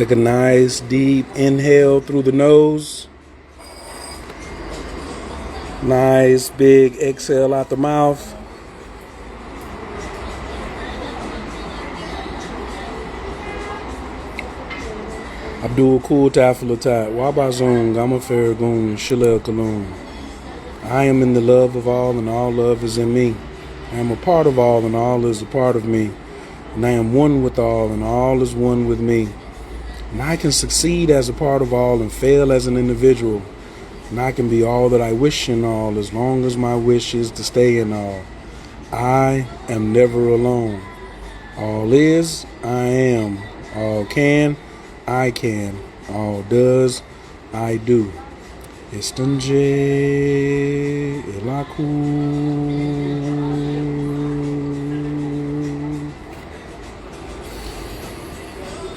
Take a nice deep inhale through the nose. Nice big exhale out the mouth. Abdul Kul Tafilatat, Wabazon, Gama Farragoon, Shilel Kaloon. I am in the love of all, and all love is in me. I am a part of all, and all is a part of me. And I am one with all, and all is one with me. And I can succeed as a part of all and fail as an individual. And I can be all that I wish in all as long as my wish is to stay in all. I am never alone. All is, I am. All can, I can. All does, I do. Estanje elaku.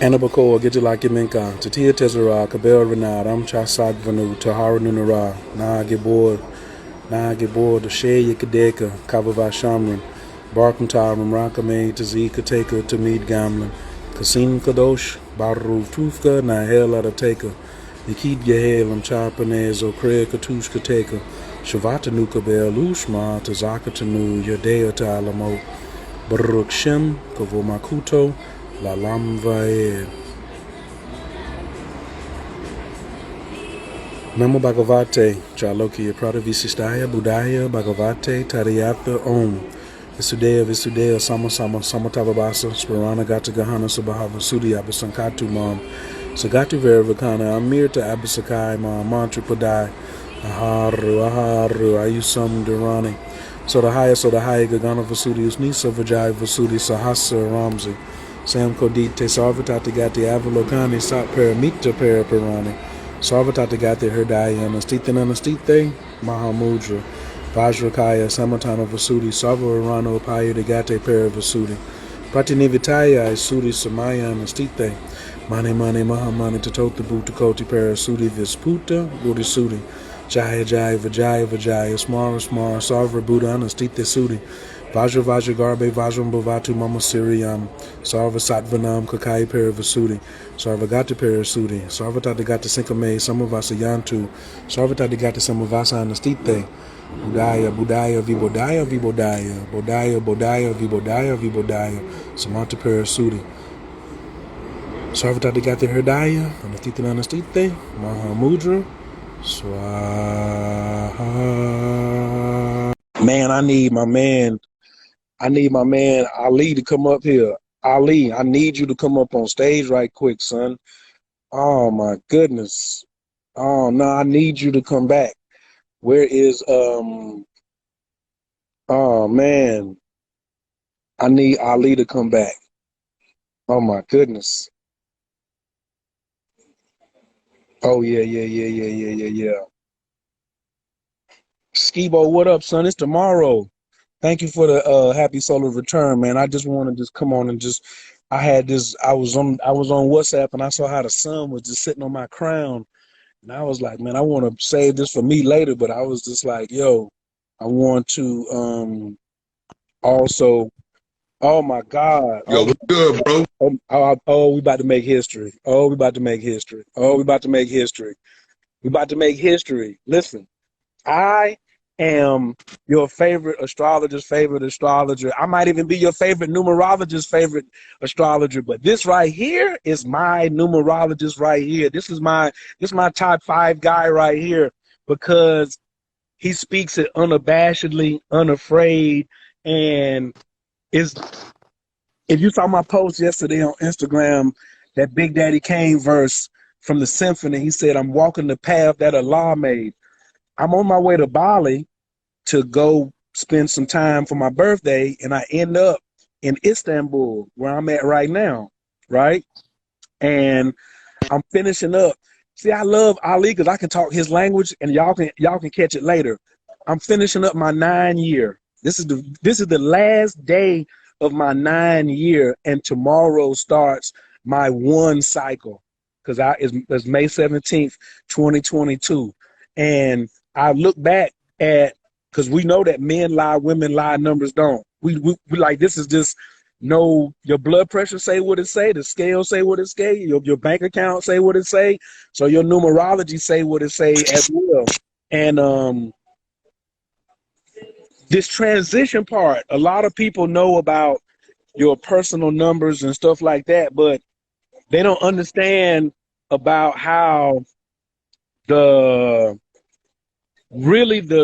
Anabako Gijilaki Minka, Tatia Tezara, Kabel Renard, Chasak Vanu, Tahara Nunara, Na Gibor, Shea Yakadeka, Kavava Shamran, Barkum Taram, Rakame, Tazika Taker, Tamid Gamlin, Kasim Kadosh, Baru Tufka, Nahel Adateka, Nikid Gahel, Chapanez, Okrea Katushka Taker, Shavata Nukabel, Ushma, Tazaka Tanu, Yadea Talamo, Baruk Shem, Kavomakuto, La Lamvae. Memo Bhagavate, Chaloki, Pradavishistaya, Budaya, Bhagavate, Tadiyatha, Om. Visudea, Samatavabasa, Sparana Gata Gahana Sabahava, Sudi Abasankatu Mam, Sagatu Veravakana, Amir to Abasakai, Ma, Mantra Padai, Aharu, Ayusam Durani, Sodahaya, Gagana Vasudius, Nisa Vajai Vasudi, Sahasa Ramzi, Sam Kodite, Sarvatatagati, Avalokani, Sat Paramita Paraparani, Sarvatatagati, Herdaya, Anastite, Mahamudra, Vajrakaya, Samatana Vasudi, Savarano, Paya de Gate Para Vasudi, Pratinivitaya, Sudi, Samaya, Anastite, Mane, Mahamani, Tatota, Butakoti, Para Sudi, Visputa, Buddhisudi, Jaya, Vajaya, Smara, Sarva, Buddha, Anastite Sudi, Vajra Garbe, Vajram Bhavatu, Mama Siriam, Sarva Satvanam, Kakai Para Vasudi, Sarvagati Para Sudi, Sarvatadagata Sinkame, Samavasa Yantu, Sarvatadagata Samavasa, Anastite, Budaya, Vibodaya, Bodaya, Samanta Parasudi. Sarvata de Gati Herdaya, Anastita Anastite, Mahamudra, Swaha. Man, I need my man Ali to come up here. Ali, I need you to come up on stage right quick, son. Oh my goodness. Oh no, I need you to come back. Where is oh man, I need Ali to come back. Oh my goodness. Oh yeah. Skibo, what up, son? It's tomorrow. Thank you for the happy solar return, man. I just want to just come on and just I was on WhatsApp and I saw how the sun was just sitting on my crown. And I was like, man, I want to save this for me later, but I was just like, yo, I want to also, oh my God. Yo, what's good, bro? We about to make history. We about to make history. Listen, I am your favorite astrologer's favorite astrologer. I might even be your favorite numerologist's favorite astrologer, but this right here is my numerologist right here. This is my top 5 guy right here because he speaks it unabashedly, unafraid, and is. If you saw my post yesterday on Instagram, that Big Daddy Kane verse from the symphony, he said, "I'm walking the path that Allah made." I'm on my way to Bali to go spend some time for my birthday, and I end up in Istanbul, where I'm at right now, right? And I'm finishing up. See, I love Ali because I can talk his language, and y'all can catch it later. I'm finishing up my 9-year. This is the last day of my 9-year, and tomorrow starts my 1 cycle because it's May 17th, 2022, and I look back at, because we know that men lie, women lie, numbers don't. We like, this is just know your blood pressure say what it say, the scale say what it say, your bank account say what it say, so your numerology say what it say as well. And this transition part, a lot of people know about your personal numbers and stuff like that, but they don't understand about how the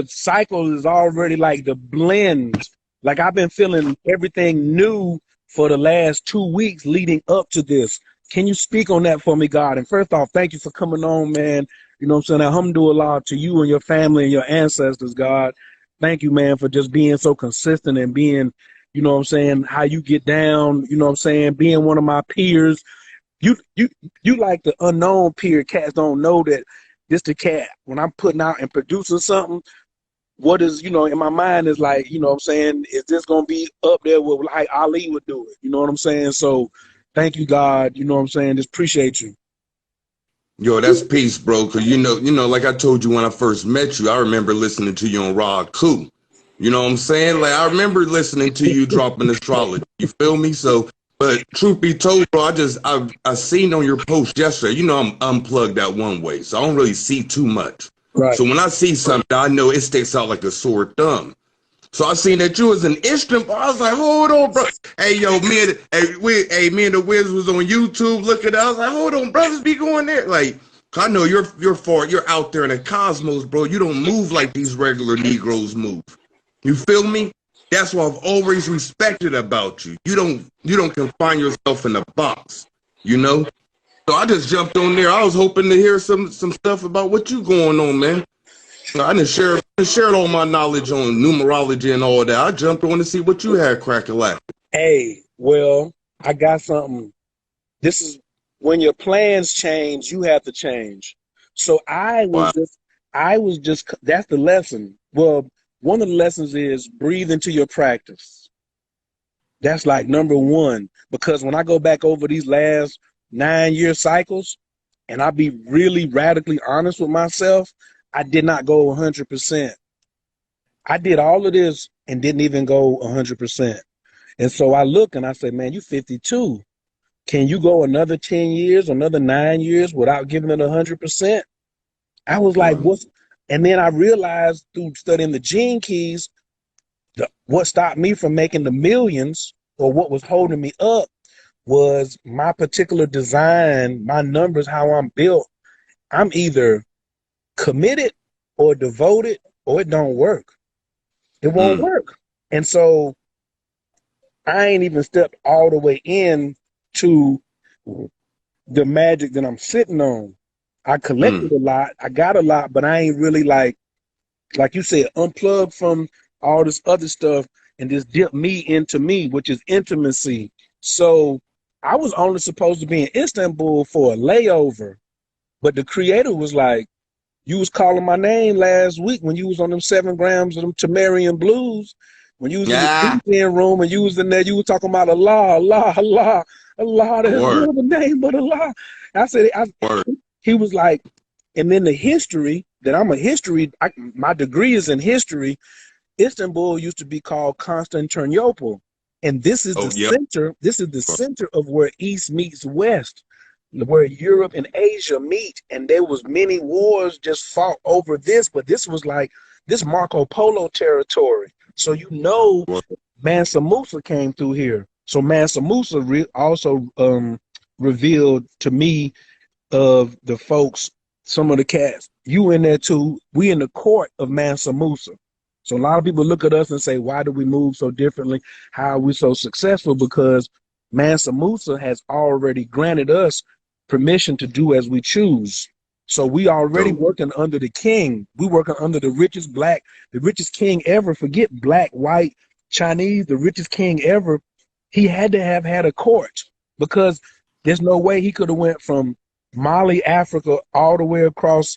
cycle is already like the blend. Like I've been feeling everything new for the last 2 weeks leading up to this. Can you speak on that for me, God? And first off, thank you for coming on, man. You know what I'm saying? Alhamdulillah to you and your family and your ancestors, God. Thank you, man, for just being so consistent and being, you know what I'm saying, how you get down, you know what I'm saying, being one of my peers. You like the unknown peer. Cats don't know that this the cat. When I'm putting out and producing something, what is, you know, in my mind is like, you know what I'm saying, is this going to be up there with like Ali would do it? You know what I'm saying? So thank you, God. You know what I'm saying? Just appreciate you. Yo, that's peace, bro. Cause like I told you when I first met you, I remember listening to you on Rod Coup. You know what I'm saying? Like I remember listening to you dropping astrology. You feel me? So, but truth be told, bro, I seen on your post yesterday. You know I'm unplugged that one way, so I don't really see too much. Right. So when I see something, I know it sticks out like a sore thumb. So I seen that you was an instrument. I was like, hold on, bro. Hey, yo, me and the Wiz was on YouTube looking at it. I was like, hold on, brothers be going there. Like, I know you're out there in the cosmos, bro. You don't move like these regular Negroes move. You feel me? That's what I've always respected about you. You don't confine yourself in a box, you know? So I just jumped on there. I was hoping to hear some stuff about what you going on, man. I didn't share all my knowledge on numerology and all that. I jumped on to see what you had cracking like. Hey, well, I got something. This is when your plans change, you have to change. So I was just that's the lesson. Well, one of the lessons is breathe into your practice. That's like number one, because when I go back over these last 9-year cycles and I be really radically honest with myself, I did not go 100%. I did all of this and didn't even go 100%. And so I look and I say, man, you 52. Can you go another 10 years, another 9 years without giving it 100%? I was like, what? And then I realized through studying the gene keys, what stopped me from making the millions, or what was holding me up, was my particular design, my numbers, how I'm built. I'm either committed or devoted, or it don't work. It won't work. And so I ain't even stepped all the way in to the magic that I'm sitting on. I collected a lot, I got a lot, but I ain't really like you said, unplug from all this other stuff and just dip me into me, which is intimacy. So I was only supposed to be in Istanbul for a layover, but the creator was like, you was calling my name last week when you was on them 7 grams of them Tamarian blues. When you was in the DJ room and you was in there, you were talking about Allah, Allah, Allah, Allah. There's no other name but Allah. I said, he was like, and then the history that my degree is in history. Istanbul used to be called Constantinople, and this is the center. This is the center of where East meets West, where Europe and Asia meet. And there was many wars just fought over this, but this was like this Marco Polo territory. So Mansa Musa came through here. So Mansa Musa also revealed to me of the folks, some of the cats. You in there too. We in the court of Mansa Musa. So a lot of people look at us and say, why do we move so differently? How are we so successful? Because Mansa Musa has already granted us permission to do as we choose. So we already working under the king. We working under the richest king ever. Forget black, white, Chinese, the richest king ever. He had to have had a court, because there's no way he could have went from Mali, Africa, all the way across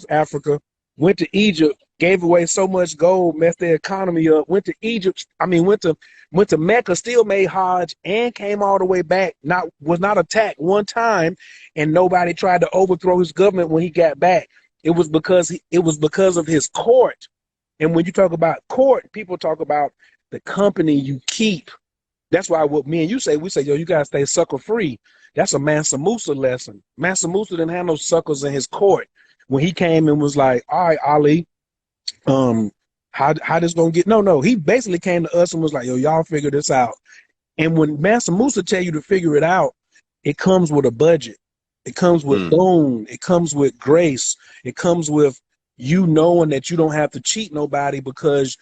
Africa, went to Egypt, gave away so much gold, messed their economy up, went to Mecca, still made Hajj, and came all the way back, was not attacked one time, and nobody tried to overthrow his government when he got back. It was because of his court. And when you talk about court, people talk about the company you keep. That's why what me and you say, we say, yo, you gotta stay sucker free. That's a Mansa Musa lesson. Mansa Musa didn't have no suckers in his court when he came and was like, all right, Ali, how this gonna get? No. He basically came to us and was like, yo, y'all figure this out. And when Mansa Musa tell you to figure it out, it comes with a budget. It comes with boom. It comes with grace. It comes with you knowing that you don't have to cheat nobody because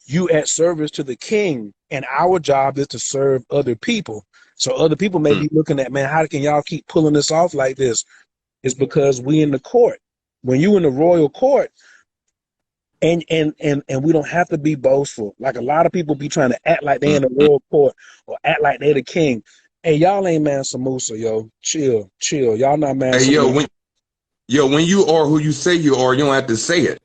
you at service to the king. And our job is to serve other people. So other people may be looking at, man, how can y'all keep pulling this off like this? It's because we in the court. When you in the royal court, and we don't have to be boastful. Like a lot of people be trying to act like they in the royal court or act like they the king. Hey, y'all ain't Mansa Musa, yo. Chill. Y'all not Mansa Musa. Hey, when you are who you say you are, you don't have to say it.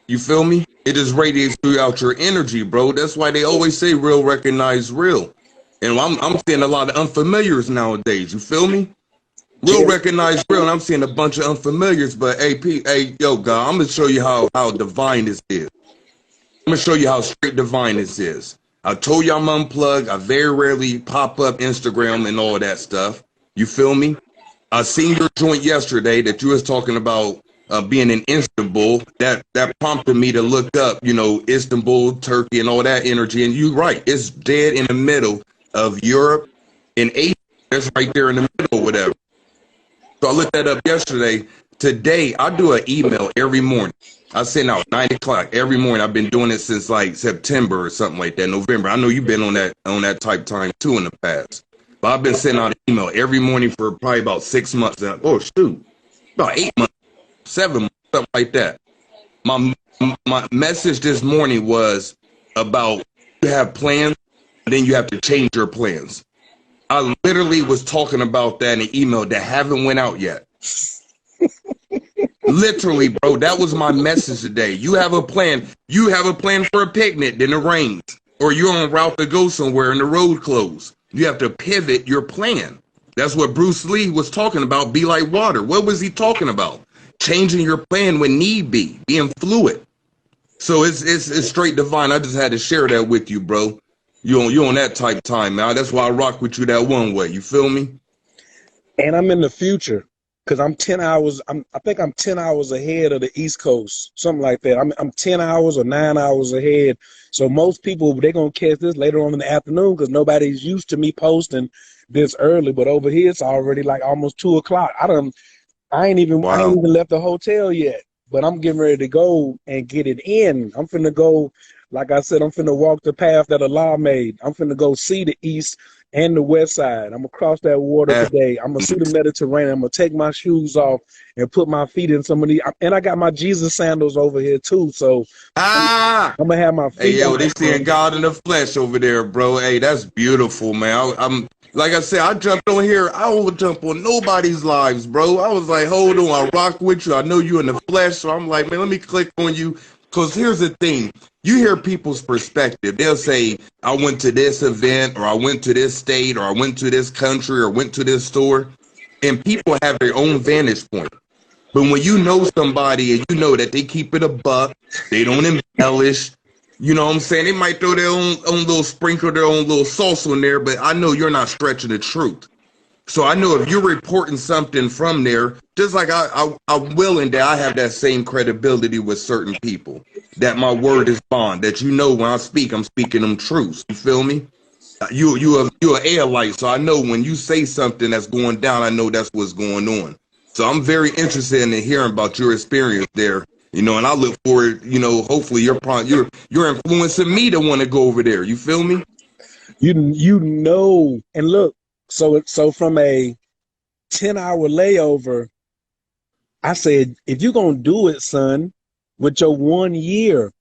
You feel me? It just radiates throughout your energy, bro. That's why they always say real recognize real. And I'm seeing a lot of unfamiliars nowadays. You feel me? Real recognize real, and I'm seeing a bunch of unfamiliars. But hey, yo, God, I'm gonna show you how divine this is. I'm gonna show you how straight divine this is. I told you I'm unplugged. I very rarely pop up Instagram and all that stuff. You feel me? I seen your joint yesterday that you was talking about being in Istanbul. That prompted me to look up, Istanbul, Turkey, and all that energy. And you're right, it's dead in the middle of Europe and Asia. It's right there in the middle, whatever. So I looked that up yesterday. Today, I do an email every morning. I send out 9 o'clock every morning. I've been doing it since like September or something like that, November. I know you've been on that type time too in the past. But I've been sending out an email every morning for probably about 6 months. Oh, shoot. About 8 months, 7 months, something like that. My message this morning was about you have plans, and then you have to change your plans. I literally was talking about that in an email that haven't went out yet. Literally, bro, that was my message today. You have a plan. You have a plan for a picnic, then it rains. Or you're on route to go somewhere and the road closed. You have to pivot your plan. That's what Bruce Lee was talking about, be like water. What was he talking about? Changing your plan when need be, being fluid. So it's straight divine. I just had to share that with you, bro. You on that type time, man. That's why I rock with you that one way. You feel me? And I'm in the future because I'm 10 hours. I think I'm 10 hours ahead of the East Coast, something like that. I'm 10 hours or 9 hours ahead. So most people, they're going to catch this later on in the afternoon because nobody's used to me posting this early. But over here, it's already like almost 2 o'clock. I ain't even left the hotel yet, but I'm getting ready to go and get it in. I'm finna go. Like I said, I'm finna walk the path that Allah made. I'm finna go see the east and the west side. I'm gonna cross that water today. I'm gonna see the Mediterranean. I'm gonna take my shoes off and put my feet in some of these. And I got my Jesus sandals over here too. So I'm gonna have my feet. Hey, yo, they seeing God in the flesh over there, bro. Hey, that's beautiful, man. I'm like I said, I jumped on here. I don't jump on nobody's lives, bro. I was like, hold on, I rock with you. I know you in the flesh, so I'm like, man, let me click on you. Because here's the thing. You hear people's perspective. They'll say, I went to this event, or I went to this state, or I went to this country, or went to this store. And people have their own vantage point. But when you know somebody and you know that they keep it a buck, they don't embellish, you know what I'm saying? They might throw their own little sprinkle, their own little sauce on there, but I know you're not stretching the truth. So I know if you're reporting something from there, just like I'm willing that I have that same credibility with certain people, that my word is bond, that you know when I speak, I'm speaking them truths. You feel me? You're an air light, so I know when you say something that's going down, I know that's what's going on. So I'm very interested in hearing about your experience there, and I look forward, hopefully you're influencing me to want to go over there. You feel me? And look. So from a 10-hour layover, I said, if you're going to do it, son, with your 1 year,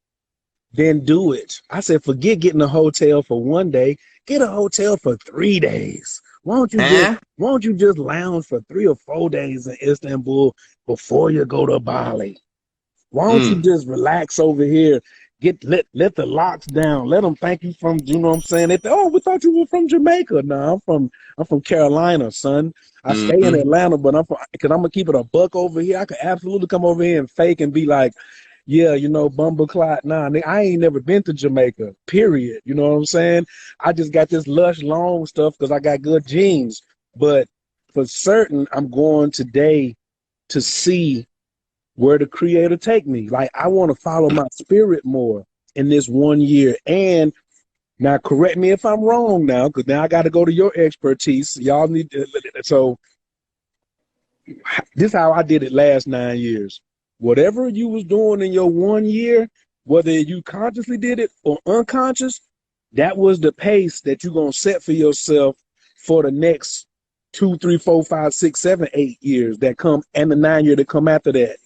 then do it. I said, forget getting a hotel for 1 day. Get a hotel for 3 days. Why don't you just lounge for 3 or 4 days in Istanbul before you go to Bali? Why don't you just relax over here? Let the locks down. Let them think you from, you know what I'm saying? We thought you were from Jamaica. No, I'm from Carolina, son. I stay in Atlanta, but because I'm gonna keep it a buck over here. I could absolutely come over here and fake and be like, yeah, you know, Bumbleclot. Nah, nigga, I ain't never been to Jamaica, period. You know what I'm saying? I just got this lush, long stuff because I got good genes. But for certain, I'm going today to see where the creator take me. Like, I want to follow my spirit more in this 1 year. And now correct me if I'm wrong now, because now I got to go to your expertise. Y'all need to, so this is how I did it last 9 years. Whatever you was doing in your 1 year, whether you consciously did it or unconscious, that was the pace that you're gonna set for yourself for the next 2, 3, 4, 5, 6, 7, 8 years that come, and the 9 year that come after that.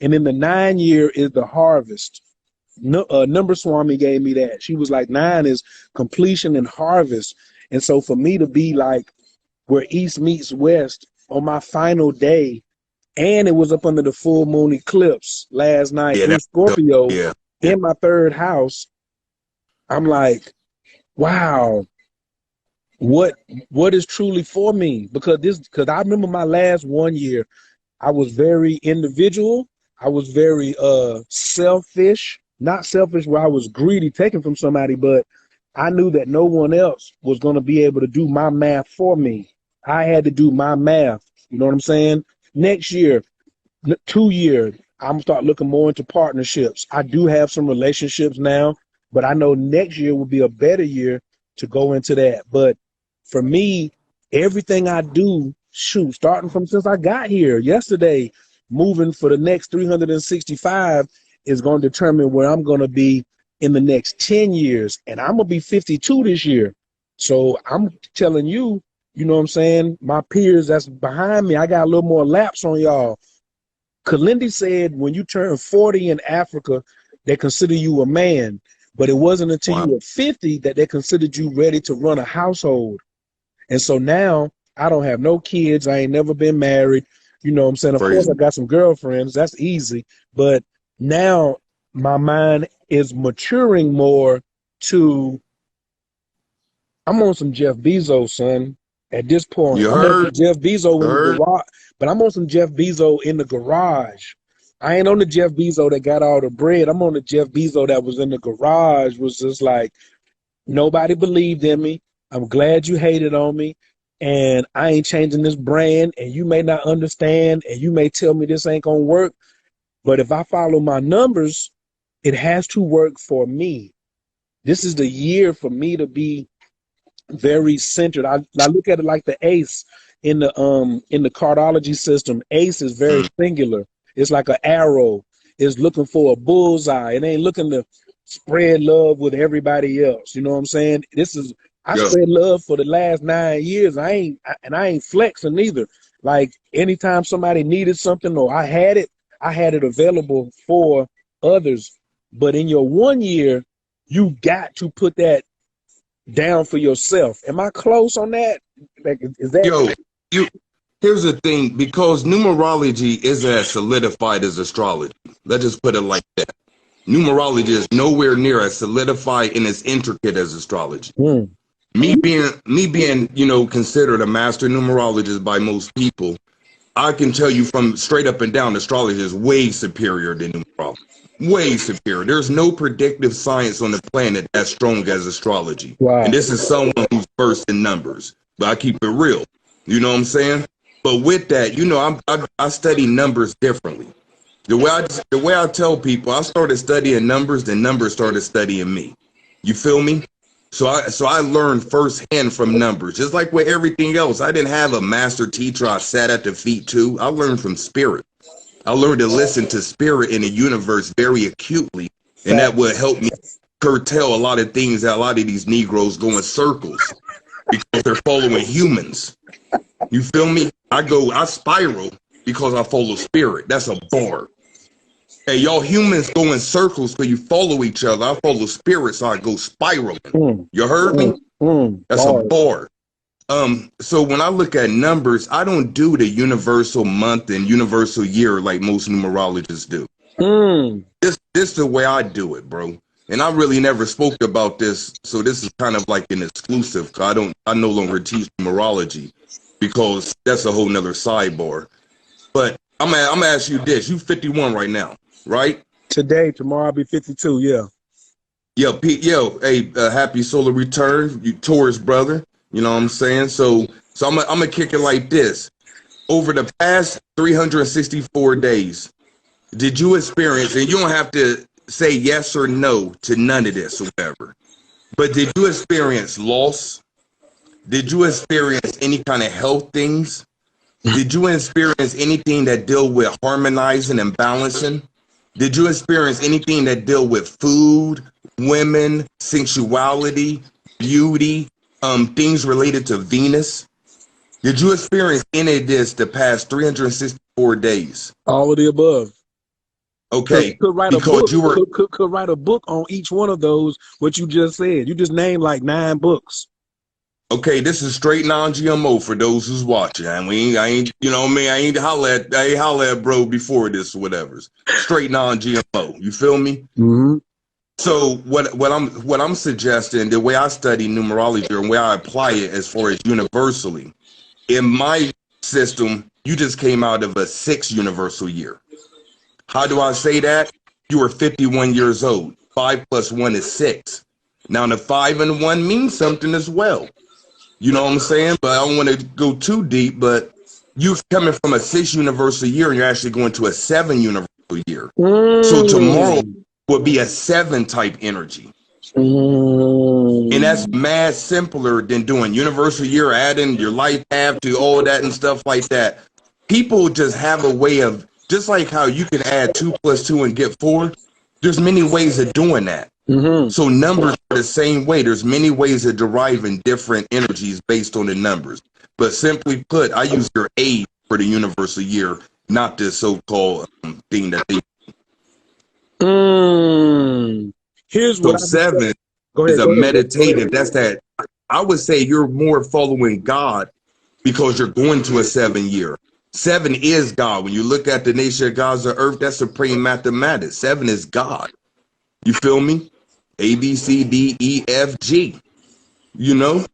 And then the 9 year is the harvest. No, Number Swami gave me that. She was like, 9 is completion and harvest. And so for me to be like where East meets West on my final day, and it was up under the full moon eclipse last night in Scorpio, in my third house, I'm like, wow, what is truly for me? Because I remember my last 1 year, I was very individual. I was very selfish, not selfish where I was greedy, taking from somebody, but I knew that no one else was going to be able to do my math for me. I had to do my math. You know what I'm saying? Next year, 2 years, I'm gonna start looking more into partnerships. I do have some relationships now, but I know next year will be a better year to go into that. But for me, everything I do, shoot, starting from since I got here yesterday, moving for the next 365 is going to determine where I'm going to be in the next 10 years. And I'm going to be 52 this year. So I'm telling you, you know what I'm saying? My peers that's behind me, I got a little more laps on y'all. Kalindi said when you turn 40 in Africa, they consider you a man. But it wasn't until you were 50 that they considered you ready to run a household. And so now I don't have no kids. I ain't never been married. You know what I'm saying? Of course, I got some girlfriends. That's easy. But now my mind is maturing more to, I'm on some Jeff Bezos, son. At this point, You I'm heard? on some Jeff Bezos in the garage, but I'm on some Jeff Bezos in the garage. I ain't on the Jeff Bezos that got all the bread. I'm on the Jeff Bezos that was in the garage, was just like, nobody believed in me. I'm glad you hated on me. And I ain't changing this brand. And you may not understand. And you may tell me this ain't going to work. But if I follow my numbers, it has to work for me. This is the year for me to be very centered. I look at it like the ace in the cardology system. Ace is very singular. It's like an arrow. It's looking for a bullseye. It ain't looking to spread love with everybody else. You know what I'm saying? I spread love for the last 9 years. I ain't flexing either. Like anytime somebody needed something or I had it available for others. But in your 1 year, you got to put that down for yourself. Am I close on that? Like, is that here's the thing, because numerology isn't as solidified as astrology. Let's just put it like that. Numerology is nowhere near as solidified and as intricate as astrology. Me being, you know, considered a master numerologist by most people, I can tell you from straight up and down, astrology is way superior than numerology. Way superior. There's no predictive science on the planet as strong as astrology. Wow. And this is someone who's versed in numbers. But I keep it real. You know what I'm saying? But with that, you know, I study numbers differently. The way I tell people, I started studying numbers, then numbers started studying me. You feel me? So I learned firsthand from numbers. Just like with everything else, I didn't have a master teacher I sat at the feet to. I learned from spirit. I learned to listen to spirit in the universe very acutely, and that would help me curtail a lot of things that a lot of these Negroes go in circles because they're following humans. You feel me? I spiral because I follow spirit. That's a bar. Hey, y'all humans go in circles because you follow each other. I follow spirit, so I go spiraling. You heard me? That's a bar. So when I look at numbers, I don't do the universal month and universal year like most numerologists do. This is the way I do it, bro. And I really never spoke about this, so this is kind of like an exclusive. I no longer teach numerology because that's a whole nother sidebar. But I'm gonna ask you this: you 51 right now, right? Today, tomorrow I'll be 52. Yeah. Yo, Pete, yo, hey, happy solar return, you Taurus brother. You know what I'm saying? So I'm gonna kick it like this. Over the past 364 days, did you experience, and you don't have to say yes or no to none of this or whatever, but did you experience loss? Did you experience any kind of health things? Did you experience anything that deal with harmonizing and balancing? Did you experience anything that deal with food, women, sensuality, beauty, things related to Venus? Did you experience any of this the past 364 days? All of the above. Okay, could write a because book. you were Could write a book on each one of those. What you just said. You just named like 9 books. okay. This is straight non-GMO for those who's watching. I ain't, you know what I mean? I ain't holla at bro before this or whatever. Straight non-GMO. You feel me? Mm-hmm. So what I'm suggesting, the way I study numerology and where I apply it as far as universally, in my system, you just came out of a 6 universal year. How do I say that? You were 51 years old. 5 plus 1 is 6. Now the 5 and 1 means something as well. You know what I'm saying? But I don't want to go too deep, but you coming from a 6 universal year and you're actually going to a 7 universal year. So tomorrow will be a 7 type energy. And that's mad simpler than doing universal year, adding your life path to all that and stuff like that. People just have a way of, just like how you can add 2 plus 2 and get 4, there's many ways of doing that. Mm-hmm. So numbers are the same way. There's many ways of deriving different energies based on the numbers. But simply put, I use your age for the universal year, not this so-called thing that they. Here's So what 7 is a meditative. That's that. I would say you're more following God because you're going to a 7 year. 7 is God. When you look at the nation of gods of earth, that's supreme mathematics. 7 is God. You feel me? A, B, C, D, E, F, G. You know?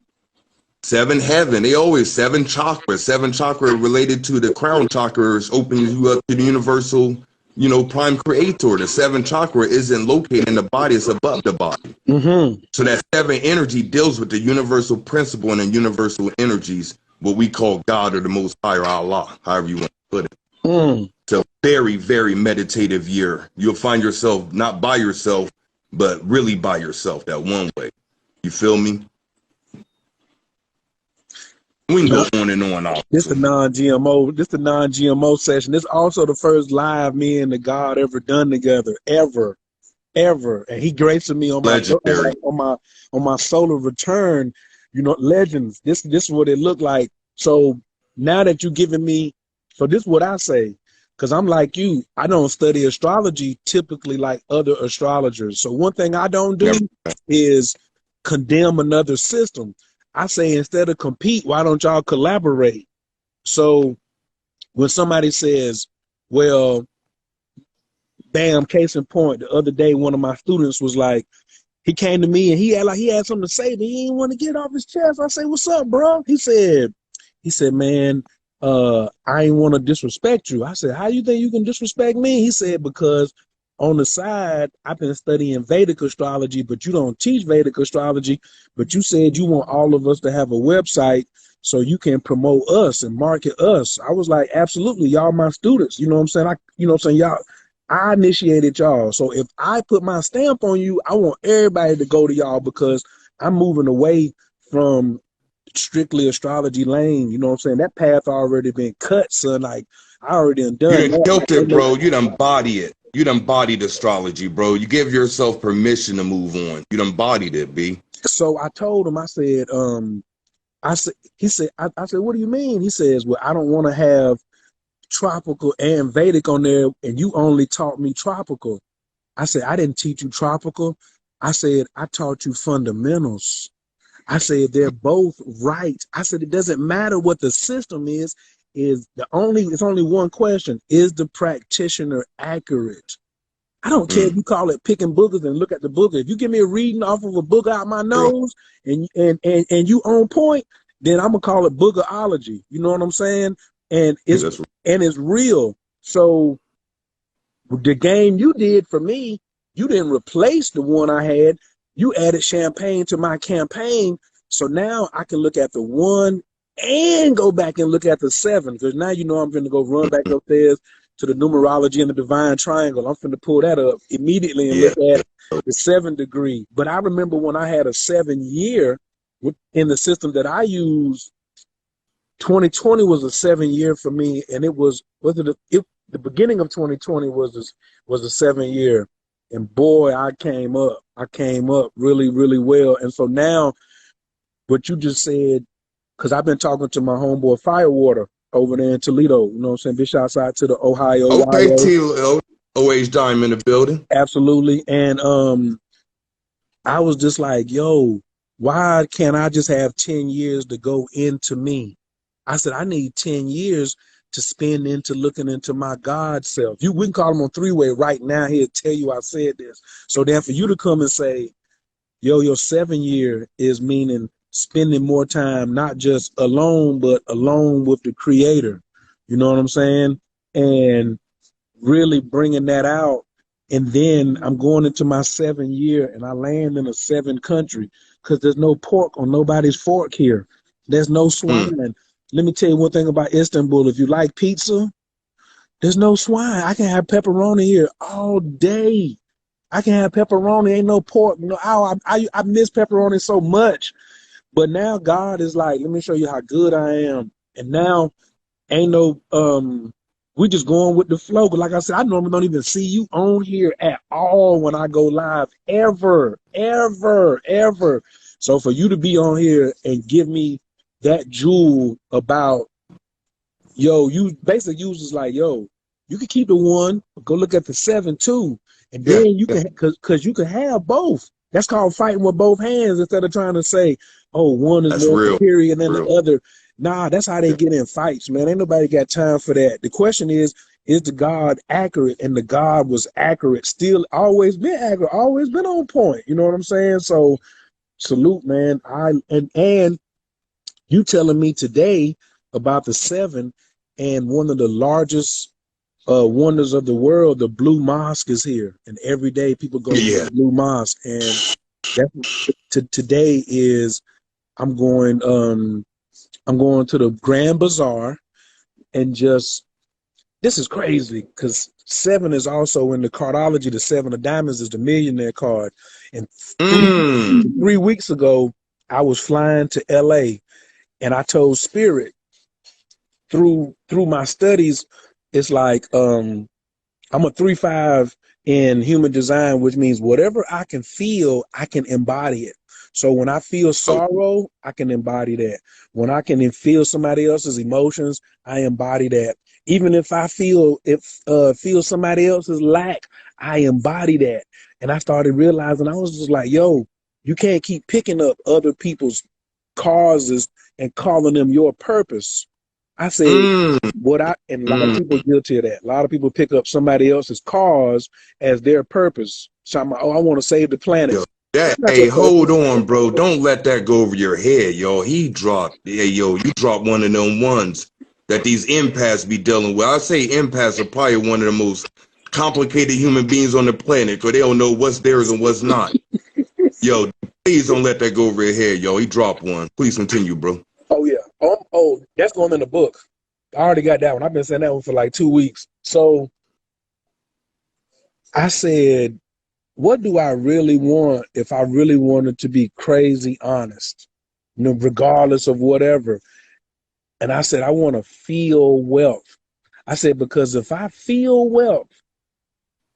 7 heaven. They always 7 chakras. 7 chakra related to the crown chakras opens you up to the universal, you know, prime creator. The 7 chakra isn't located in the body, it's above the body. Mm-hmm. So that 7 energy deals with the universal principle and the universal energies, what we call God or the Most High or Allah, however you want to put it. It's a very, very meditative year. You'll find yourself not by yourself, but really by yourself that one way. You feel me? We can go on and on. This the non-GMO. This the non-GMO session. This also the first live me and the God ever done together, ever. And he graced me on Legendary. on my solar return. You know, legends. This is what it looked like. So now that you're giving me, so this is what I say, because I'm like you. I don't study astrology typically like other astrologers. So one thing I don't do is condemn another system. I say instead of compete, why don't y'all collaborate? So when somebody says, well, damn, case in point, the other day one of my students was like, he came to me and he had something to say, but he didn't want to get it off his chest. I say, what's up, bro? He said, man, I ain't want to disrespect you. I said, how you think you can disrespect me? He said, because on the side, I've been studying Vedic astrology, but you don't teach Vedic astrology. But you said you want all of us to have a website so you can promote us and market us. I was like, absolutely, y'all my students. You know what I'm saying? Y'all, I initiated y'all. So if I put my stamp on you, I want everybody to go to y'all because I'm moving away from strictly astrology lane. You know what I'm saying? That path already been cut, son. Like I already done You done killed it, bro. You done body it. You done bodied astrology, bro. You give yourself permission to move on. You done bodied it, B. So I told him, I said, I said, what do you mean? He says, well, I don't want to have tropical and Vedic on there, and you only taught me tropical. I said, I didn't teach you tropical. I said, I taught you fundamentals. I said, they're both right. I said, it doesn't matter what the system is it's only one question. Is the practitioner accurate? I don't care if you call it picking boogers and look at the booger. If you give me a reading off of a booger out my nose and you on point, then I'm gonna call it boogerology. You know what I'm saying? And it's real. So The game you did for me, you didn't replace the one I had. You added champagne to my campaign. So now I can look at the one and go back and look at the 7. Because now you know I'm going to go run back upstairs to the numerology and the divine triangle. I'm going to pull that up immediately and Yeah. look at the 7 degree. But I remember when I had a 7-year in the system that I used, 2020 was a 7-year for me, and it was the beginning of 2020 was a 7-year, and boy, I came up really, really well. And so now, what you just said, because I've been talking to my homeboy Firewater over there in Toledo, you know what I'm saying? Big shouts out to the Ohio Okay, YO. OH Dime in the building. Absolutely. And I was just like, yo, why can't I just have 10 years to go into me? I said, I need 10 years to spend into looking into my God self. We can call him on 3-way right now. He'll tell you I said this. So then for you to come and say, yo, your 7-year is meaning spending more time, not just alone, but alone with the creator. You know what I'm saying? And really bringing that out. And then I'm going into my 7-year and I land in a 7 country because there's no pork on nobody's fork here. There's no swine. Let me tell you one thing about Istanbul. If you like pizza, there's no swine. I can have pepperoni here all day. I can have pepperoni. Ain't no pork. No, I miss pepperoni so much. But now God is like, let me show you how good I am. And now ain't no we just going with the flow. But like I said, I normally don't even see you on here at all when I go live, ever, ever, ever. So for you to be on here and give me that jewel about, yo, you basically use is like, yo, you can keep the 1, go look at the 7 too, and then you can, because you can have both. That's called fighting with both hands instead of trying to say, oh, one is more superior than the other. Nah, that's how they get in fights, man. Ain't nobody got time for that. The question is the God accurate? And the God was accurate, still always been accurate, always been on point. You know what I'm saying? So salute, man. And you telling me today about the 7 and one of the largest wonders of the world, the Blue Mosque is here, and every day people go to the Blue Mosque, and today is I'm going to the Grand Bazaar, and just this is crazy because 7 is also in the cardology. The 7 of diamonds is the millionaire card, and 3 weeks ago I was flying to LA, and I told Spirit through my studies, it's like I'm a 3-5 in human design, which means whatever I can feel, I can embody it. So when I feel sorrow, I can embody that. When I can feel somebody else's emotions, I embody that. Even if I feel somebody else's lack, I embody that. And I started realizing, I was just like, yo, you can't keep picking up other people's causes and calling them your purpose. I said, and a lot of people are guilty of that. A lot of people pick up somebody else's cause as their purpose. So I'm like, oh, I want to save the planet. Hey, hold on, bro. Don't let that go over your head, yo. You dropped one of them ones that these empaths be dealing with. I say empaths are probably one of the most complicated human beings on the planet because they don't know what's theirs and what's not. Yo, please don't let that go over your head, yo. He dropped one. Please continue, bro. Oh, yeah. Oh, that's going in the book. I already got that one. I've been saying that one for like 2 weeks. So I said, what do I really want if I really wanted to be crazy honest, regardless of whatever? And I said, I want to feel wealth. I said, because if I feel wealth,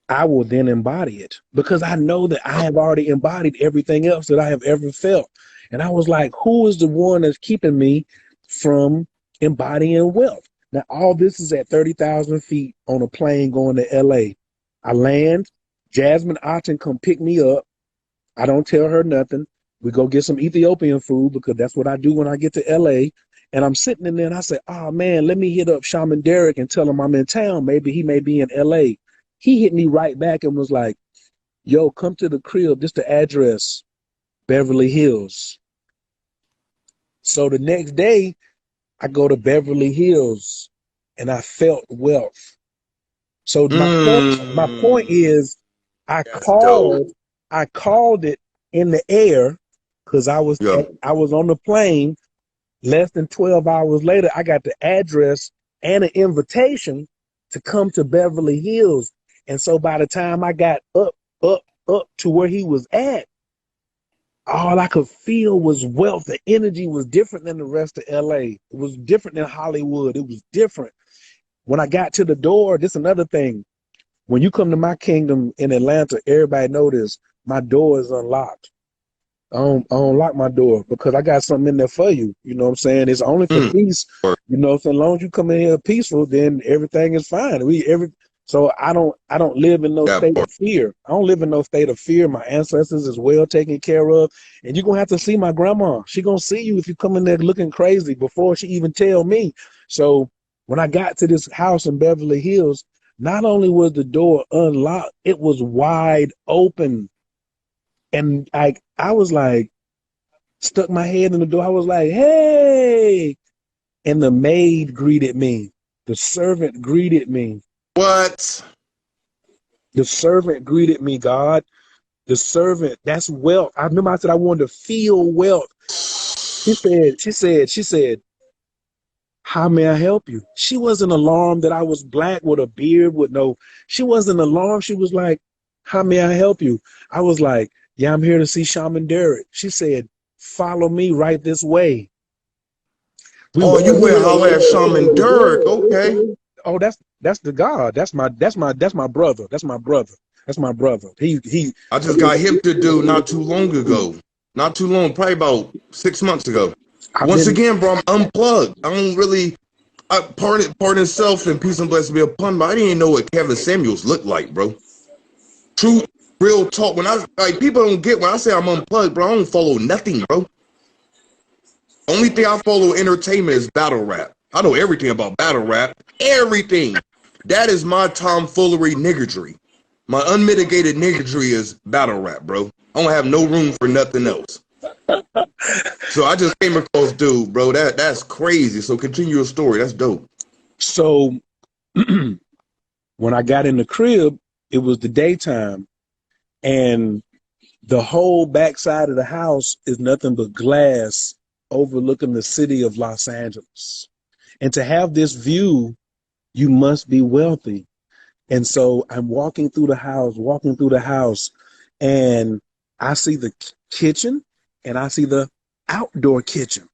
I will then embody it, because I know that I have already embodied everything else that I have ever felt. And I was like, who is the one that's keeping me from embodying wealth? Now, all this is at 30,000 feet on a plane going to LA. I land, Jasmine Otten come pick me up. I don't tell her nothing. We go get some Ethiopian food because that's what I do when I get to LA. And I'm sitting in there and I say, oh man, let me hit up Shaman Derek and tell him I'm in town. Maybe he may be in LA. He hit me right back and was like, yo, come to the crib. This the address, Beverly Hills. So the next day I go to Beverly Hills and I felt wealth. So my point is, I That's dope. called it in the air because Yeah. I was on the plane. Less than 12 hours later, I got the address and an invitation to come to Beverly Hills. And so by the time I got up to where he was at, all I could feel was wealth. The energy was different than the rest of LA. It was different than Hollywood. It was different. When I got to the door, this is another thing. When you come to my kingdom in Atlanta, everybody notice my door is unlocked. I don't lock my door because I got something in there for you. You know what I'm saying? It's only for peace. You know, so as long as you come in here peaceful, then everything is fine. So I don't live in no state of fear. I don't live in no state of fear. My ancestors is well taken care of. And you're gonna have to see my grandma. She gonna see you if you come in there looking crazy before she even tell me. So when I got to this house in Beverly Hills, not only was the door unlocked, it was wide open. And I was like, stuck my head in the door. I was like, hey. And the maid greeted me. The servant greeted me. What? The servant greeted me, God. The servant, that's wealth. I remember I said I wanted to feel wealth. She said, how may I help you? She wasn't alarmed that I was black with a beard she wasn't alarmed. She was like, how may I help you? I was like, yeah, I'm here to see Shaman Derek. She said, follow me right this way. You went holler at Shaman Derek. Okay. Oh, that's the God. That's my brother. That's my brother. That's my brother. I just got hip to do not too long ago. Not too long, probably about 6 months ago. Once again, bro, I'm unplugged. I don't really pardon self and peace and blessings be upon, but I didn't know what Kevin Samuels looked like, bro. True, real talk. When people don't get when I say I'm unplugged, bro, I don't follow nothing, bro. Only thing I follow entertainment is battle rap. I know everything about battle rap. Everything. That is my tomfoolery niggardry. My unmitigated niggardry is battle rap, bro. I don't have no room for nothing else. So I just came across dude, bro. That's crazy. So continue your story. That's dope. So when I got in the crib, it was the daytime, and the whole backside of the house is nothing but glass overlooking the city of Los Angeles. And to have this view, you must be wealthy. And so I'm walking through the house, and I see the kitchen and I see the outdoor kitchen.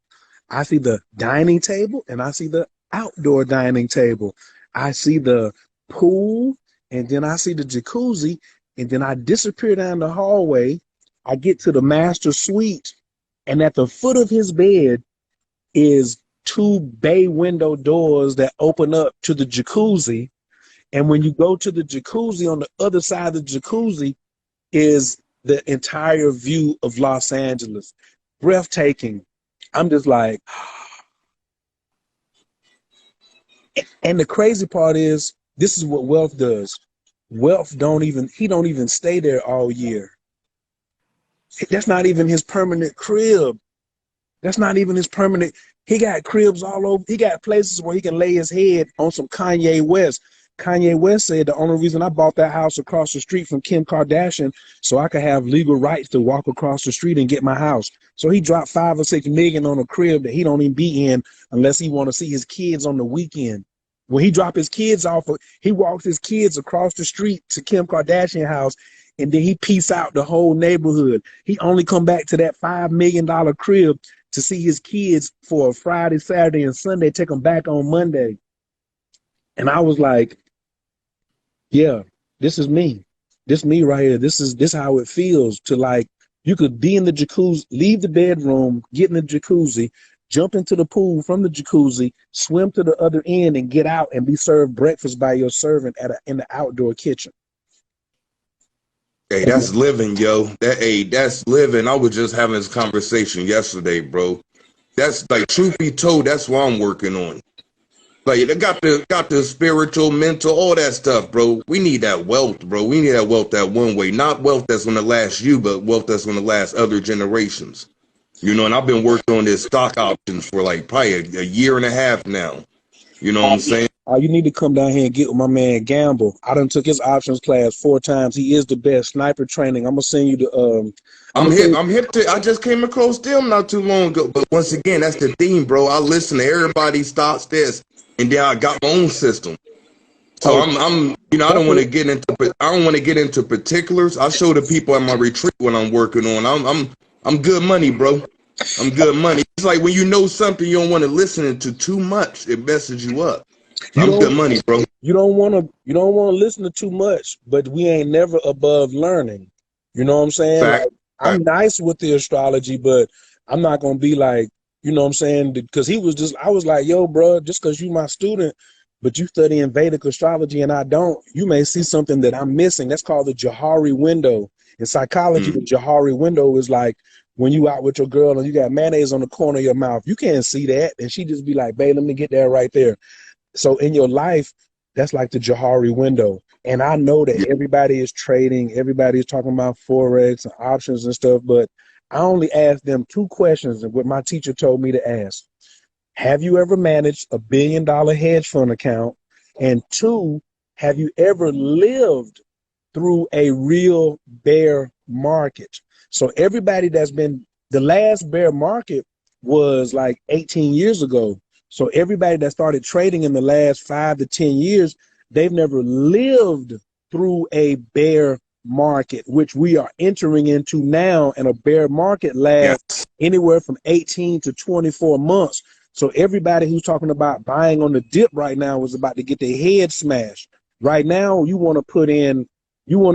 I see the dining table and I see the outdoor dining table. I see the pool, and then I see the jacuzzi, and then I disappear down the hallway. I get to the master suite, and at the foot of his bed is 2 bay window doors that open up to the jacuzzi. And when you go to the jacuzzi, on the other side of the jacuzzi is the entire view of Los Angeles. Breathtaking. I'm just like, and the crazy part is, this is what wealth does. Wealth don't even stay there all year. That's not even his permanent crib. That's not even his permanent. He got cribs all over. He got places where he can lay his head on some Kanye West. Kanye West said the only reason I bought that house across the street from Kim Kardashian so I could have legal rights to walk across the street and get my house. So he dropped $5 or $6 million on a crib that he don't even be in unless he want to see his kids on the weekend. When he drop his kids off, he walks his kids across the street to Kim Kardashian house, and then he peace out the whole neighborhood. He only come back to that $5 million crib to see his kids for a Friday, Saturday, and Sunday, take them back on Monday. And I was like, yeah, this is me. This me right here. This how it feels to, like, you could be in the jacuzzi, leave the bedroom, get in the jacuzzi, jump into the pool from the jacuzzi, swim to the other end, and get out and be served breakfast by your servant in the outdoor kitchen. Hey, that's living, yo. That's living. I was just having this conversation yesterday, bro. That's like, truth be told, that's what I'm working on. Like, they got the spiritual, mental, all that stuff, bro. We need that wealth, bro. We need that wealth that one way. Not wealth that's going to last you, but wealth that's going to last other generations. You know, and I've been working on this stock options for like probably a year and a half now. You know what I'm saying? You need to come down here and get with my man Gamble. I done took his options class 4 times. He is the best. Sniper training. I'm gonna send you the I'm hip to. I just came across them not too long ago. But once again, that's the theme, bro. I listen to everybody's thoughts, this, and then I got my own system. So I'm, you know, I don't want to get into particulars. I show the people at my retreat what I'm working on. I'm good money, bro. I'm good money. It's like when you know something, you don't want to listen to too much. It messes you up. I'm good money, bro. You don't want to listen to too much, but we ain't never above learning. You know what I'm saying? Like, I'm nice with the astrology, but I'm not gonna be like, you know what I'm saying? Because I was like, yo, bro, just because you my student, but you study in Vedic astrology and I don't, you may see something that I'm missing. That's called the Johari window. In psychology, the Johari window is like when you out with your girl and you got mayonnaise on the corner of your mouth. You can't see that. And she just be like, babe, let me get that right there. So in your life, that's like the Johari window. And I know that everybody is trading, everybody is talking about Forex and options and stuff, but I only asked them 2 questions and what my teacher told me to ask. Have you ever managed $1 billion hedge fund account? And 2, have you ever lived through a real bear market? So everybody that's been, the last bear market was like 18 years ago. So everybody that started trading in the last 5 to 10 years, they've never lived through a bear market, which we are entering into now. And a bear market lasts anywhere from 18 to 24 months. So everybody who's talking about buying on the dip right now is about to get their head smashed. Right now, you want to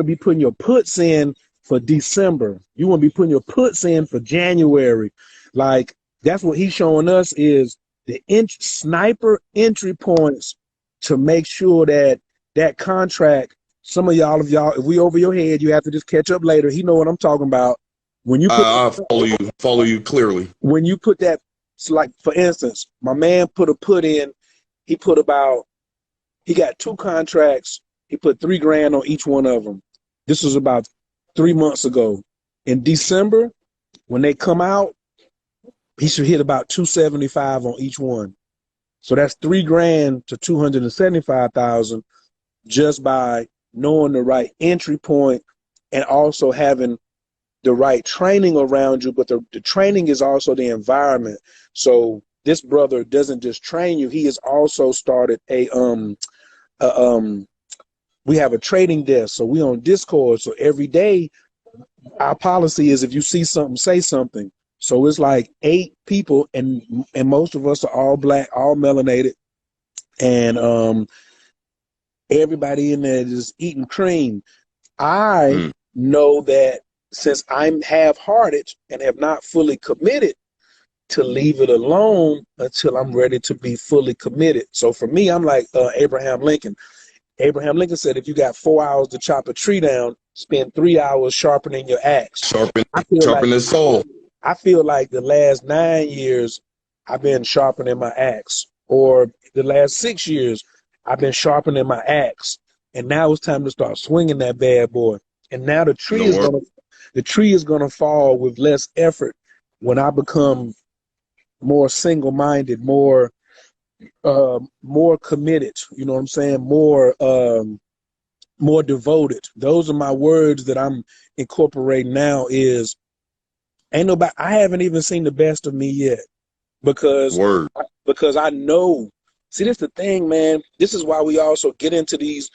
be putting your puts in for December. You want to be putting your puts in for January. Like, that's what he's showing us is the sniper entry points to make sure that that contract, some of y'all, if we over your head, you have to just catch up later. He know what I'm talking about. When you I'll follow you clearly. When you put that, so like for instance, my man put a put in, he got 2 contracts. He put $3,000 on each one of them. This was about 3 months ago. In December, when they come out, he should hit about 275 on each one. So that's $3,000 to 275,000 just by knowing the right entry point and also having the right training around you. But the training is also the environment. So this brother doesn't just train you. He has also started we have a trading desk. So we on Discord. So every day our policy is if you see something, say something. So it's like 8 people, and most of us are all black, all melanated, and everybody in there is eating cream. I know that since I'm half-hearted and have not fully committed, to leave it alone until I'm ready to be fully committed. So for me, I'm like Abraham Lincoln. Abraham Lincoln said, if you got 4 hours to chop a tree down, spend 3 hours sharpening your axe. Sharpen the soul. I feel like the last 9 years I've been sharpening my axe, or the last 6 years I've been sharpening my axe, and now it's time to start swinging that bad boy. And now the tree is gonna fall with less effort when I become more single-minded, more committed. You know what I'm saying? More devoted. Those are my words that I'm incorporating now. Is ain't nobody. I haven't even seen the best of me yet, because I know. See, that's the thing, man. This is why we also get into these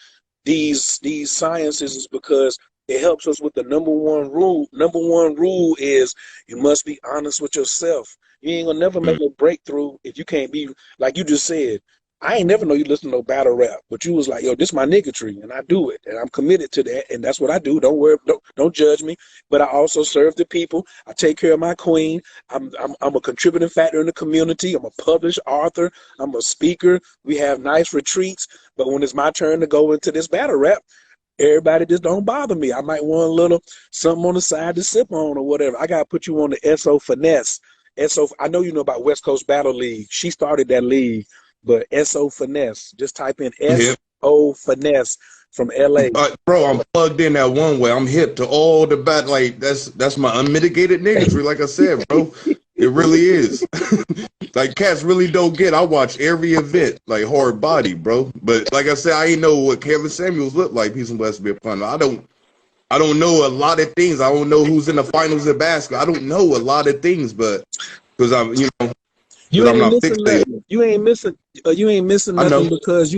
sciences, is because it helps us with the number one rule. Number one rule is you must be honest with yourself. You ain't gonna never make a breakthrough if you can't be, like you just said. I ain't never know you listen to no battle rap, but you was like, yo, this my niggatry, and I do it, and I'm committed to that, and that's what I do. Don't worry, don't judge me. But I also serve the people. I take care of my queen. I'm a contributing factor in the community. I'm a published author. I'm a speaker. We have nice retreats. But when it's my turn to go into this battle rap, everybody just don't bother me. I might want a little something on the side to sip on or whatever. I gotta put you on the SO Finesse. I know you know about West Coast Battle League. She started that league. But SO Finesse, just type in SO Finesse from LA. Bro, I'm plugged in that one way. I'm hip to all the bad. Like that's my unmitigated niggatry. Like I said, bro, It really is. Like cats really don't get. I watch every event like Hard Body, bro. But like I said, I ain't know what Kevin Samuels looked like. Peace and blessings be upon him. I don't know a lot of things. I don't know who's in the finals of basketball. I don't know a lot of things, but because I'm, you know, You I'm ain't not missing fixated. nothing. You ain't missing. You ain't missing I nothing know. because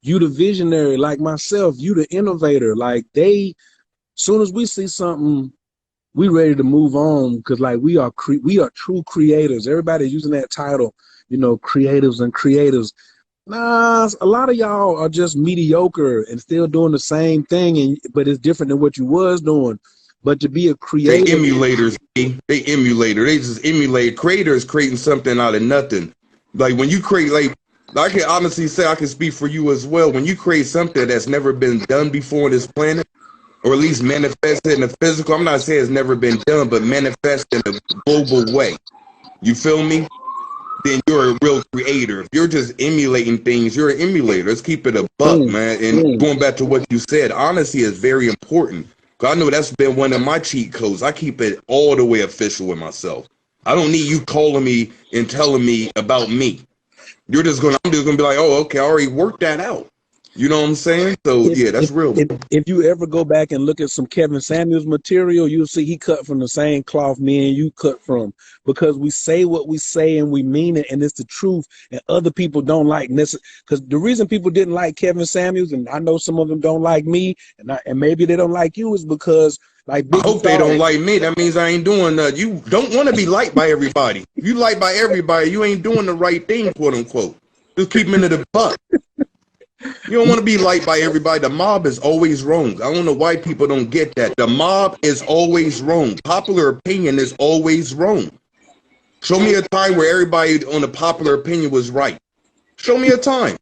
you the visionary like myself. You the innovator. Like soon as we see something, we ready to move on because like we are true creators. Everybody's using that title, creatives and creators. Nah, a lot of y'all are just mediocre and still doing the same thing, but it's different than what you was doing. But to be a They creator, emulators. They emulator. They just emulate. Creators creating something out of nothing. Like when you create, like I can honestly say, I can speak for you as well. When you create something that's never been done before on this planet, or at least manifested in a physical. I'm not saying it's never been done, but manifest in a global way. You feel me? Then you're a real creator. If you're just emulating things, you're an emulator. Let's keep it a buck, mm, man. And mm, going back to what you said, honesty is very important. Cause I know that's been one of my cheat codes. I keep it all the way official with myself. I don't need you calling me and telling me about me. I'm just gonna be like, oh, okay, I already worked that out. You know what I'm saying? So if, yeah, if that's real. if you ever go back and look at some Kevin Samuels material, you'll see he cut from the same cloth me and you cut from, because we say what we say and we mean it and it's the truth, and other people don't like this. Because the reason people didn't like Kevin Samuels, and I know some of them don't like me, and maybe they don't like you, is because like I Biggie hope they don't thought. like me. That means I ain't doing that. You don't want to be liked by everybody. If you like by everybody, you ain't doing the right thing, quote unquote. Just keep them into the buck. You don't want to be liked by everybody. The mob is always wrong. I don't know why people don't get that. The mob is always wrong. Popular opinion is always wrong. Show me a time where everybody on the popular opinion was right. Show me a time.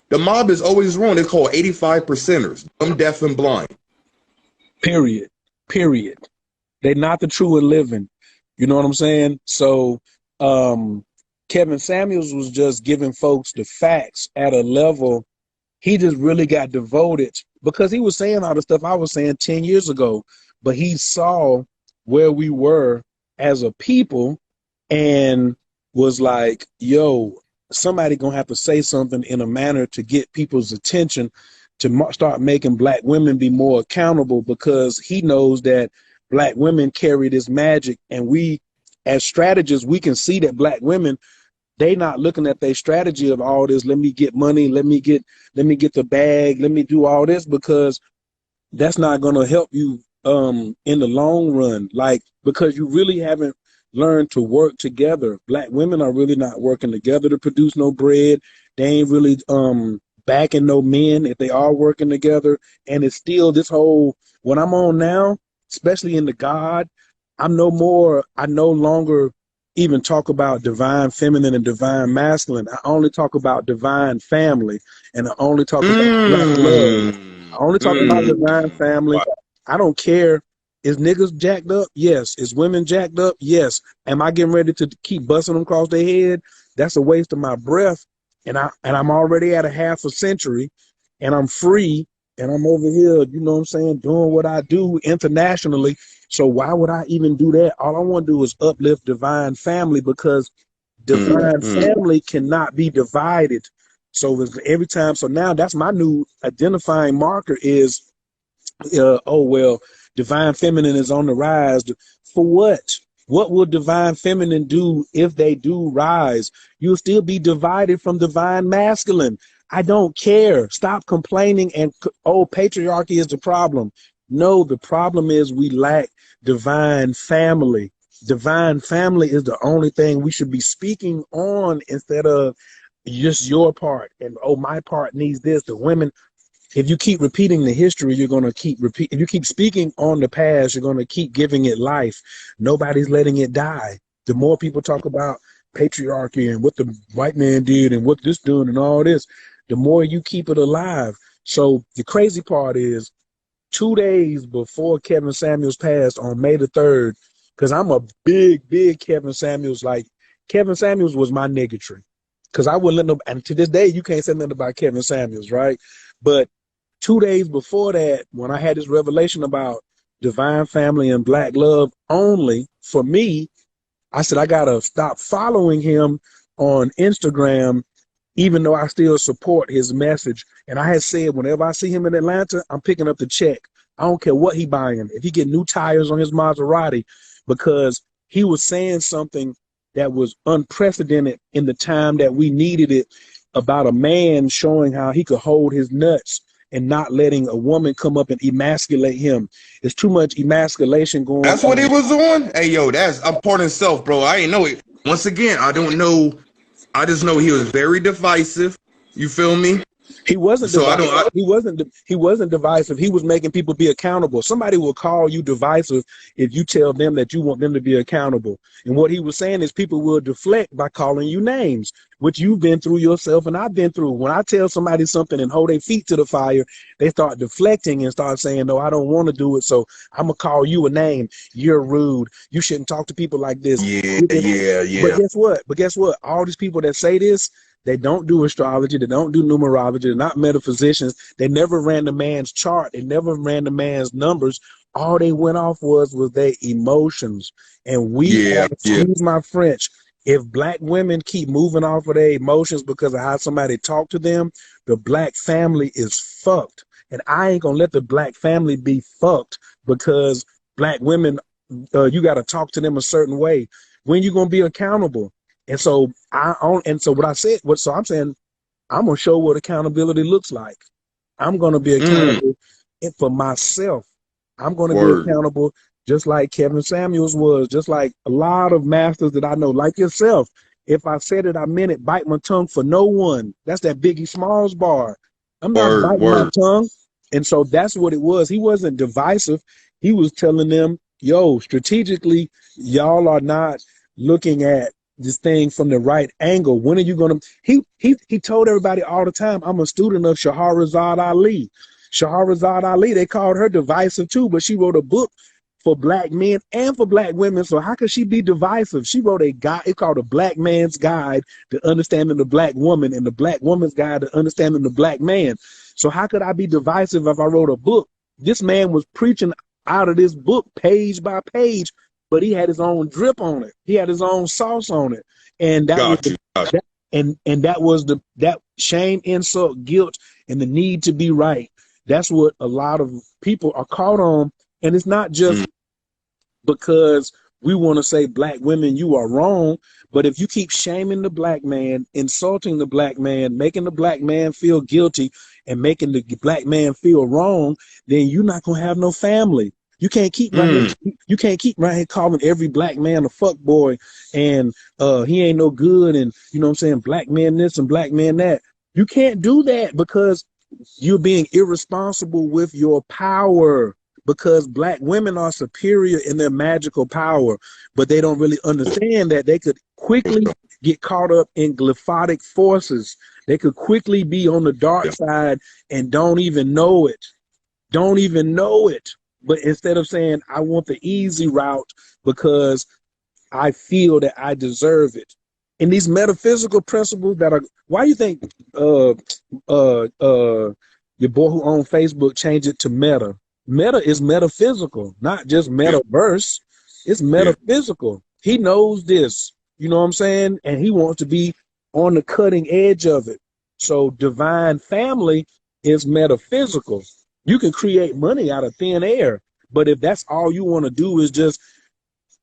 The mob is always wrong. They're called 85 percenters, dumb, deaf, and blind. Period. Period. They're not the true and living. You know what I'm saying? So Kevin Samuels was just giving folks the facts at a level. He just really got devoted because he was saying all the stuff I was saying 10 years ago, but he saw where we were as a people and was like, yo, somebody gonna have to say something in a manner to get people's attention to start making black women be more accountable, because he knows that black women carry this magic, and we as strategists, we can see that black women, they not looking at their strategy of all this. Let me get money. Let me get the bag. Let me do all this, because that's not going to help you in the long run. Like, because you really haven't learned to work together. Black women are really not working together to produce no bread. They ain't really backing no men if they are working together. And it's still this whole, what I'm on now, especially in the God, I no longer even talk about divine feminine and divine masculine. I only talk about divine family, and I only talk about black love. I only talk about divine family. Wow. I don't care. Is niggas jacked up? Yes. Is women jacked up? Yes. Am I getting ready to keep busting them across their head? That's a waste of my breath. And I'm already at a half a century, and I'm free, and I'm over here, you know what I'm saying, doing what I do internationally. So why would I even do that? All I want to do is uplift divine family, because divine family cannot be divided. So every time, so now that's my new identifying marker is, oh, well, divine feminine is on the rise. For what? What will divine feminine do if they do rise? You'll still be divided from divine masculine. I don't care. Stop complaining and, oh, patriarchy is the problem. No, the problem is we lack divine family. Divine family is the only thing we should be speaking on, instead of just your part and, oh, my part needs this. The women, if you keep repeating the history, you're going to keep if you keep speaking on the past, you're going to keep giving it life. Nobody's letting it die. The more people talk about patriarchy and what the white man did and what this doing and all this, the more you keep it alive. So the crazy part is, 2 days before Kevin Samuels passed on May the 3rd, because I'm a big Kevin Samuels, like Kevin Samuels was my niggatry. Because I wouldn't let no, and to this day, you can't say nothing about Kevin Samuels, right? But 2 days before that, when I had this revelation about divine family and black love only, for me, I said, I gotta stop following him on Instagram, even though I still support his message. And I had said, whenever I see him in Atlanta, I'm picking up the check. I don't care what he buying. If he get new tires on his Maserati, because he was saying something that was unprecedented in the time that we needed it, about a man showing how he could hold his nuts and not letting a woman come up and emasculate him. There's too much emasculation going on. That's what he was on? Hey, yo, that's important self, bro. I ain't know it. Once again, I don't know. I just know he was very divisive. You feel me? He wasn't So divisive. He wasn't divisive. He was making people be accountable. Somebody will call you divisive if you tell them that you want them to be accountable. And what he was saying is people will deflect by calling you names, which you've been through yourself and I've been through. When I tell somebody something and hold their feet to the fire, they start deflecting and start saying, no, I don't want to do it, so I'm going to call you a name. You're rude. You shouldn't talk to people like this. Yeah. But guess what? All these people that say this, they don't do astrology. They don't do numerology. They're not metaphysicians. They never ran the man's chart. They never ran the man's numbers. All they went off was their emotions. And excuse my French, if black women keep moving off of their emotions because of how somebody talked to them, the black family is fucked. And I ain't gonna let the black family be fucked because black women, you got to talk to them a certain way. When you gonna be accountable? And so I'm saying, I'm gonna show what accountability looks like. I'm gonna be accountable for myself. I'm gonna be accountable just like Kevin Samuels was, just like a lot of masters that I know, like yourself. If I said it, I meant it. Bite my tongue for no one. That's that Biggie Smalls bar. I'm not biting my tongue. And so that's what it was. He wasn't divisive. He was telling them, yo, strategically, y'all are not looking at this thing from the right angle. When are you going to, he told everybody all the time, I'm a student of Shahrazad Ali. Shahrazad Ali, they called her divisive too, but she wrote a book for black men and for black women. So how could she be divisive? She wrote a guide, it's called A Black Man's Guide to Understanding the Black Woman and The Black Woman's Guide to Understanding the Black Man. So how could I be divisive if I wrote a book? This man was preaching out of this book page by page, but he had his own drip on it. He had his own sauce on it. And that was that shame, insult, guilt, and the need to be right. That's what a lot of people are caught on. And it's not just because we want to say black women, you are wrong. But if you keep shaming the black man, insulting the black man, making the black man feel guilty and making the black man feel wrong, then you're not going to have no family. You can't keep you can't keep right here calling every black man a fuck boy and he ain't no good and you know what I'm saying, black man this and black man that. You can't do that because you're being irresponsible with your power, because black women are superior in their magical power, but they don't really understand that they could quickly get caught up in glyphotic forces. They could quickly be on the dark side and don't even know it. Don't even know it. But instead of saying, I want the easy route because I feel that I deserve it. And these metaphysical principles that are, why do you think your boy who owns Facebook changed it to Meta? Meta is metaphysical, not just metaverse. It's metaphysical. He knows this, you know what I'm saying? And he wants to be on the cutting edge of it. So divine family is metaphysical. You can create money out of thin air, but if that's all you want to do is just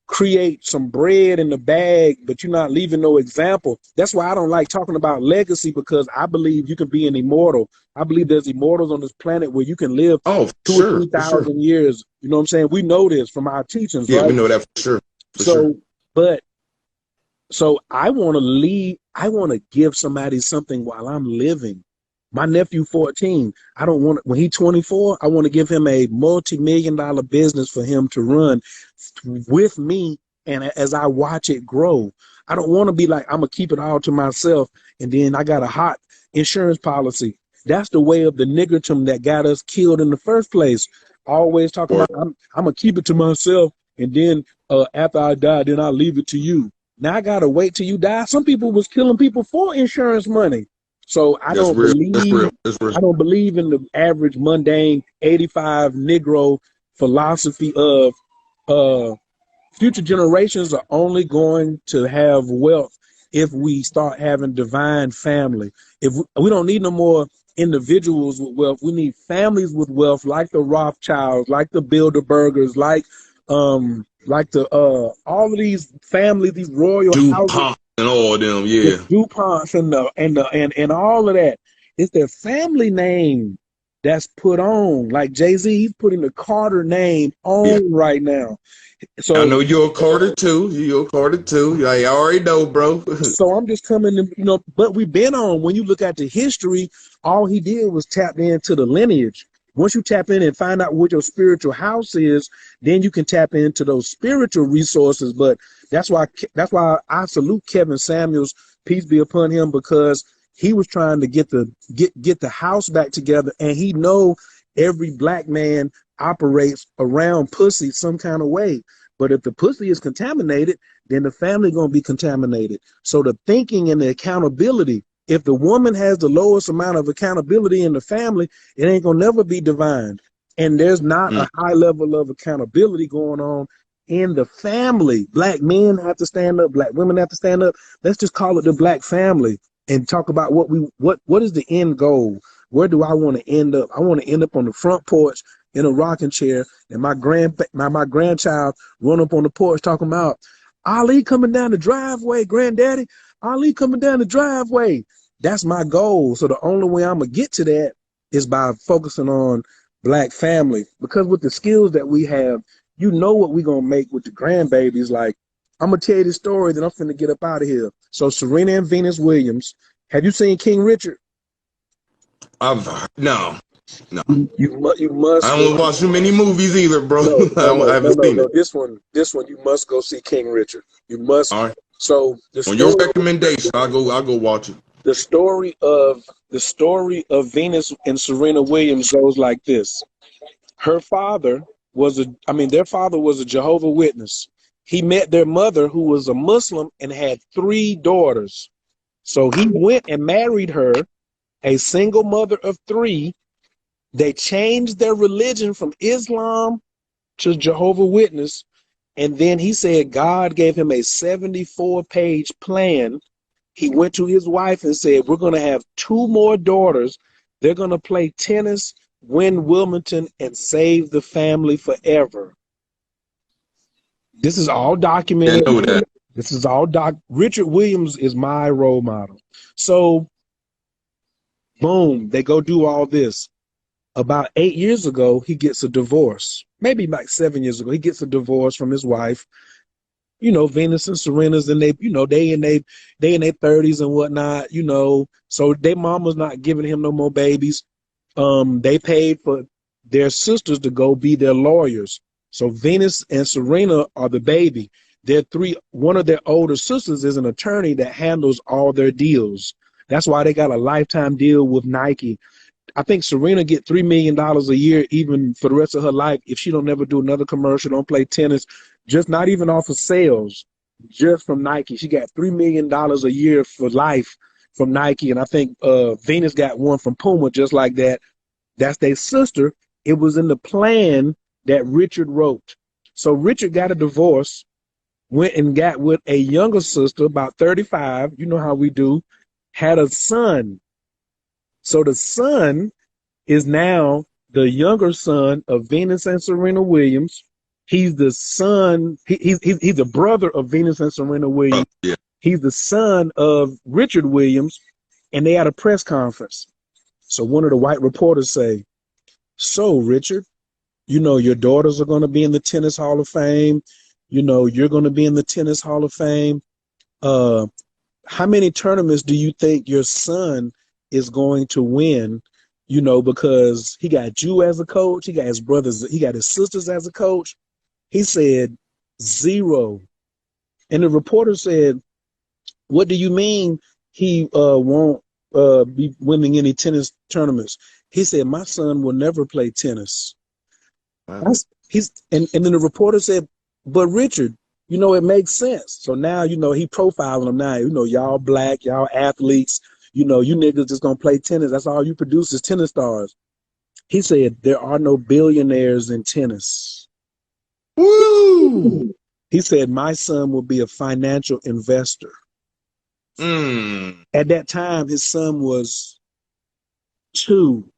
create some bread in the bag, but you're not leaving no example. That's why I don't like talking about legacy, because I believe you can be an immortal. I believe there's immortals on this planet where you can live 2,000 or 3,000 years. You know what I'm saying? We know this from our teachings, right? Yeah, we know that for sure. So I want to leave. I want to give somebody something while I'm living. My nephew, 14, I don't want, when he's 24, I want to give him a multi-million-dollar business for him to run with me. And as I watch it grow, I don't want to be like, I'm going to keep it all to myself. And then I got a hot insurance policy. That's the way of the niggertum that got us killed in the first place. Always talking about, I'm going to keep it to myself. And then after I die, then I'll leave it to you. Now I got to wait till you die. Some people was killing people for insurance money. So I don't believe in the average mundane 85 Negro philosophy of future generations are only going to have wealth if we start having divine family. If we don't need no more individuals with wealth, we need families with wealth, like the Rothschilds, like the Bilderbergers, like the all of these families, these royal houses, DuPont and all of them, the yeah. DuPonts and all of that. It's their family name that's put on. Like Jay-Z, he's putting the Carter name on right now. So I know you're a Carter too. You're a Carter too. I already know, bro. So I'm just coming to, but we've been on, when you look at the history, all he did was tap into the lineage. Once you tap in and find out what your spiritual house is, then you can tap into those spiritual resources. But that's why I salute Kevin Samuels, peace be upon him, because he was trying to get the house back together, and he know every black man operates around pussy some kind of way. But if the pussy is contaminated, then the family gonna be contaminated. So the thinking and the accountability, if the woman has the lowest amount of accountability in the family, it ain't gonna never be divine. And there's not a high level of accountability going on in the family. Black men have to stand up, black women have to stand up. Let's just call it the black family and talk about what is the end goal? Where do I want to end up? I want to end up on the front porch in a rocking chair, and my grandchild run up on the porch talking about Ali coming down the driveway, granddaddy, Ali coming down the driveway. That's my goal. So the only way I'm gonna get to that is by focusing on black family, because with the skills that we have, what we're gonna make with the grandbabies. Like, I'm gonna tell you this story, then I'm finna get up out of here. So Serena and Venus Williams, have you seen King Richard? No. You must. I don't watch too many movies either, bro. I haven't seen it. This one, you must go see King Richard. You must. All right. So on your recommendation, I'll go watch it. The story of Venus and Serena Williams goes like this. Their father was a Jehovah's Witness. He met their mother, who was a Muslim, and had 3 daughters. So he went and married her, a single mother of 3. They changed their religion from Islam to Jehovah's Witness. And then he said God gave him a 74-page plan. He went to his wife and said, we're going to have 2 more daughters. They're going to play tennis, win Wimbledon, and save the family forever. This is all documented. I know that. This is all Richard Williams is my role model. So, boom, they go do all this. About 8 years ago, he gets a divorce. Maybe like 7 years ago, he gets a divorce from his wife. Venus and Serena's, and they in their 30s and whatnot. So their mama's not giving him no more babies. They paid for their sisters to go be their lawyers. So Venus and Serena are the baby. One of their older sisters is an attorney that handles all their deals. That's why they got a lifetime deal with Nike. I think Serena get $3 million a year, even for the rest of her life, if she don't never do another commercial, don't play tennis, just not even off of sales, just from Nike. She got $3 million a year for life from Nike. And I think Venus got one from Puma, just like that. That's their sister. It was in the plan that Richard wrote. So Richard got a divorce, went and got with a younger sister, about 35. You know how we do, had a son. So the son is now the younger son of Venus and Serena Williams. He's the son. He's the brother of Venus and Serena Williams. Yeah. He's the son of Richard Williams, and they had a press conference. So one of the white reporters say, "So Richard, your daughters are going to be in the Tennis Hall of Fame. You're going to be in the Tennis Hall of Fame. How many tournaments do you think your son is going to win?" Because he got you as a coach, he got his brothers, he got his sisters as a coach. He said 0. And the reporter said, "What do you mean he won't be winning any tennis tournaments?" He said, "My son will never play tennis." Wow. And then the reporter said, "But Richard, it makes sense." So now, he profiling them now. Y'all black, y'all athletes. You niggas just gonna play tennis. That's all you produce is tennis stars. He said there are no billionaires in tennis. Woo! He said, my son will be a financial investor. Mm. At that time, his son was two.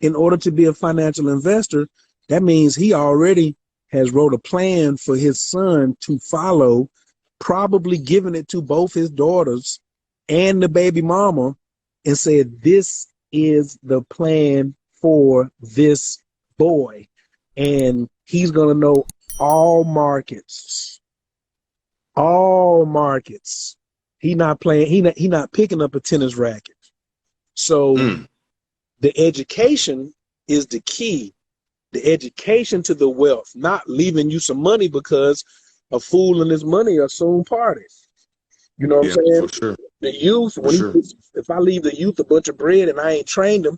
In order to be a financial investor, that means he already has wrote a plan for his son to follow, probably giving it to both his daughters and the baby mama, and said, this is the plan for this boy. And he's going to know all markets. All markets. He not playing, he not picking up a tennis racket. So the education is the key. The education to the wealth, not leaving you some money because a fool and his money are soon parted. You know what I'm saying? For sure. The youth, if I leave the youth a bunch of bread and I ain't trained them,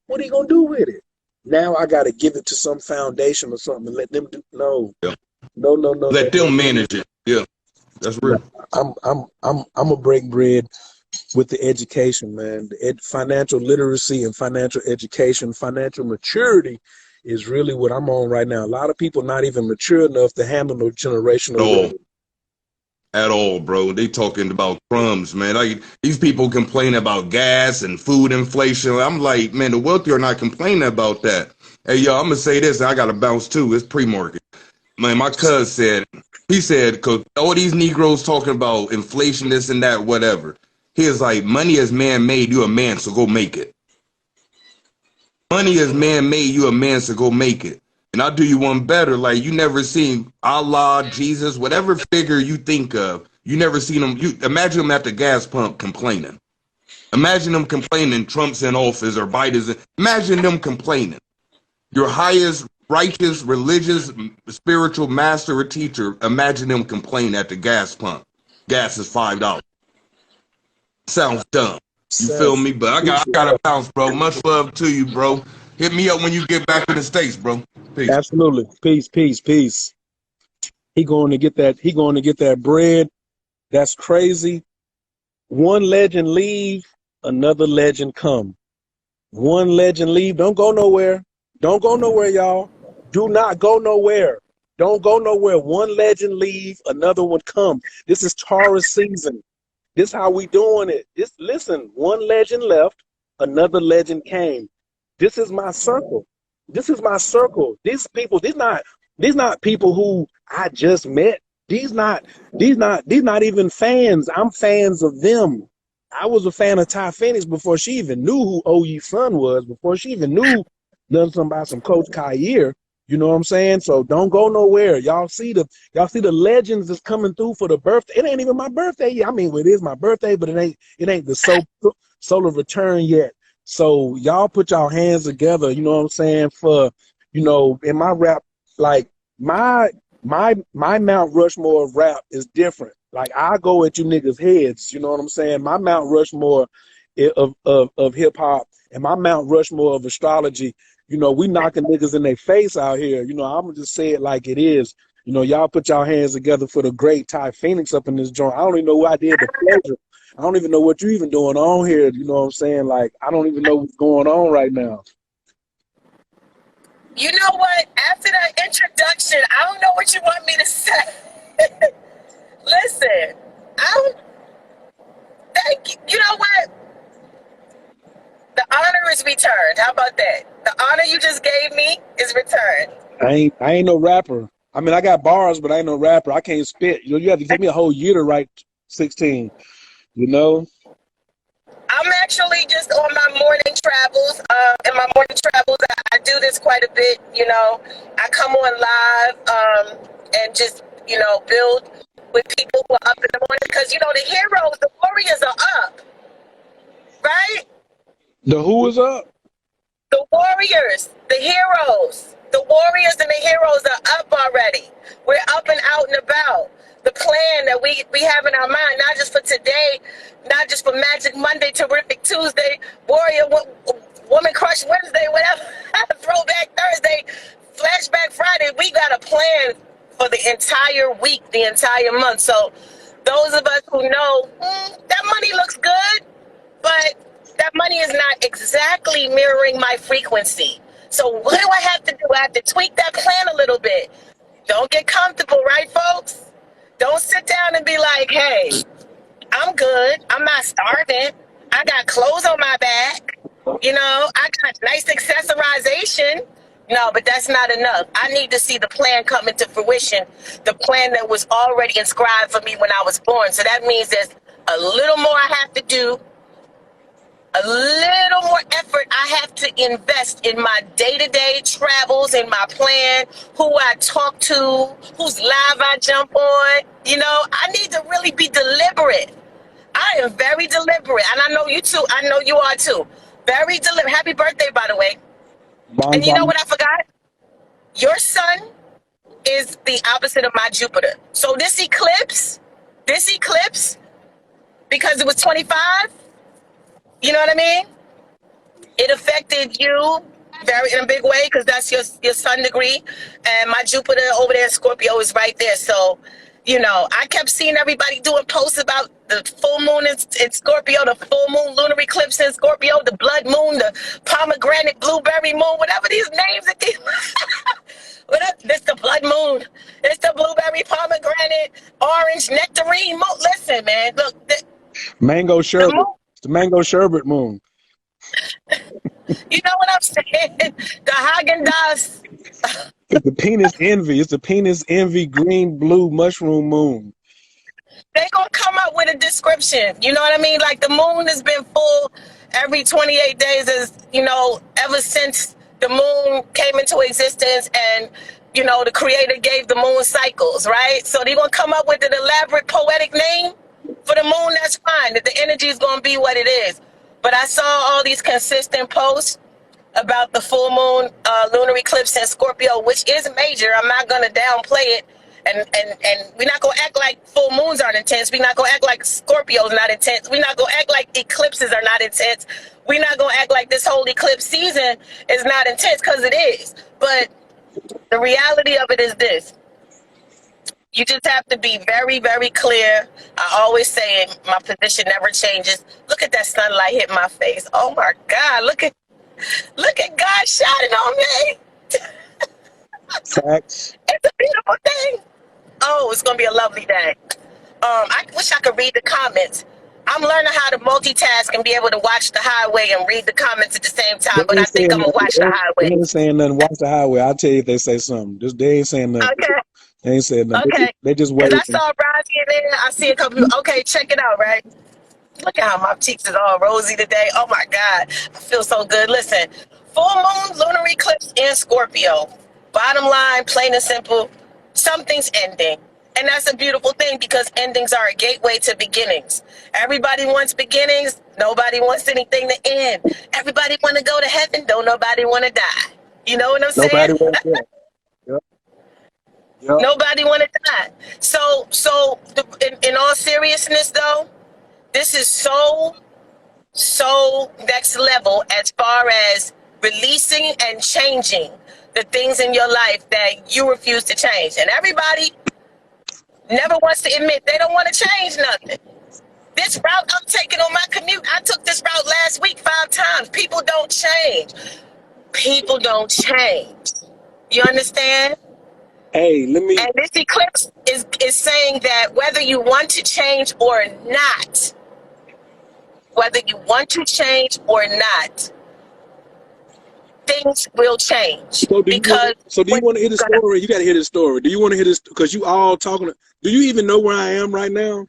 what are you gonna do with it? Now I gotta give it to some foundation or something and let them do. No. Let them manage it. Yeah, that's real. I'm gonna break bread with the education, man. Financial literacy and financial education, financial maturity is really what I'm on right now. A lot of people not even mature enough to handle no generational wealth. At all, bro. They talking about crumbs, man. Like, these people complain about gas and food inflation. I'm like, man, the wealthy are not complaining about that. Hey, yo, I'm gonna say this. I gotta bounce too. It's pre-market. Man, my cousin said, because all these Negroes talking about inflation, this and that, whatever. He is like, money is man-made. You a man, so go make it. Money is man-made. You a man, so go make it. And I'll do you one better. Like, you never seen Allah, Jesus, whatever figure you think of, you never seen them. You imagine them at the gas pump complaining. Imagine them complaining Trump's in office or Biden's. Imagine them complaining. Your highest righteous, religious, spiritual master or teacher, imagine them complain at the gas pump. Gas is $5. Sounds dumb. You feel me? But I gotta bounce, bro. Much love to you, bro. Hit me up when you get back in the States, bro. Peace. Absolutely. Peace. He going to get that bread. That's crazy. One legend leave, another legend come. One legend leave. Don't go nowhere. Don't go nowhere, y'all. Do not go nowhere. Don't go nowhere. One legend leave, another one come. This is Taurus season. This how we doing it. Listen, one legend left, another legend came. This is my circle. This is my circle. These people, these not people who I just met. These not even fans. I'm fans of them. I was a fan of Ty Phoenix before she even knew who OE Son was, before she even knew nothing about some Coach Kyer. You know what I'm saying? So don't go nowhere. Y'all see the legends that's coming through for the birthday. It ain't even my birthday yet. I mean, well, it is my birthday, but it ain't the solar return yet. So y'all put y'all hands together, you know what I'm saying, for, you know, in my rap, like my Mount Rushmore of rap is different. Like, I go at you niggas' heads, you know what I'm saying? My Mount Rushmore of hip hop and my Mount Rushmore of astrology, you know, we knocking niggas in their face out here. You know, I'm gonna just say it like it is. You know, y'all put y'all hands together for the great Ty Phoenix up in this joint. I don't even know who I did the pleasure. I don't even know what you even doing on here. You know what I'm saying? Like, I don't even know what's going on right now. You know what? After that introduction, I don't know what you want me to say. Listen, thank you. You know what? The honor is returned. How about that? The honor you just gave me is returned. I ain't no rapper. I mean, I got bars, but I ain't no rapper. I can't spit. You know, you have to give me a whole year to write 16. You know? I'm actually just on my morning travels. In my morning travels, I do this quite a bit. You know, I come on live and just, you know, build with people who are up in the morning, because, you know, the heroes, the warriors are up, right? The who is up? The warriors, the heroes, the warriors and the heroes are up already. We're up and out and about. The plan that we have in our mind, not just for today, not just for Magic Monday, Terrific Tuesday, Warrior, Woman Crush Wednesday, whatever, Throwback Thursday, Flashback Friday. We got a plan for the entire week, the entire month. So those of us who know that money looks good, but that money is not exactly mirroring my frequency. So what do I have to do? I have to tweak that plan a little bit. Don't get comfortable, right, folks? Don't sit down and be like, hey, I'm good. I'm not starving. I got clothes on my back. You know, I got nice accessorization. No, but that's not enough. I need to see the plan come into fruition, the plan that was already inscribed for me when I was born. So that means there's a little more I have to do, a little more effort I have to invest in my day-to-day travels, in my plan, who I talk to, whose live I jump on. You know, I need to really be deliberate. I am very deliberate, and I know you too. I know you are too. Very deliberate. Happy birthday, by the way. Bon, And you know bon. what I forgot? Your sun is the opposite of my Jupiter. So this eclipse, because it was 25, you know what I mean? It affected you very in a big way because that's your sun degree. And my Jupiter over there in Scorpio is right there. So, you know, I kept seeing everybody doing posts about the full moon in Scorpio, the full moon lunar eclipse in Scorpio, the blood moon, the pomegranate blueberry moon, whatever these names that these this the blood moon. It's the blueberry pomegranate orange nectarine moon. Listen, man, look, Mango the sherbet. moon, It's the mango sherbet moon. you know what I'm saying? The Haagen-Dazs. It's the penis envy. It's the penis envy green blue mushroom moon. They gonna come up with a description. You know what I mean? Like the moon has been full every 28 days, as you know, ever since the moon came into existence, and you know the Creator gave the moon cycles, right? So they're gonna come up with an elaborate poetic name for the moon. That's fine. That the energy is gonna be what it is. But I saw all these consistent posts about the full moon lunar eclipse in Scorpio, which is major. I'm not gonna downplay it. And we're not gonna act like full moons aren't intense. We're not gonna act like Scorpio's not intense. We're not gonna act like eclipses are not intense. We're not gonna act like this whole eclipse season is not intense, because it is. But the reality of it is this. You just have to be very, very clear. I always say it, my position never changes. Look at that sunlight hit my face. Oh my God, look at God shining on me. Facts. It's a beautiful thing. Oh, it's gonna be a lovely day. I wish I could read the comments. I'm learning how to multitask and be able to watch the highway and read the comments at the same They time, but I ain't think saying I'm gonna nothing. watch the They highway. ain't saying nothing. Watch the highway. I'll tell you if they say something. They ain't saying nothing. Okay, They ain't saying nothing. okay. They just Because I waiting. saw Rosie in there. I see a couple people. Okay, check it out, right? Look at how my cheeks is all rosy today. Oh my God. I feel so good. Listen, full moon lunar eclipse in Scorpio. Bottom line, plain and simple, something's ending. And that's a beautiful thing, because endings are a gateway to beginnings. Everybody wants beginnings. Nobody wants anything to end. Everybody want to go to heaven. Don't nobody want to die. You know what I'm saying? Nobody wants that. Yep. Yep. Nobody want to die. So in all seriousness, though, this is so next level as far as releasing and changing the things in your life that you refuse to change. And everybody never wants to admit they don't want to change nothing. This route I'm taking on my commute, I took this route last week 5 times. People don't change. People don't change. You understand? Hey, let me. And this eclipse is saying that whether you want to change or not, things will change. So do you want to hear the story? You got to hear this story. Do you want to hear this? Because you all talking. Do you even know where I am right now?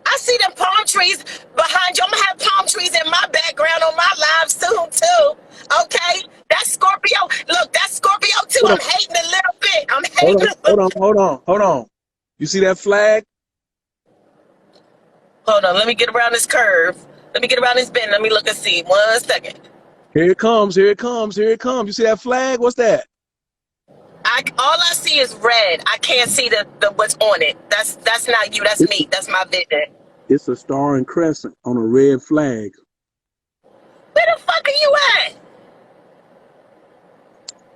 I see them palm trees behind you. I'm gonna have palm trees in my background on my live soon too. Okay, that's Scorpio. Look, that's Scorpio too. Hold I'm on. hating a little bit. I'm hating a little. Hold on. You see that flag? Hold on. Let me get around this curve. Let me get around this bend. Let me look and see. 1 second. Here it comes. You see that flag? What's that? All I see is red. I can't see the what's on it. That's not you. That's me. That's my vision. It's a star and crescent on a red flag. Where the fuck are you at?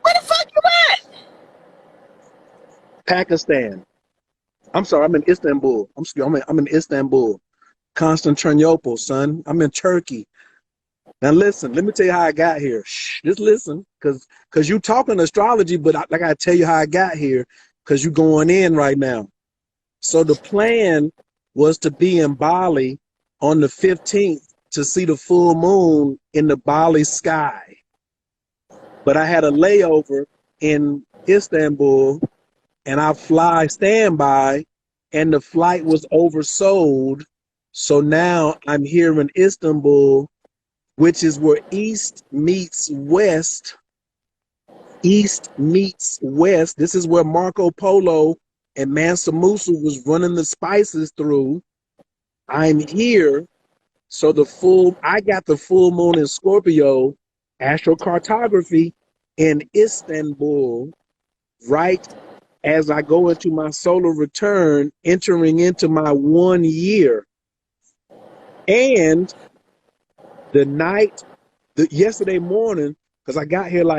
Where the fuck you at? Pakistan. I'm sorry, I'm in Istanbul. I'm in Istanbul. Constantinople, son. I'm in Turkey. Now listen, let me tell you how I got here. Shh, just listen, cause you talking astrology, but I gotta tell you how I got here, cause you going in right now. So the plan was to be in Bali on the 15th to see the full moon in the Bali sky. But I had a layover in Istanbul and I fly standby and the flight was oversold. So now I'm here in Istanbul, which is where East meets West. East meets West. This is where Marco Polo and Mansa Musa was running the spices through. I'm here. So I got the full moon in Scorpio, astrocartography in Istanbul, right as I go into my solar return, entering into my 1 year. And yesterday morning, because I got here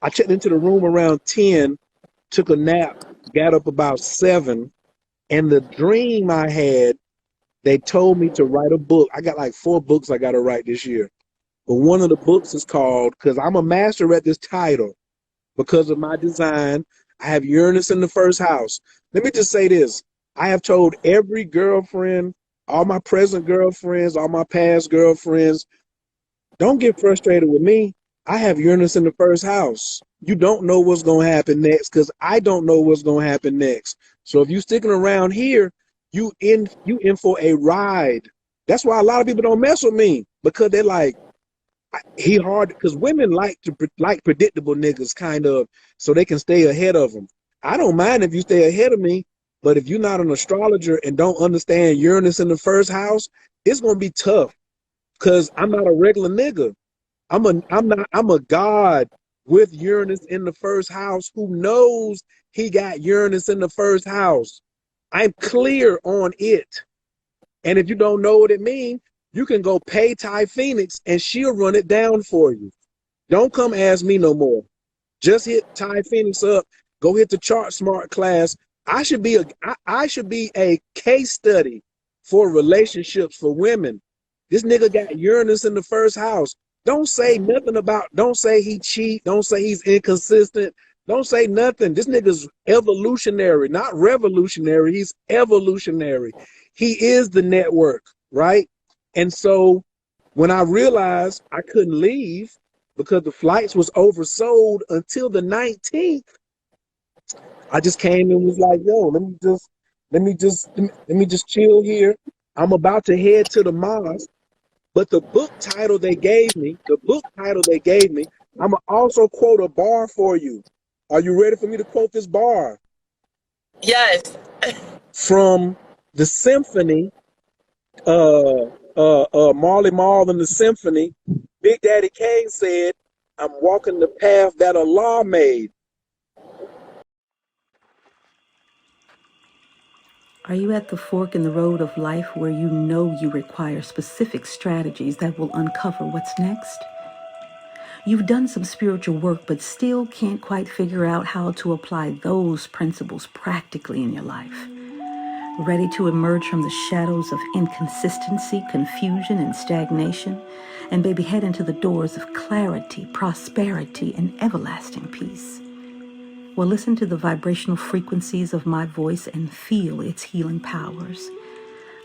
I checked into the room around 10, took a nap, got up about 7, and the dream I had, they told me to write a book. I got like 4 books I got to write this year. But one of the books is called, because I'm a master at this title, because of my design, I have Uranus in the first house. Let me just say this. I have told every girlfriend, all my present girlfriends, all my past girlfriends, don't get frustrated with me. I have Uranus in the first house. You don't know what's going to happen next because I don't know what's going to happen next. So if you're sticking around here, you in for a ride. That's why a lot of people don't mess with me, because they're like, he hard, because women like predictable niggas kind of, so they can stay ahead of them. I don't mind if you stay ahead of me, but if you're not an astrologer and don't understand Uranus in the first house, it's going to be tough, because I'm not a regular nigga. I'm a god with Uranus in the first house who knows he got Uranus in the first house. I'm clear on it. And if you don't know what it means, you can go pay Ty Phoenix and she'll run it down for you. Don't come ask me no more. Just hit Ty Phoenix up. Go hit the Chart Smart class. I should be a case study for relationships for women. This nigga got Uranus in the first house. Don't say he cheat. Don't say he's inconsistent. Don't say nothing. This nigga's evolutionary, not revolutionary. He's evolutionary. He is the network, right? And so when I realized I couldn't leave because the flights was oversold until the 19th, I just came and was like, yo, let me just chill here. I'm about to head to the mosque. But the book title they gave me, I'm gonna also quote a bar for you. Are you ready for me to quote this bar? Yes. From the symphony, Marley Marl and the Symphony, Big Daddy Kane said, I'm walking the path that Allah made. Are you at the fork in the road of life where you know you require specific strategies that will uncover what's next? You've done some spiritual work, but still can't quite figure out how to apply those principles practically in your life. Ready to emerge from the shadows of inconsistency, confusion, and stagnation, and baby, head into the doors of clarity, prosperity, and everlasting peace. Well, listen to the vibrational frequencies of my voice and feel its healing powers.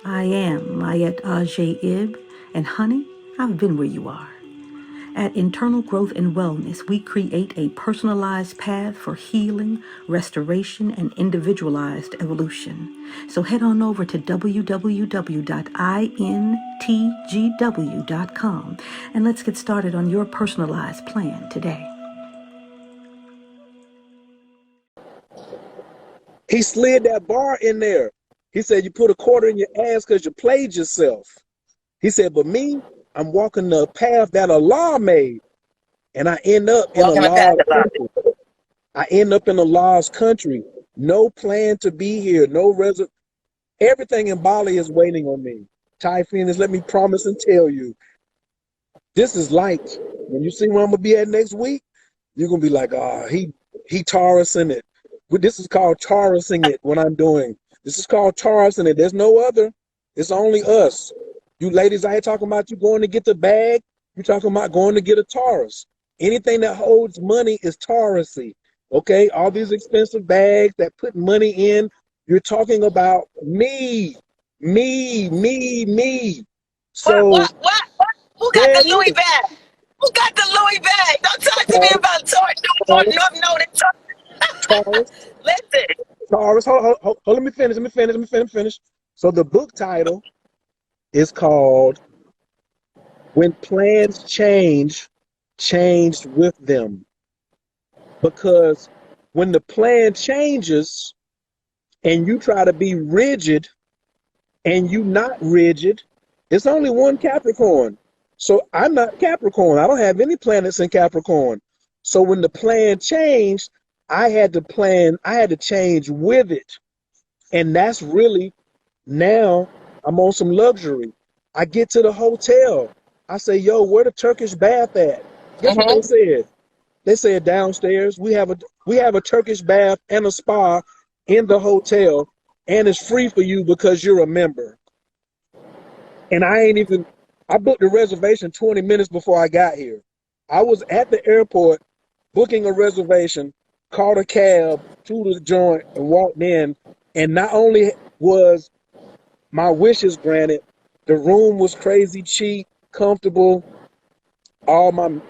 I am Mayet Ajay-Ib, and honey, I've been where you are. At Internal Growth and Wellness, we create a personalized path for healing, restoration, and individualized evolution. So head on over to www.intgw.com and let's get started on your personalized plan today. He slid that bar in there. He said, you put a quarter in your ass because you played yourself. He said, but me, I'm walking the path that Allah made. And I end up in Allah's country. I end up in Allah's country. No plan to be here. No everything in Bali is waiting on me. Ty Phoenix, let me promise and tell you, this is light. When you see where I'm going to be at next week, you're going to be like, he Taurusing it. This is called Taurusing it, what I'm doing. This is called Taurusing it. There's no other. It's only us. You ladies out here talking about you going to get the bag. You're talking about going to get a Taurus. Anything that holds money is Taurusy. Okay, all these expensive bags that put money in. You're talking about me, me. So Who got there the it Louis is. bag? Who got the Louis bag? Don't talk to me Taurus, about Taurus. No. Taurus, Listen. Taurus. Hold, let me finish. So the book title is called When Plans Change, Changed with Them. Because when the plan changes and you try to be rigid and you not rigid, it's only one Capricorn. So I'm not Capricorn. I don't have any planets in Capricorn. So when the plan changed, I had to change with it. And that's really, now I'm on some luxury. I get to the hotel. I say, yo, where the Turkish bath at? Guess what they said? They said downstairs. We have a Turkish bath and a spa in the hotel, and it's free for you because you're a member. And I booked the reservation 20 minutes before I got here. I was at the airport booking a reservation, called a cab to the joint and walked in. And not only was my wishes granted, the room was crazy cheap, comfortable, and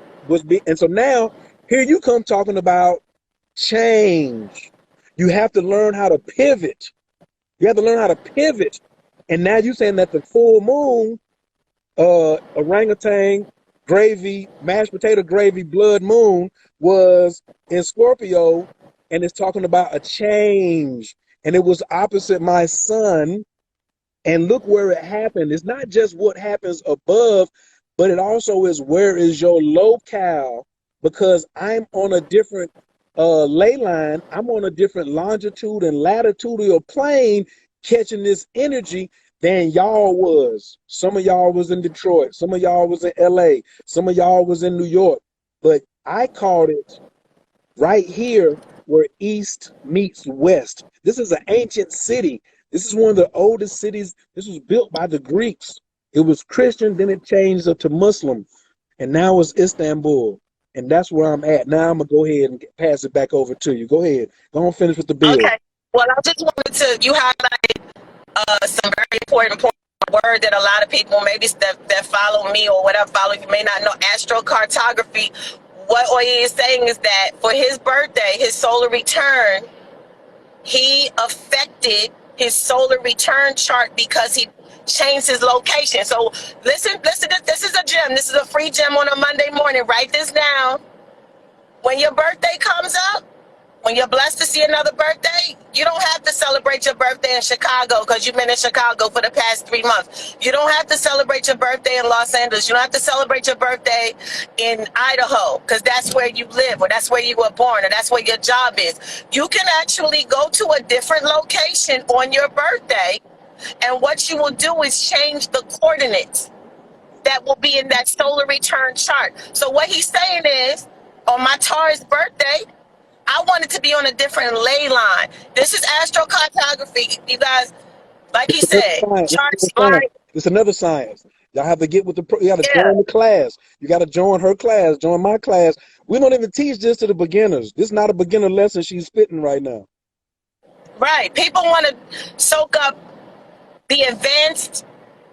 so now here you come talking about change. You have to learn how to pivot. And now you're saying that the full moon, orangutan gravy, mashed potato gravy, blood moon was in Scorpio, and it's talking about a change. And it was opposite my sun. And look where it happened. It's not just what happens above, but it also is where is your locale, because I'm on a different ley line. I'm on a different longitude and latitudinal plane catching this energy than y'all was. Some of y'all was in Detroit. Some of y'all was in LA. Some of y'all was in New York. But I called it right here where East meets West. This is an ancient city. This is one of the oldest cities. This was built by the Greeks. It was Christian, then it changed up to Muslim, and now it's Istanbul. And that's where I'm at. Now I'm going to go ahead and pass it back over to you. Go ahead. Go on, finish with the bill. Okay. Well, I just wanted to, you highlighted some very important word that a lot of people maybe that follow me or whatever follow you may not know, astrocartography. What Oye is saying is that for his birthday, his solar return, he affected his solar return chart because he changed his location. So listen, this is a gem. This is a free gem on a Monday morning. Write this down. When your birthday comes up, when you're blessed to see another birthday, you don't have to celebrate your birthday in Chicago because you've been in Chicago for the past 3 months. You don't have to celebrate your birthday in Los Angeles. You don't have to celebrate your birthday in Idaho because that's where you live or that's where you were born or that's where your job is. You can actually go to a different location on your birthday, and what you will do is change the coordinates that will be in that solar return chart. So what he's saying is, on my Taurus birthday, I wanted to be on a different ley line. This is astrocartography, you guys. Like he said, charts, line. It's another science. Y'all have to get with you got to join the class. You got to join her class, join my class. We don't even teach this to the beginners. This is not a beginner lesson she's spitting right now. Right. People want to soak up the advanced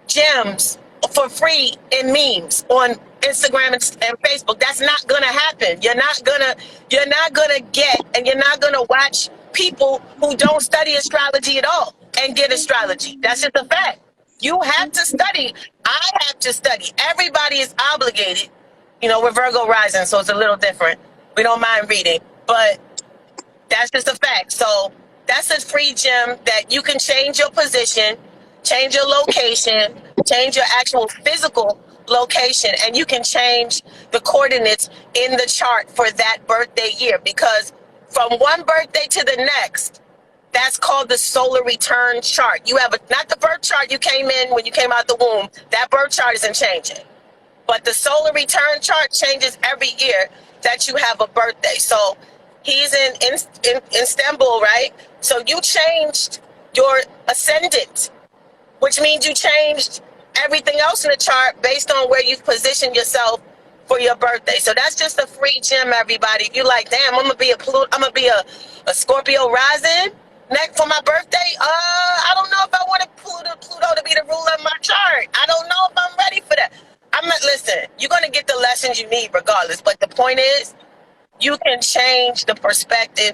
gems for free in memes on Instagram and Facebook. That's not gonna happen. You're not gonna get, and you're not gonna watch people who don't study astrology at all and get astrology. That's just a fact. You have to study. I have to study. Everybody is obligated. You know, we're Virgo rising, so it's a little different. We don't mind reading, but that's just a fact. So that's a free gem that you can change your position, change your location, change your actual physical location, and you can change the coordinates in the chart for that birthday year, because from one birthday to the next, that's called the solar return chart. You have not the birth chart you came in when you came out the womb. That birth chart isn't changing. But the solar return chart changes every year that you have a birthday. So he's in Istanbul, right? So you changed your ascendant, which means you changed everything else in the chart based on where you've positioned yourself for your birthday. So that's just a free gem, everybody. If you like, damn, I'm gonna be a Scorpio rising next for my birthday. I don't know if I want Pluto to be the ruler of my chart. I don't know if I'm ready for that. I'm not. Listen, you're gonna get the lessons you need regardless. But the point is, you can change the perspective,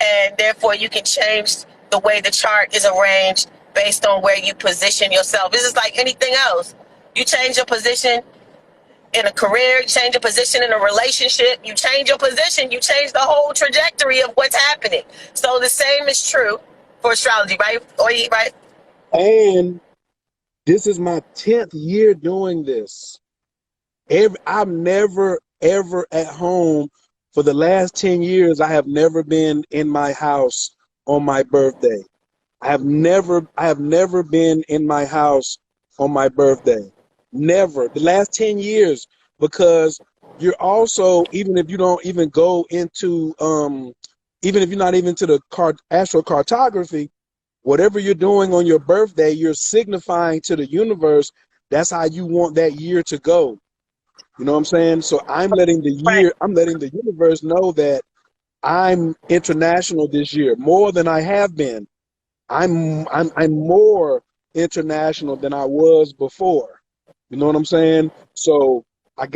and therefore you can change the way the chart is arranged based on where you position yourself. This is like anything else. You change your position in a career, you change your position in a relationship, you change your position, you change the whole trajectory of what's happening. So the same is true for astrology, right? Right? And this is my 10th year doing this. I'm never, ever at home. For the last 10 years, I have never been in my house on my birthday. I have never been in my house on my birthday. Never. The last 10 years, because you're also, even if you don't even go into, even if you're not even to the astrocartography, whatever you're doing on your birthday, you're signifying to the universe that's how you want that year to go. You know what I'm saying? So I'm letting the universe know that I'm international this year, more than I have been. I'm more international than I was before. You know what I'm saying? So I'm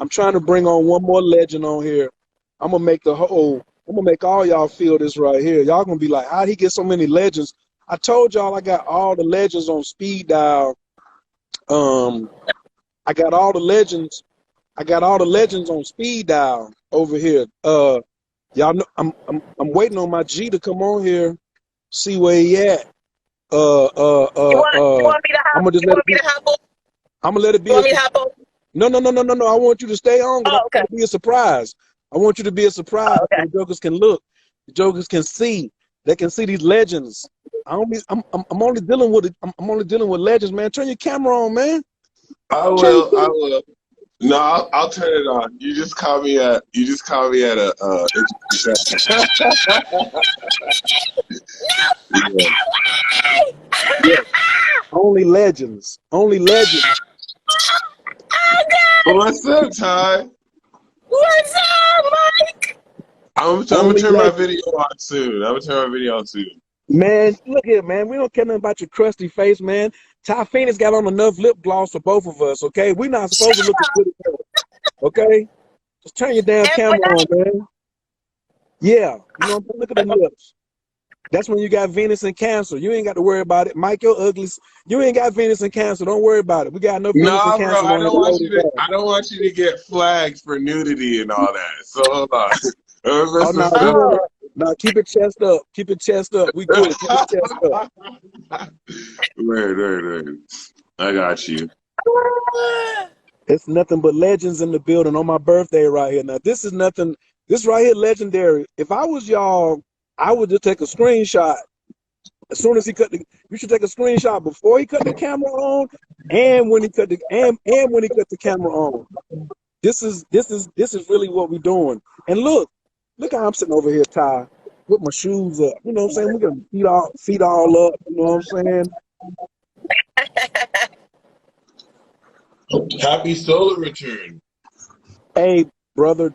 trying to bring on one more legend on here. I'm gonna make all y'all feel this right here. Y'all gonna be like, how'd he get so many legends? I told y'all I got all the legends on speed dial. I got all the legends on speed dial over here. Y'all know I'm waiting on my G to come on here, see where he at. You want me to hop? I'm gonna just You let want it me be. to hop on? I'm gonna let it be. You want me to hop on? No. I want you to stay on because Oh, I want okay. it to be a surprise. I want you to be a surprise. Oh, okay. So the jokers can look. The jokers can see. They can see these legends. I'm only dealing with legends, man. Turn your camera on, man. I will. No, I'll turn it on. You just call me at a Yeah. Only legends. Only legends. What's up, Ty? What's up, Mike? I'm gonna turn my video on soon. Man, look here, man. We don't care nothing about your crusty face, man. Ty Phoenix got on enough lip gloss for both of us, okay? We're not supposed to look as good as her, okay? Just turn your damn camera on, man. Yeah, you know, look at the lips. That's when you got Venus and Cancer. You ain't got to worry about it. Mike, you're ugly. You ain't got Venus and Cancer. Don't worry about it. We got enough Venus and No, Cancer. bro, I don't want you to get flagged for nudity and all that. So hold on. Oh, no, no, keep it chest up. Keep it chest up. We good. Keep it chest up. Wait. I got you. It's nothing but legends in the building on my birthday right here. Now, this is nothing. This right here, legendary. If I was y'all, I would just take a screenshot. As soon as he cut you should take a screenshot before he cut the camera on, and when he cut the when he cut the camera on. This is really what we're doing. And look how I'm sitting over here, Ty, with my shoes up. You know what I'm saying? We got feet all up. You know what I'm saying? Happy solar return. Hey, brother,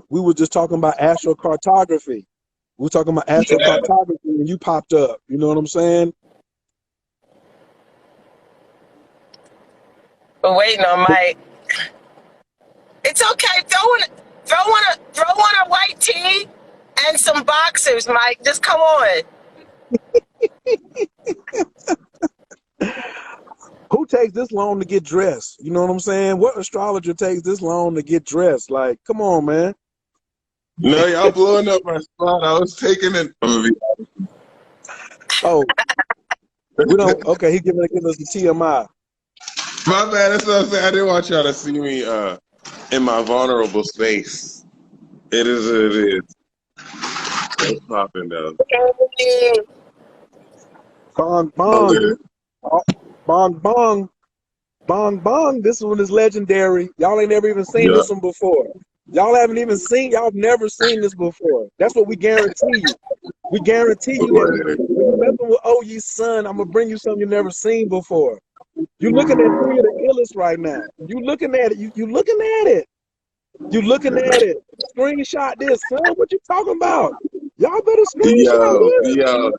we were just talking about astrocartography. We were talking about astrocartography and you popped up. You know what I'm saying? We're waiting on Mike. It's okay. Throw on a white tee and some boxers, Mike. Just come on. Who takes this long to get dressed? You know what I'm saying? What astrologer takes this long to get dressed? Like, come on, man. No, y'all blowing up my spot. I was taking it. Oh, we don't. Okay, he's giving us the TMI. My bad. That's what I'm saying. I didn't want y'all to see me in my vulnerable space. It is what it is. It's popping though. Bong bong, bong bong, bong bong. This one is legendary. Y'all ain't never even seen this one before. Y'all haven't even seen. Y'all have never seen this before. That's what we guarantee you. We guarantee you that when you messing with OG son, I'm gonna bring you something you never seen before. You looking at 3 of the illest right now. You looking at it. You looking at it. You looking at it. Screenshot this, son. What you talking about? Y'all better screenshot this. Yo,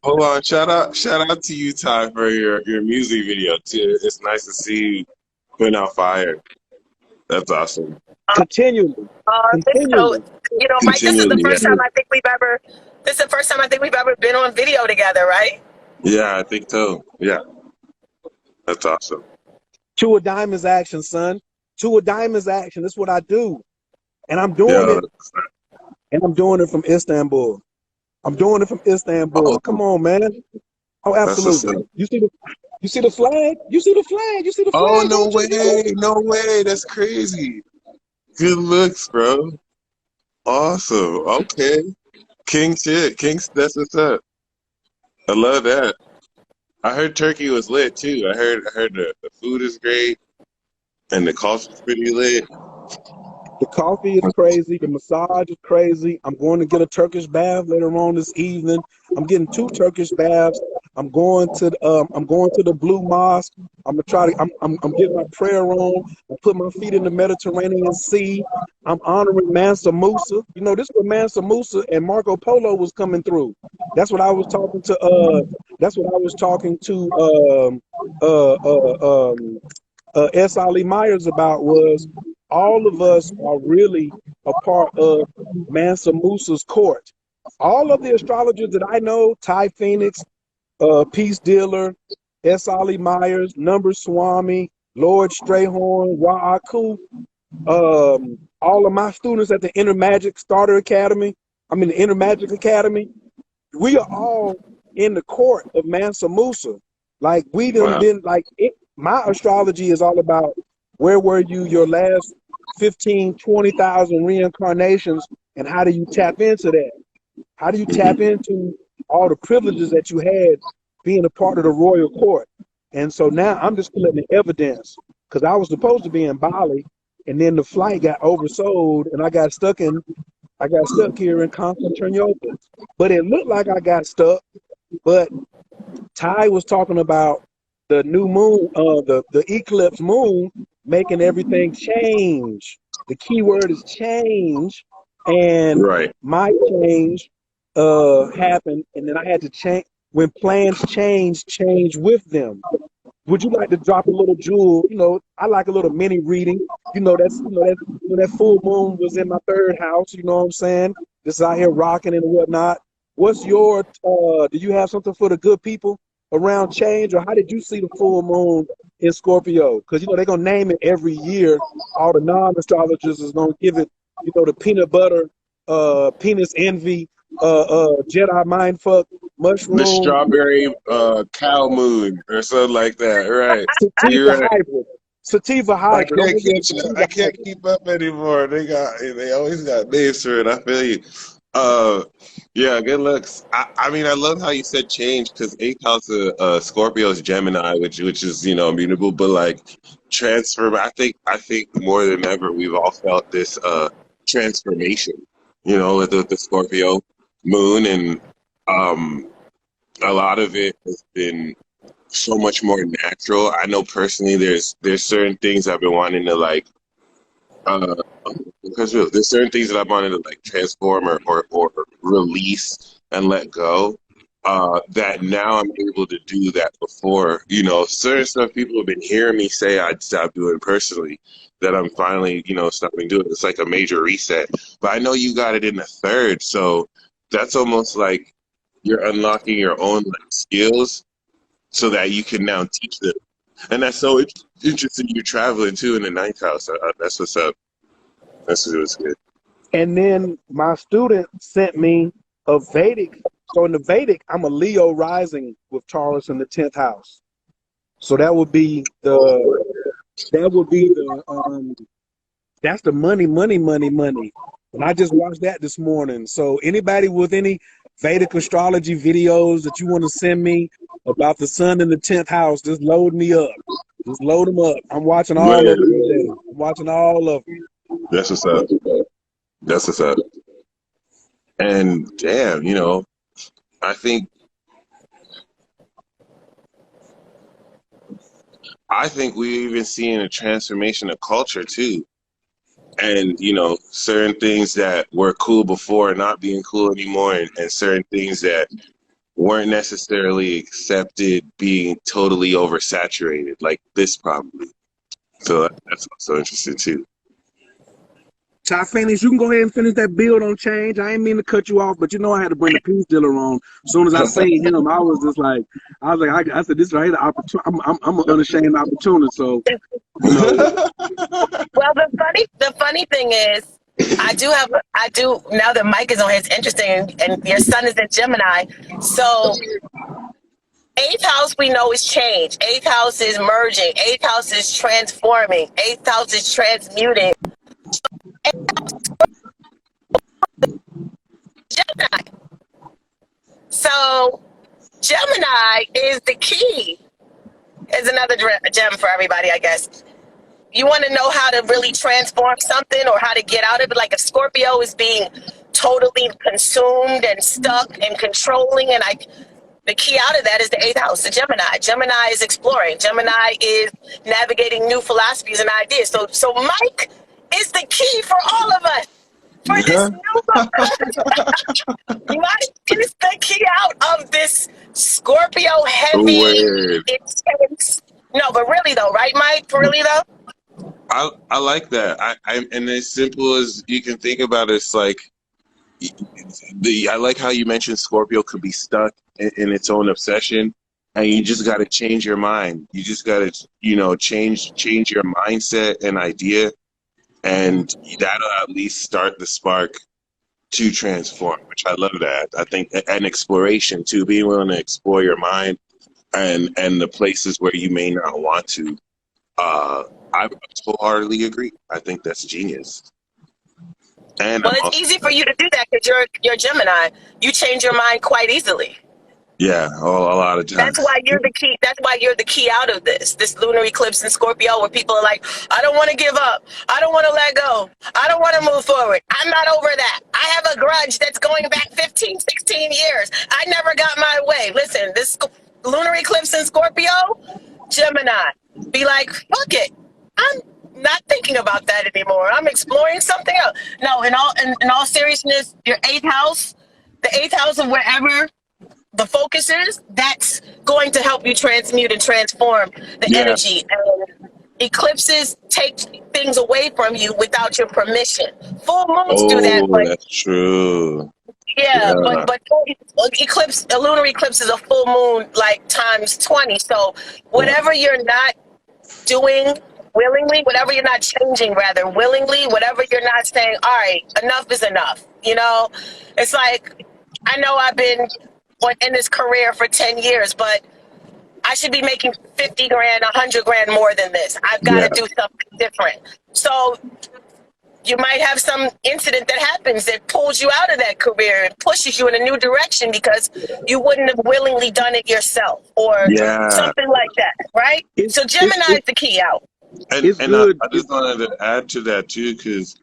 hold on. Shout out to you, Ty, for your music video too. It's nice to see you putting out fire. That's awesome. Continually. So, you know, Mike, this is the Continually, first yeah. time I think we've ever. This is the first time I think we've ever been on video together, right? Yeah, I think so. Yeah, that's awesome. Two of Diamonds action, son. Two of Diamonds action. That's what I do. And I'm doing Yeah. it. And I'm doing it from Istanbul. I'm doing it from Istanbul. Oh. Come on, man. Oh, absolutely. You see the flag? You see the flag? You see the flag? Oh, no don't you? way. No way. That's crazy. Good looks, bro. Awesome. Okay. King shit. That's what's up. I love that. I heard Turkey was lit too. I heard the food is great and the culture's pretty lit. The coffee is crazy. The massage is crazy. I'm going to get a Turkish bath later on this evening. I'm getting 2 Turkish baths. I'm going to the Blue Mosque. I'm gonna try to. I'm getting my prayer on. I put my feet in the Mediterranean Sea. I'm honoring Mansa Musa. You know, this is where Mansa Musa and Marco Polo was coming through. That's what I was talking to. That's what I was talking to. S. Ali Myers about was. All of us are really a part of Mansa Musa's court. All of the astrologers that I know, Ty Phoenix, Peace Dealer, S. Ali Myers, Number Swami, Lord Strayhorn, Wa'aku, all of my students at the Inner Magic Starter Academy, the Inner Magic Academy, we are all in the court of Mansa Musa. Like we done been like it, my astrology is all about where were you your last 15, 20,000 reincarnations, and how do you tap into that? How do you tap into all the privileges that you had being a part of the royal court? And so now I'm just collecting evidence because I was supposed to be in Bali, and then the flight got oversold, and I got stuck here in Constantinople. But it looked like I got stuck. But Ty was talking about the new moon, the eclipse moon, making everything change. The key word is change, and my change happened, and then I had to change. When plans change with them. Would you like to drop a little jewel? You know, I like a little mini reading. That full moon was in my 3rd house. You know what I'm saying? Just out here rocking and whatnot. What's your? Do you have something for the good people around change, or how did you see the full moon in Scorpio? Because they're gonna name it every year. All the non-astrologers is gonna give it, the peanut butter, penis envy, Jedi mindfuck, mushroom, the strawberry cow moon or something like that, right? Sativa hybrid. I can't keep up anymore. They always got names for it. I feel you. Yeah, good looks. I love how you said change because 8th house of Scorpio is Gemini, which is immutable, but like transfer. I think more than ever we've all felt this transformation. With the Scorpio moon, and a lot of it has been so much more natural. I know personally, there's certain things I've been wanting to like. Because there's certain things that I wanted to like transform or release and let go. That now I'm able to do that before. Certain stuff people have been hearing me say I'd stop doing personally. That I'm finally, stopping doing. It's like a major reset. But I know you got it in the 3rd, so that's almost like you're unlocking your own skills so that you can now teach them. And that's so interesting. You're traveling too in the 9th house. That's what's up. That's what's good. And then my student sent me a Vedic. So in the Vedic, I'm a Leo rising with Taurus in the 10th house. So that would be that's the money. And I just watched that this morning. So anybody with any Vedic astrology videos that you want to send me about the sun in the 10th house, just load me up. Just load them up. I'm watching all of them. I'm watching all of them. That's what's up. That's what's up. And damn, you know, I think we're even seeing a transformation of culture too. And you know, certain things that were cool before are not being cool anymore, and certain things that weren't necessarily accepted being totally oversaturated, like this probably. So that's also interesting too. Shall I finish? You can go ahead and finish that build on change. I ain't mean to cut you off, but you know I had to bring the peace dealer on. As soon as I seen him, I was like, I said, this right, the opportunity. I'm an unashamed opportunist. So, you know. Well, the funny thing is, I do now that Mike is on here, it's interesting, and your son is in Gemini. So eighth house we know is change. Eighth house is merging. Eighth house is transforming. Eighth house is transmuting. Gemini. So Gemini is the key. Is another gem for everybody, I guess. You want to know how to really transform something or how to get out of it. Like if Scorpio is being totally consumed and stuck and controlling, and the key out of that is the eighth house, the Gemini. Gemini is exploring. Gemini is navigating new philosophies and ideas. So Mike is the key for all of us. For this new Mike is the key out of this Scorpio heavy, intense. No, but really though, right, Mike? Really though? I like that. I and as simple as you can think about it, it's like I like how you mentioned Scorpio could be stuck in its own obsession, and you just got to change your mind. You just got to, you know, change your mindset and idea, and that'll at least start the spark to transform. Which I love that. I think and exploration too, being willing to explore your mind and the places where you may not want to. I wholeheartedly agree. I think that's genius. And well, it's easy for you to do that because you're Gemini. You change your mind quite easily. Yeah, a lot of times. That's why you're the key. That's why you're the key out of this lunar eclipse in Scorpio, where people are like, I don't want to give up. I don't want to let go. I don't want to move forward. I'm not over that. I have a grudge that's going back 15, 16 years. I never got my way. Listen, this lunar eclipse in Scorpio, Gemini, be like, fuck it. I'm not thinking about that anymore. I'm exploring something else. No, in all seriousness, your eighth house, the eighth house of wherever the focus is, that's going to help you transmute and transform the energy. And eclipses take things away from you without your permission. Full moons do that. But that's true. Yeah, but eclipse, a lunar eclipse is a full moon like times 20. So whatever you're not doing willingly, whatever you're not changing rather willingly, whatever you're not saying, all right, enough is enough. You know, it's like, I know I've been in this career for 10 years, but I should be making 50 grand, 100 grand more than this. I've got to do something different. So you might have some incident that happens that pulls you out of that career and pushes you in a new direction because you wouldn't have willingly done it yourself or something like that, right? So Gemini is the key out. And I just wanted to add to that too, because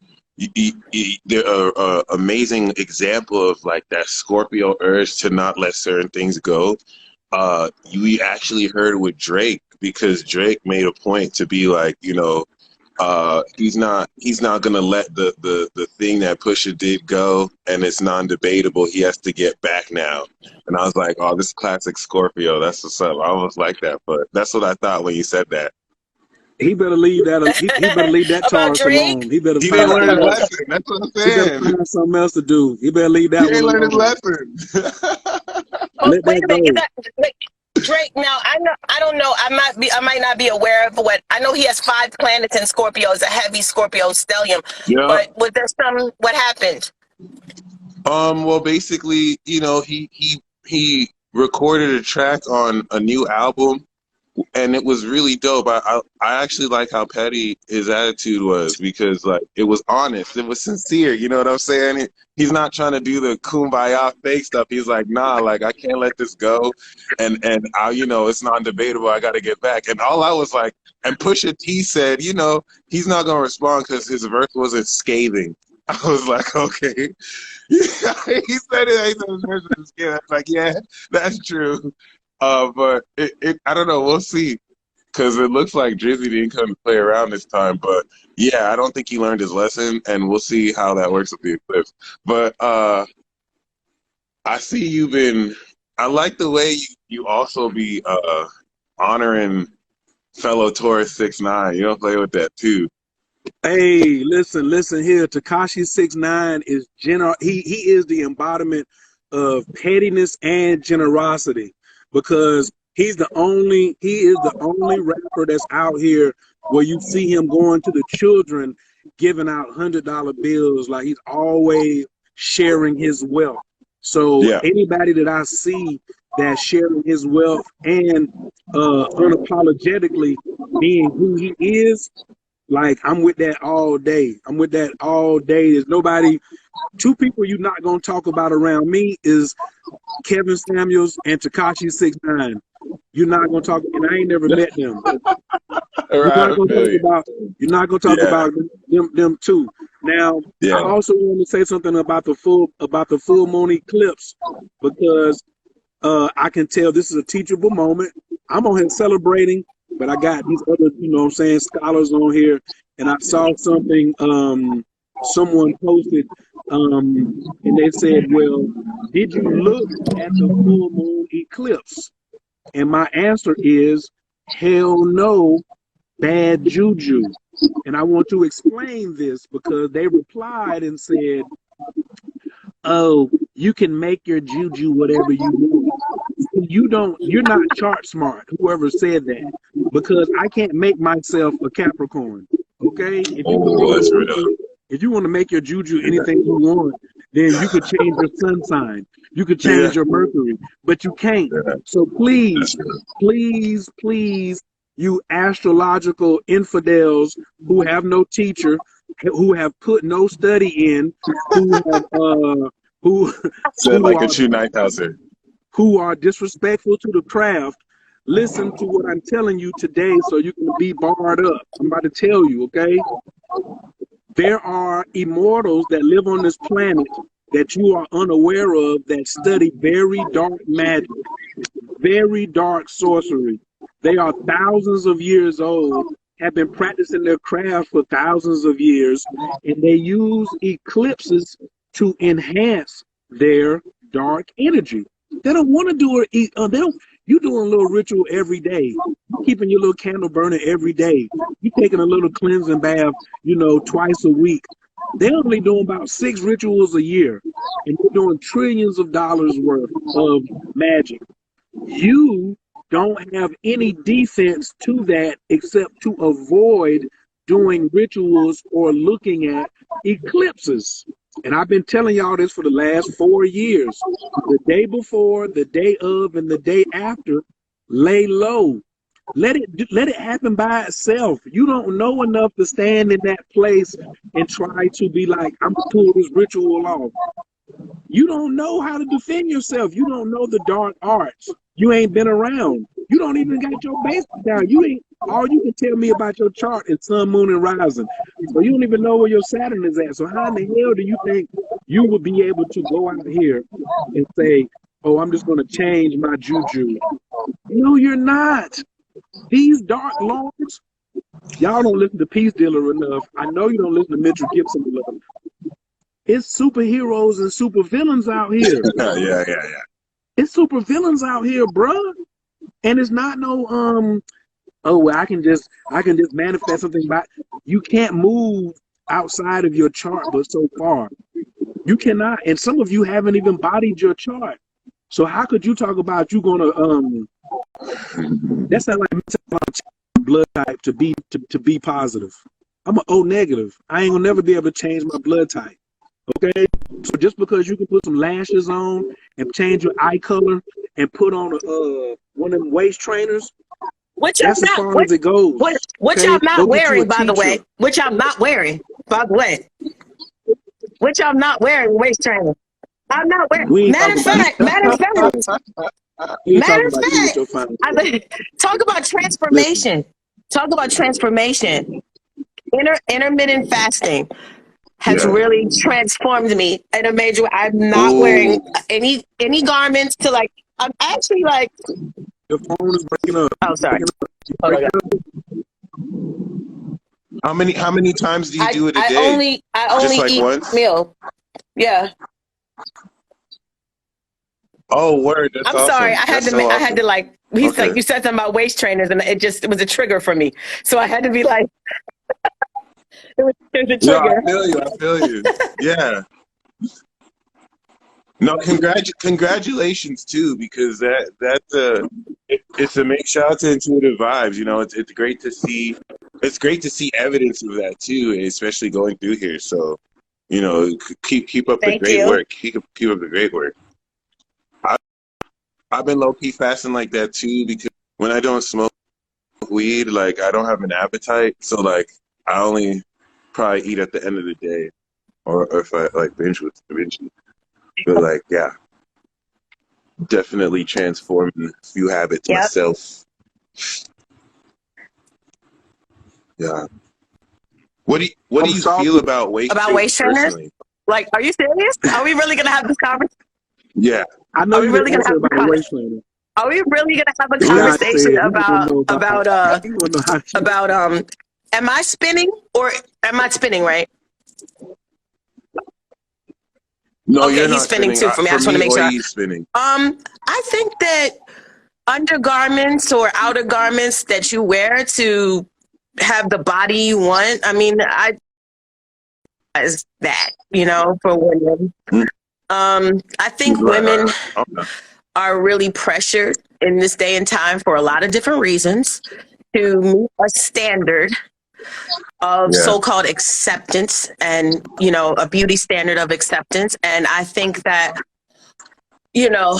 there are amazing example of like that Scorpio urge to not let certain things go. We actually heard with Drake, because Drake made a point to be like, you know, he's not gonna let the thing that Pusha did go, and it's non-debatable. He has to get back now. And I was like, oh, this classic Scorpio. That's what's up. I was like that, but that's what I thought when you said that. He better leave that. He better leave that charge alone. He better. He didn't learn his lesson. That's what I'm saying. He better find something else to do. He better leave that. He didn't learn his lesson. Wait a minute. Drake. Now I don't know. I might not be aware of what I know. He has 5 planets in Scorpio. It's a heavy Scorpio stellium. Yeah. But was there what happened? Well, basically, you know, he recorded a track on a new album. And it was really dope. I actually like how petty his attitude was, because like it was honest, it was sincere. You know what I'm saying? He's not trying to do the kumbaya fake stuff. He's like, nah, like I can't let this go, and I, you know, it's non-debatable. I got to get back. And all I was like, and Pusha T said, you know, he's not gonna respond because his verse wasn't scathing. I was like, okay. He said it. He said his version of skin. I was like, yeah, that's true. But I don't know. We'll see. Because it looks like Drizzy didn't come to play around this time. But yeah, I don't think he learned his lesson, and we'll see how that works with the Eclipse. But I see you've been. I like the way you also be honoring fellow Taurus 6ix9ine. You don't play with that too. Hey, listen here. Tekashi 6ix9ine is he is the embodiment of pettiness and generosity, because he is the only rapper that's out here where you see him going to the children, giving out $100 bills. Like, he's always sharing his wealth. So Yeah. anybody that I see that's sharing his wealth and unapologetically being who he is, like, I'm with that all day. I'm with that all day. There's nobody, two people you're not going to talk about around me is Kevin Samuels and Tekashi 6ix9ine. You're not going to talk, and I ain't never met them. You're not going to talk about them two. Now, Yeah. I also want to say something about the full moon eclipse, because I can tell this is a teachable moment. I'm on here celebrating, but I got these other, scholars on here, and I saw something someone posted, and they said, well, did you look at the full moon eclipse? And my answer is, hell no, bad juju. And I want to explain this because they replied and said, oh, you can make your juju whatever you want. You're not chart smart, whoever said that, because I can't make myself a Capricorn. Okay? If you want to make your juju anything you want, then you could change your sun sign. You could change your Mercury, but you can't. So please, you astrological infidels who have no teacher, who have put no study in, who are disrespectful to the craft, listen to what I'm telling you today so you can be barred up. I'm about to tell you, okay? There are immortals that live on this planet that you are unaware of that study very dark magic, very dark sorcery. They are thousands of years old, have been practicing their craft for thousands of years, and they use eclipses to enhance their dark energy. They don't want to do it. You're doing a little ritual every day. You're keeping your little candle burning every day. You're taking a little cleansing bath, twice a week. They're only doing about 6 rituals a year, and they're doing trillions of dollars worth of magic. You don't have any defense to that except to avoid doing rituals or looking at eclipses. And I've been telling y'all this for the last 4 years. The day before, the day of, and the day after, lay low. Let it happen by itself. You don't know enough to stand in that place and try to be like, I'm gonna pull this ritual off. You don't know how to defend yourself. You don't know the dark arts. You ain't been around. You don't even got your basics down. All you can tell me about your chart is sun, moon, and rising. So you don't even know where your Saturn is at. So how in the hell do you think you would be able to go out here and say, oh, I'm just going to change my juju? No, you're not. These dark lords, y'all don't listen to Peace Dealer enough. I know you don't listen to Mitchell Gibson enough. It's superheroes and supervillains out here. Yeah. It's supervillains out here, bruh. And it's not no I can just manifest something back. You can't move outside of your chart, but so far. You cannot, and some of you haven't even bodied your chart. So how could you talk about you gonna that's not like blood type to be positive. I'm an O negative. I ain't gonna never be able to change my blood type. Okay? So just because you can put some lashes on and change your eye color and put on one of them waist trainers, that's as far as it goes. What y'all not wearing, by the way? What y'all not wearing, by the way? What y'all not wearing, waist trainers? I'm not wearing. Matter of fact. Talk about transformation. Talk about transformation. Intermittent fasting. has Yeah. really transformed me in a major way. I'm not Ooh. wearing any garments to like. I'm actually like. Your phone is breaking up. Oh, sorry. Breaking up. How many times do you do it a I day? only Just like eat once? meal. Yeah. Oh, word. That's I'm awesome. sorry. I had That's to. so I had to awesome. like. He's Okay. like, you said something about waist trainers, and it was a trigger for me. So I had to be like, it was a No, trigger. I feel you. Yeah. No, congratulations too, because it's a make shout out to Intuitive Vibes. You know, it's great to see. It's great to see evidence of that too, and especially going through here. So, you know, keep up the Thank great you. work. Keep up the great work. I've been low key fasting like that too, because when I don't smoke weed, like I don't have an appetite, so like I only probably eat at the end of the day, or if I like binge. But like, yeah, definitely transforming a few habits Yep. myself. Yeah. What do I'm you salty. feel about waist About trainers waist trainers? personally? Like, are you serious? Are we really gonna have this conversation? Yeah. I know Are we you really didn't gonna answer have about a the con- waist trainer. Are we really gonna have a The guy said conversation he wanna know he wanna know how she about am I spinning or am I spinning right? No, Okay, you're he's not spinning too for me. I For just want to me, make sure. he's spinning. I think that undergarments or outer garments that you wear to have the body you want. I mean, as that, you know, for women. I think women Okay. are really pressured in this day and time for a lot of different reasons to meet a standard of Yeah. so-called acceptance and, you know, a beauty standard of acceptance. And I think that, you know,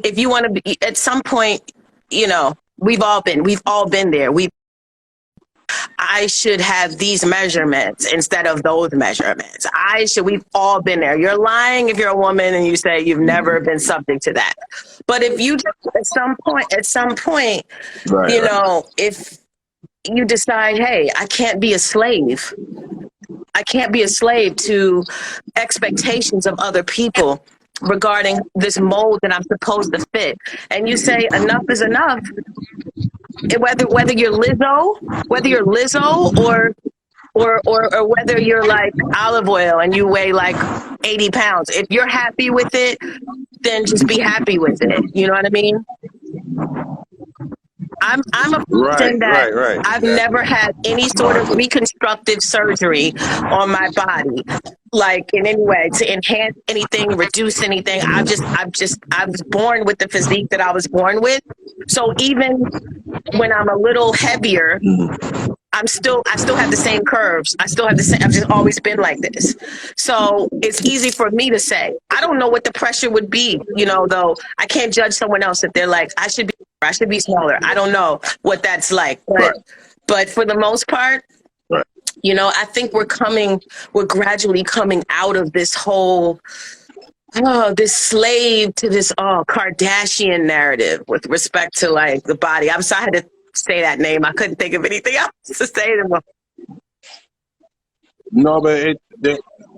if you want to be at some point, you know, we've all been there. I should have these measurements instead of those measurements. We've all been there. You're lying if you're a woman and you say you've never been subject to that. But if you at some point, Right. you know, if you decide, hey, I can't be a slave. I can't be a slave to expectations of other people regarding this mold that I'm supposed to fit. And you say enough is enough. Whether you're Lizzo or whether you're like olive oil and you weigh like 80 pounds. If you're happy with it, then just be happy with it. You know what I mean? I'm a person that Right. I've Exactly. never had any sort of reconstructive surgery on my body, like in any way to enhance anything, reduce anything. I was born with the physique that I was born with. So even when I'm a little heavier, I still have the same curves. I've just always been like this. So it's easy for me to say. I don't know what the pressure would be, you know, though. I can't judge someone else if they're like, I should be smaller. I don't know what that's like. But for the most part, Right. you know, I think we're gradually coming out of this whole this slave to this Kardashian narrative with respect to like the body. I'm sorry I had to say that name. I couldn't think of anything else to say to them. No, but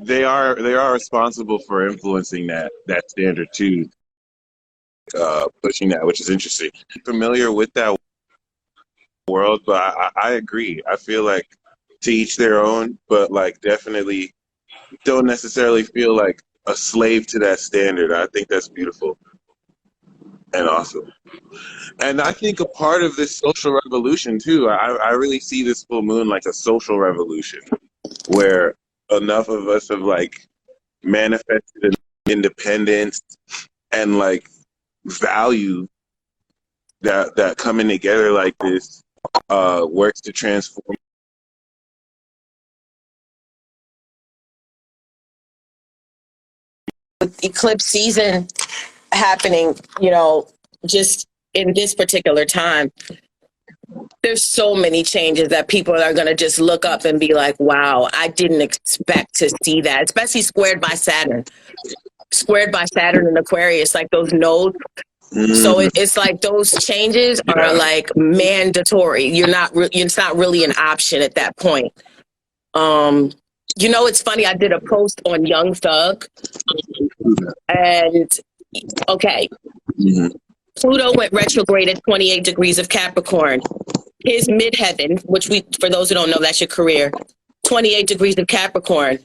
they are responsible for influencing that standard too, pushing that, which is interesting. Familiar with that world, but I agree. I feel like to each their own, but like definitely don't necessarily feel like a slave to that standard. I think that's beautiful and awesome. And I think a part of this social revolution too, I really see this full moon like a social revolution where enough of us have like manifested independence and like value that coming together like this works to transform. With eclipse season happening, you know, just in this particular time, there's so many changes that people are going to just look up and be like, wow, I didn't expect to see that, especially squared by Saturn in Aquarius, like those nodes. So it's like those changes are like mandatory. It's not really an option at that point. You know, it's funny. I did a post on Young Thug, and okay, Mhm. Pluto went retrograde at 28 degrees of Capricorn. His midheaven, which for those who don't know, that's your career. 28 degrees of Capricorn.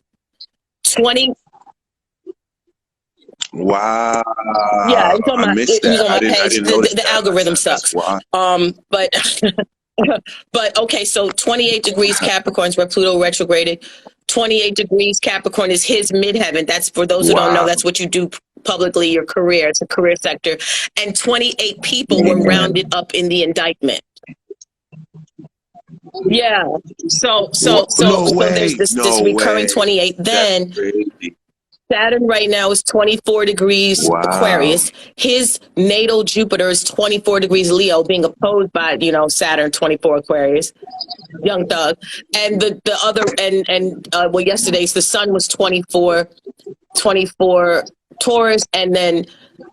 20. Wow. Yeah, he's on I my missed he's that. on my I page. didn't notice The that. algorithm sucks. But but okay, so 28 degrees Capricorn is where Pluto retrograded. 28 degrees Capricorn is his midheaven. That's for those who don't know, Wow. that's what you do publicly, your career. It's a career sector. And 28 people were rounded up in the indictment. Yeah. So No there's way. this No recurring way. 28. Then That's crazy. Saturn right now is 24 degrees Wow. Aquarius. His natal Jupiter is 24 degrees Leo, being opposed by, Saturn 24 Aquarius, Young Thug. And the other, well, yesterday's, the sun was 24 Taurus. And then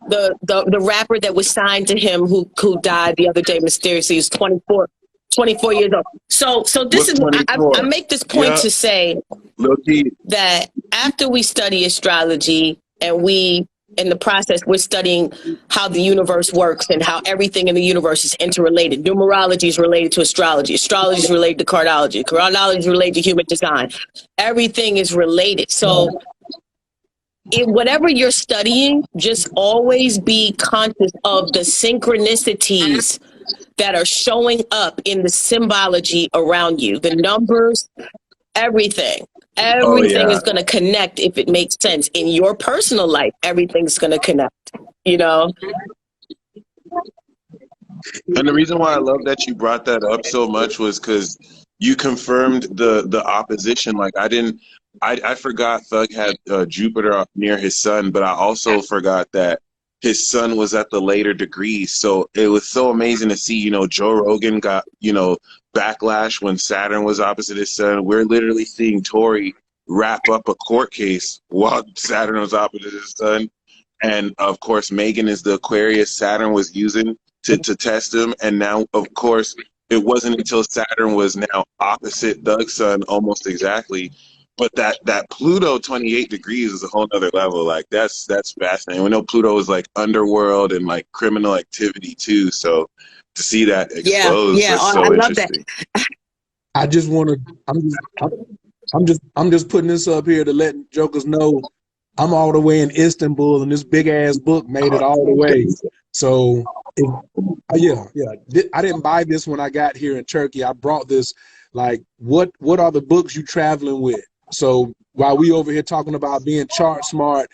the rapper that was signed to him who died the other day mysteriously is 24 years old. So this is, I make this point to say that after we study astrology and in the process, we're studying how the universe works and how everything in the universe is interrelated. Numerology is related to astrology. Astrology is related to cardology. Cardology is related to human design. Everything is related. So whatever you're studying, just always be conscious of the synchronicities that are showing up in the symbology around you, the numbers, everything. Everything is going to connect if it makes sense. In your personal life, everything's going to connect, And the reason why I love that you brought that up so much was because you confirmed the opposition. Like I forgot Thug had Jupiter near his sun, but I also forgot that his sun was at the later degrees. So it was so amazing to see, Joe Rogan got, backlash when Saturn was opposite his sun. We're literally seeing Tory wrap up a court case while Saturn was opposite his sun. And of course, Megan is the Aquarius Saturn was using to test him. And now, of course, it wasn't until Saturn was now opposite Thug's sun almost exactly. But that Pluto 28 degrees is a whole other level. Like that's fascinating. We know Pluto is like underworld and like criminal activity too. So to see that exposed, that's so I love interesting. that. I just want to. I'm just putting this up here to let jokers know I'm all the way in Istanbul, and this big ass book made it all the way. So yeah. I didn't buy this when I got here in Turkey. I brought this. Like, what are the books you traveling with? So while we over here talking about being chart smart,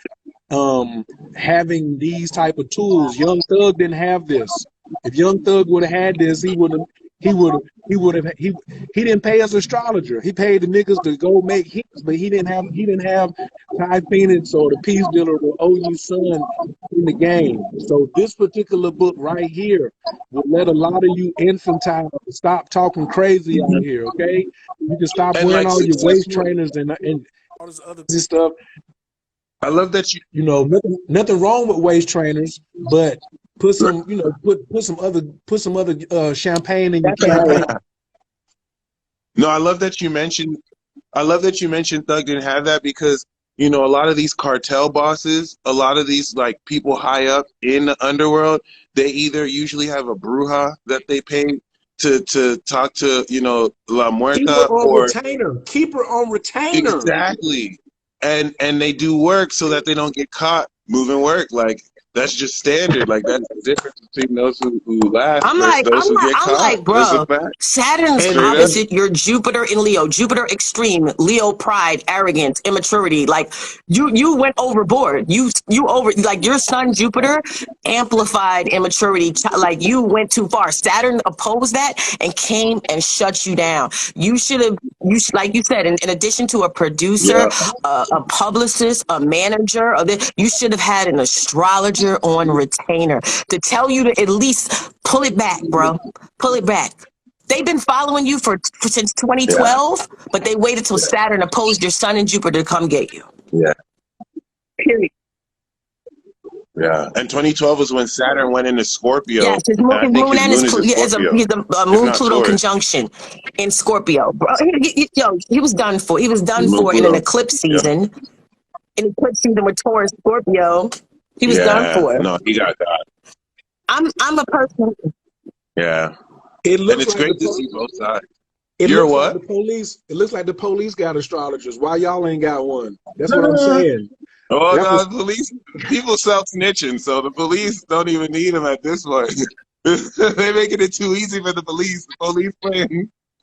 having these type of tools, Young Thug didn't have this. If Young Thug would have had this, he didn't pay us astrologer. He paid the niggas to go make hits, but he didn't have Ty Phoenix or the Peace Dealer or OU Son in the game. So this particular book right here will let a lot of you infantile stop talking crazy out here, okay? You can stop wearing all your waist trainers and all this other stuff. I love that you know, nothing wrong with waist trainers, but put some, put some other champagne in your champagne. No, I love that you mentioned Thug didn't have that because, a lot of these cartel bosses, a lot of these like people high up in the underworld, they either usually have a bruja that they pay to talk to, La Muerta Keep her on retainer. Exactly. And they do work so that they don't get caught moving work. Like that's just standard. Like that's the difference between those who laugh versus those who get caught. I'm like, bro, Saturn's opposite your Jupiter in Leo. Jupiter extreme, Leo pride, arrogance, immaturity. Like you went overboard. You like your sun Jupiter amplified immaturity. Like you went too far. Saturn opposed that and came and shut you down. You should like you said, in addition to a producer, a publicist, a manager, you should have had an astrologer on retainer to tell you to at least pull it back, bro. Pull it back. They've been following you since 2012, but they waited till Saturn opposed your sun and Jupiter to come get you. Yeah. Period. Yeah, and 2012 was when Saturn went into Scorpio, Yes, his and I think moon his and moon his is in Scorpio, he's a if moon not Pluto Taurus. conjunction in Scorpio. Bro, he was done for. He was done Moon for in an Pluto. eclipse Yeah. season. In eclipse season with Taurus Scorpio, he was done Yeah. for. No, he got that. I'm a person. Yeah. It And looks it's like great the to see both sides. it You're looks what? like the police. It looks like the police got astrologers. Why y'all ain't got one? That's what I'm saying. Oh, That's no, what, the police, people self-snitching, so the police don't even need them at this point. They're making it too easy for the police.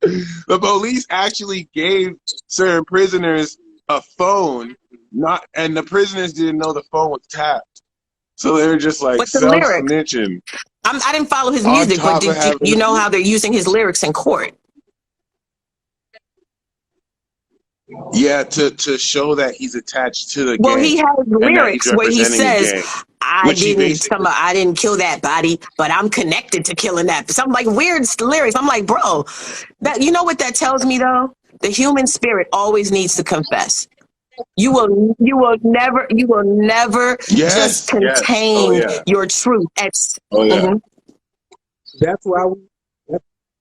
The police actually gave certain prisoners a phone, and the prisoners didn't know the phone was tapped. So they were just like What's the lyrics? self-snitching. I didn't follow his On music, but top of did having you know how they're using his lyrics in court? Yeah, to show that he's attached to the Well, gang he has and that he's lyrics where he representing a says, gang, I which he didn't kill that body, but I'm connected to killing that. Some like weird lyrics. I'm like, bro, that you know what that tells me though? The human spirit always needs to confess. You will never just contain your truth. yeah. that's why we,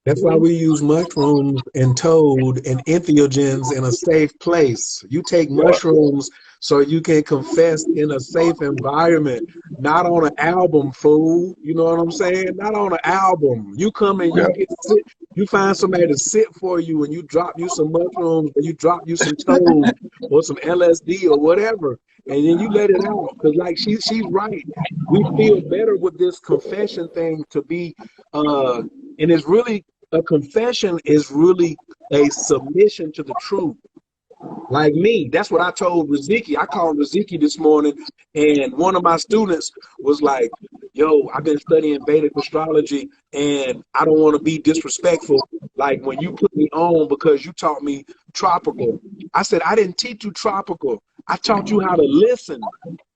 that's why we use mushrooms and toad and entheogens in a safe place. You take mushrooms so you can confess in a safe environment, not on an album, fool. You know what I'm saying? Not on an album. You come and you find somebody to sit for you, and you drop you some mushrooms, or you drop you some toad or some LSD or whatever, and then you let it out. Because like she's right. We feel better with this confession thing to be, and it's really, a confession is really a submission to the truth. Like me, that's what I told Riziki. I called Riziki this morning, and one of my students was like, yo, I've been studying Vedic astrology, and I don't want to be disrespectful, like when you put me on because you taught me tropical. I said, I didn't teach you tropical. I taught you how to listen.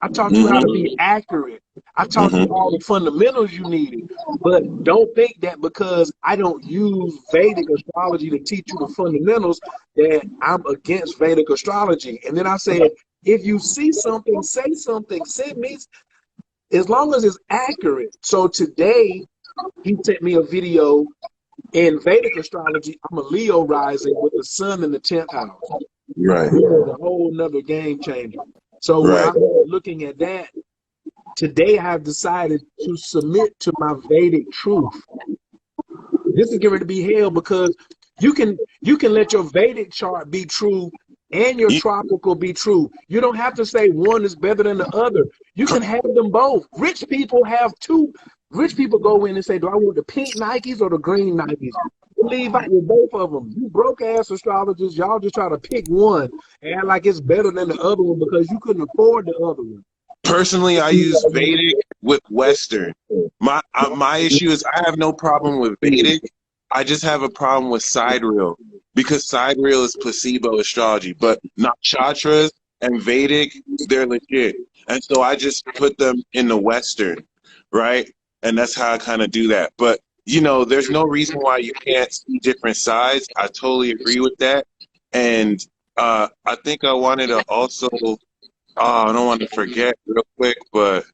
I taught you how to be accurate. I taught you all the fundamentals you needed. But don't think that because I don't use Vedic astrology to teach you the fundamentals that I'm against Vedic astrology. And then I said, if you see something, say something. Send me, as long as it's accurate. So today, he sent me a video in Vedic astrology. I'm a Leo rising with the sun in the 10th house. Right. It's a whole nother game changer. So when I'm looking at that, today I've decided to submit to my Vedic truth. This is going to be hell because you can let your Vedic chart be true and your tropical be true. You don't have to say one is better than the other. You can have them both. Rich people have two. Rich people go in and say, do I want the pink Nikes or the green Nikes? Leave out with both of them. You broke ass astrologers, y'all just try to pick one and act like it's better than the other one because you couldn't afford the other one. Personally, I use Vedic with Western. My issue is I have no problem with Vedic. I just have a problem with sidereal because sidereal is placebo astrology, but nakshatras and Vedic, they're legit. And so I just put them in the Western, right? And that's how I kind of do that. But, you know, there's no reason why you can't see different sides. I totally agree with that. And I think I wanted to also, I don't want to forget real quick, but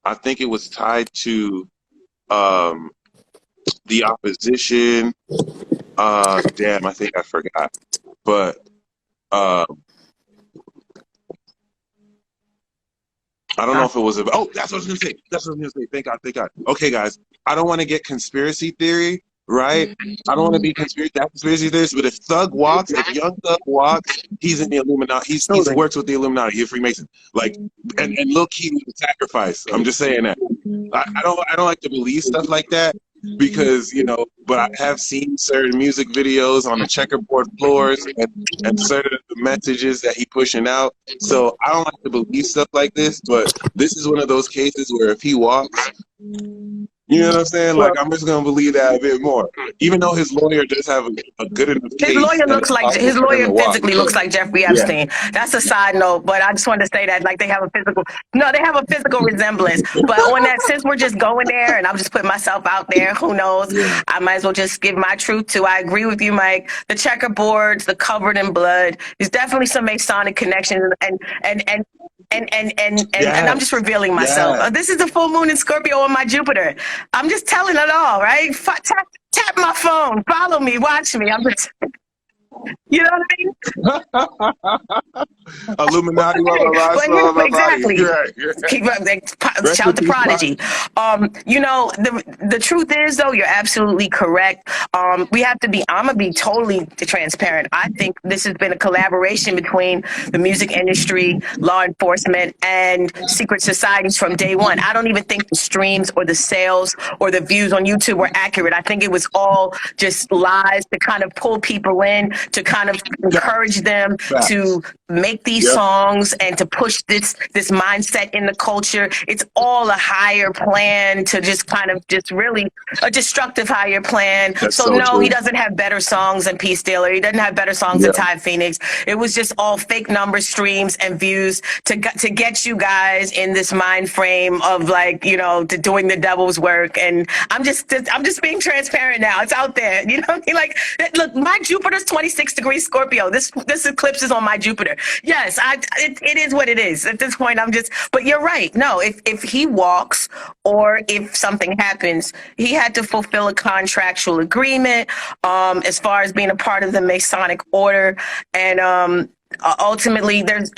I think it was tied to the opposition. Damn, I think I forgot. But I don't know if it was about. Oh, that's what I was gonna say. That's what I was gonna say. Thank God. Okay, guys, I don't want to get conspiracy theory, right? I don't want to be conspiracy theorist. But if Young Thug walks, he's in the Illuminati. He works with the Illuminati. He's a Freemason. Like, and look, he was a sacrifice. I'm just saying that. I don't like to believe stuff like that. Because, you know, but I have seen certain music videos on the checkerboard floors and certain messages that he pushing out. So I don't like to believe stuff like this, but this is one of those cases where if he walks, you know what I'm saying? Like, I'm just going to believe that a bit more. Even though his lawyer does have a good enough case. His lawyer physically looks like Jeffrey Epstein. Yeah. That's a side note, but I just wanted to say that, like, they have a physical resemblance. But on that, since we're just going there and I'm just putting myself out there, who knows? Yeah. I might as well just give my truth too. I agree with you, Mike. The checkerboards, the covered in blood. There's definitely some Masonic connections And I'm just revealing myself. This is the full moon in Scorpio on my Jupiter. I'm just telling it all, right? Tap my phone, follow me, watch me. I'm just, you know what I mean? Illuminati, Exactly. Keep up, shout to Prodigy. You know, the truth is, though, you're absolutely correct. We have to be, I'm gonna be totally transparent. I think this has been a collaboration between the music industry, law enforcement, and secret societies from day one. I don't even think the streams or the sales or the views on YouTube were accurate. I think it was all just lies to kind of pull people in, to kind of encourage them to make these songs and to push this mindset in the culture. It's all a higher plan to just kind of just really a destructive higher plan. So no, he doesn't have better songs than Peace Dealer. He doesn't have better songs than Ty Phoenix. It was just all fake numbers, streams, and views to get you guys in this mind frame of, like, you know, to doing the devil's work. And I'm just being transparent now. It's out there. You know what I mean? Like, look, my Jupiter's 26 degrees Scorpio. This eclipse is on my Jupiter. Yes, it is what it is. At this point, but you're right. No, if he walks or if something happens, he had to fulfill a contractual agreement as far as being a part of the Masonic order. And ultimately, there's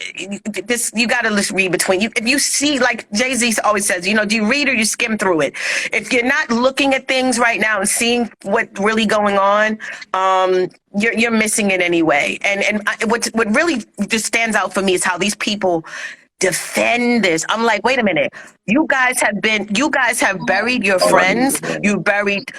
this, you got to read between you. If you see, like Jay-Z always says, you know, do you read or you skim through it? If you're not looking at things right now and seeing what's really going on, you're missing it anyway. And what really just stands out for me is how these people defend this. I'm like, wait a minute. You guys have buried your friends. You buried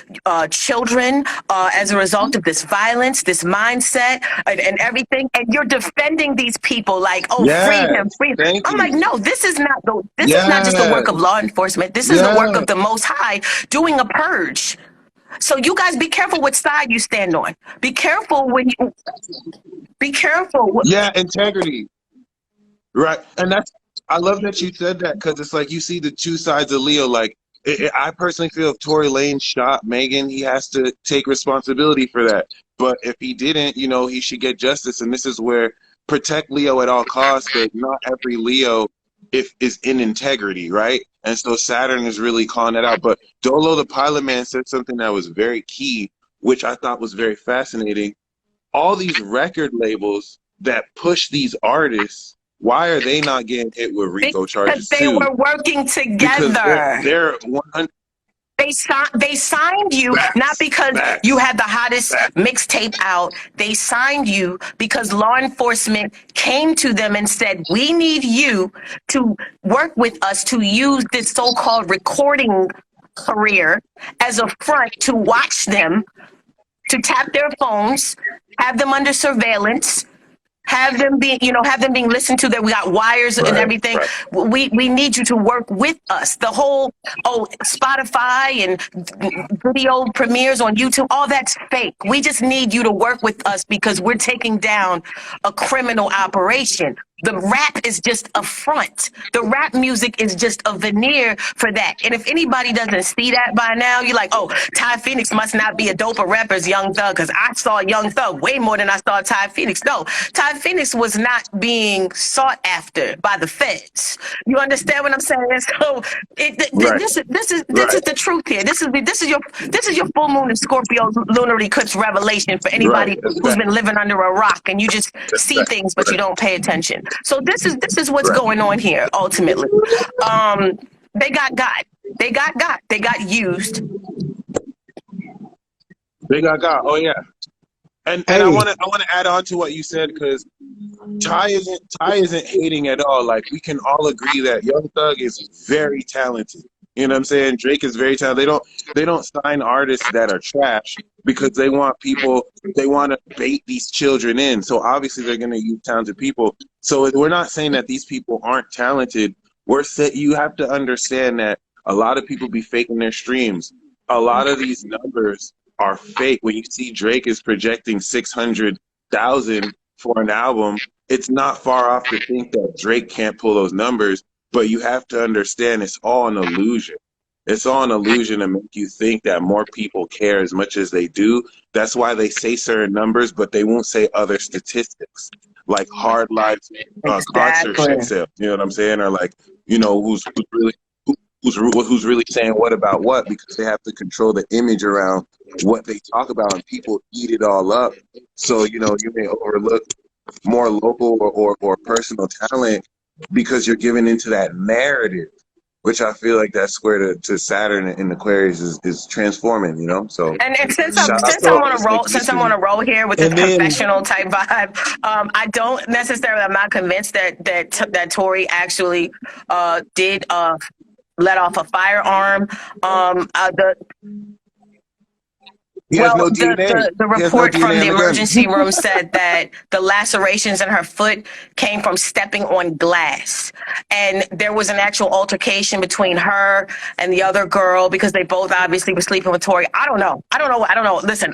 children as a result of this violence, this mindset, and everything. And you're defending these people like, oh, free him, free him. I'm like, no, this is not just the work of law enforcement. This is the work of the Most High doing a purge. So you guys be careful what side you stand on. Be careful be careful. Integrity. Right. And I love that you said that, because it's like you see the two sides of Leo. Like, I personally feel if Tory Lanez shot Megan, he has to take responsibility for that. But if he didn't, you know, he should get justice. And this is where protect Leo at all costs, but not every Leo is in integrity, right? And so Saturn is really calling that out. But Dolo the Pilot Man said something that was very key, which I thought was very fascinating. All these record labels that push these artists, why are they not getting hit with RICO charges too? Because they were working together. They're 100. They signed you not because you had the hottest mixtape out. They signed you because law enforcement came to them and said, we need you to work with us to use this so-called recording career as a front to watch them, to tap their phones, have them under surveillance, have them being listened to, that we got wires and everything. We need you to work with us. The whole, Spotify and video premieres on YouTube, all that's fake. We just need you to work with us because we're taking down a criminal operation. The rap is just a front. The rap music is just a veneer for that. And if anybody doesn't see that by now, you're like, oh, Ty Phoenix must not be a doper rapper as Young Thug, because I saw Young Thug way more than I saw Ty Phoenix. No, Ty Phoenix was not being sought after by the feds. You understand what I'm saying? So this is the truth here. This is your full moon in Scorpio lunar eclipse revelation for anybody who's been living under a rock and you just see things but you don't pay attention. So this is what's going on here ultimately. They got They got used. They got got. Oh yeah. And I want to add on to what you said, because Ty isn't hating at all. Like, we can all agree that Young Thug is very talented. You know what I'm saying? Drake is very talented. They don't sign artists that are trash because they want to bait these children in. So obviously they're going to use talented people. So we're not saying that these people aren't talented. You have to understand that a lot of people be faking their streams. A lot of these numbers are fake. When you see Drake is projecting 600,000 for an album, it's not far off to think that Drake can't pull those numbers. But you have to understand it's all an illusion. It's all an illusion to make you think that more people care as much as they do. That's why they say certain numbers, but they won't say other statistics. like hard life car Exactly. sales. You know what I'm saying? Or like, you know, who's really saying what about what, because they have to control the image around what they talk about, and people eat it all up. So, you know, you may overlook more local or personal talent because you're giving into that narrative, which I feel like that square to Saturn in Aquarius is transforming, you know? So And shout out since to I'm So, all on the a roll, synchronicity. here with the and then confessional type vibe, I don't necessarily. I'm not convinced that Tory actually did let off a firearm. The He has Well, no DNA. the He has no report from DNA the on the gun. emergency room said that the lacerations in her foot came from stepping on glass. And there was an actual altercation between her and the other girl because they both obviously were sleeping with Tori. I don't know. Listen,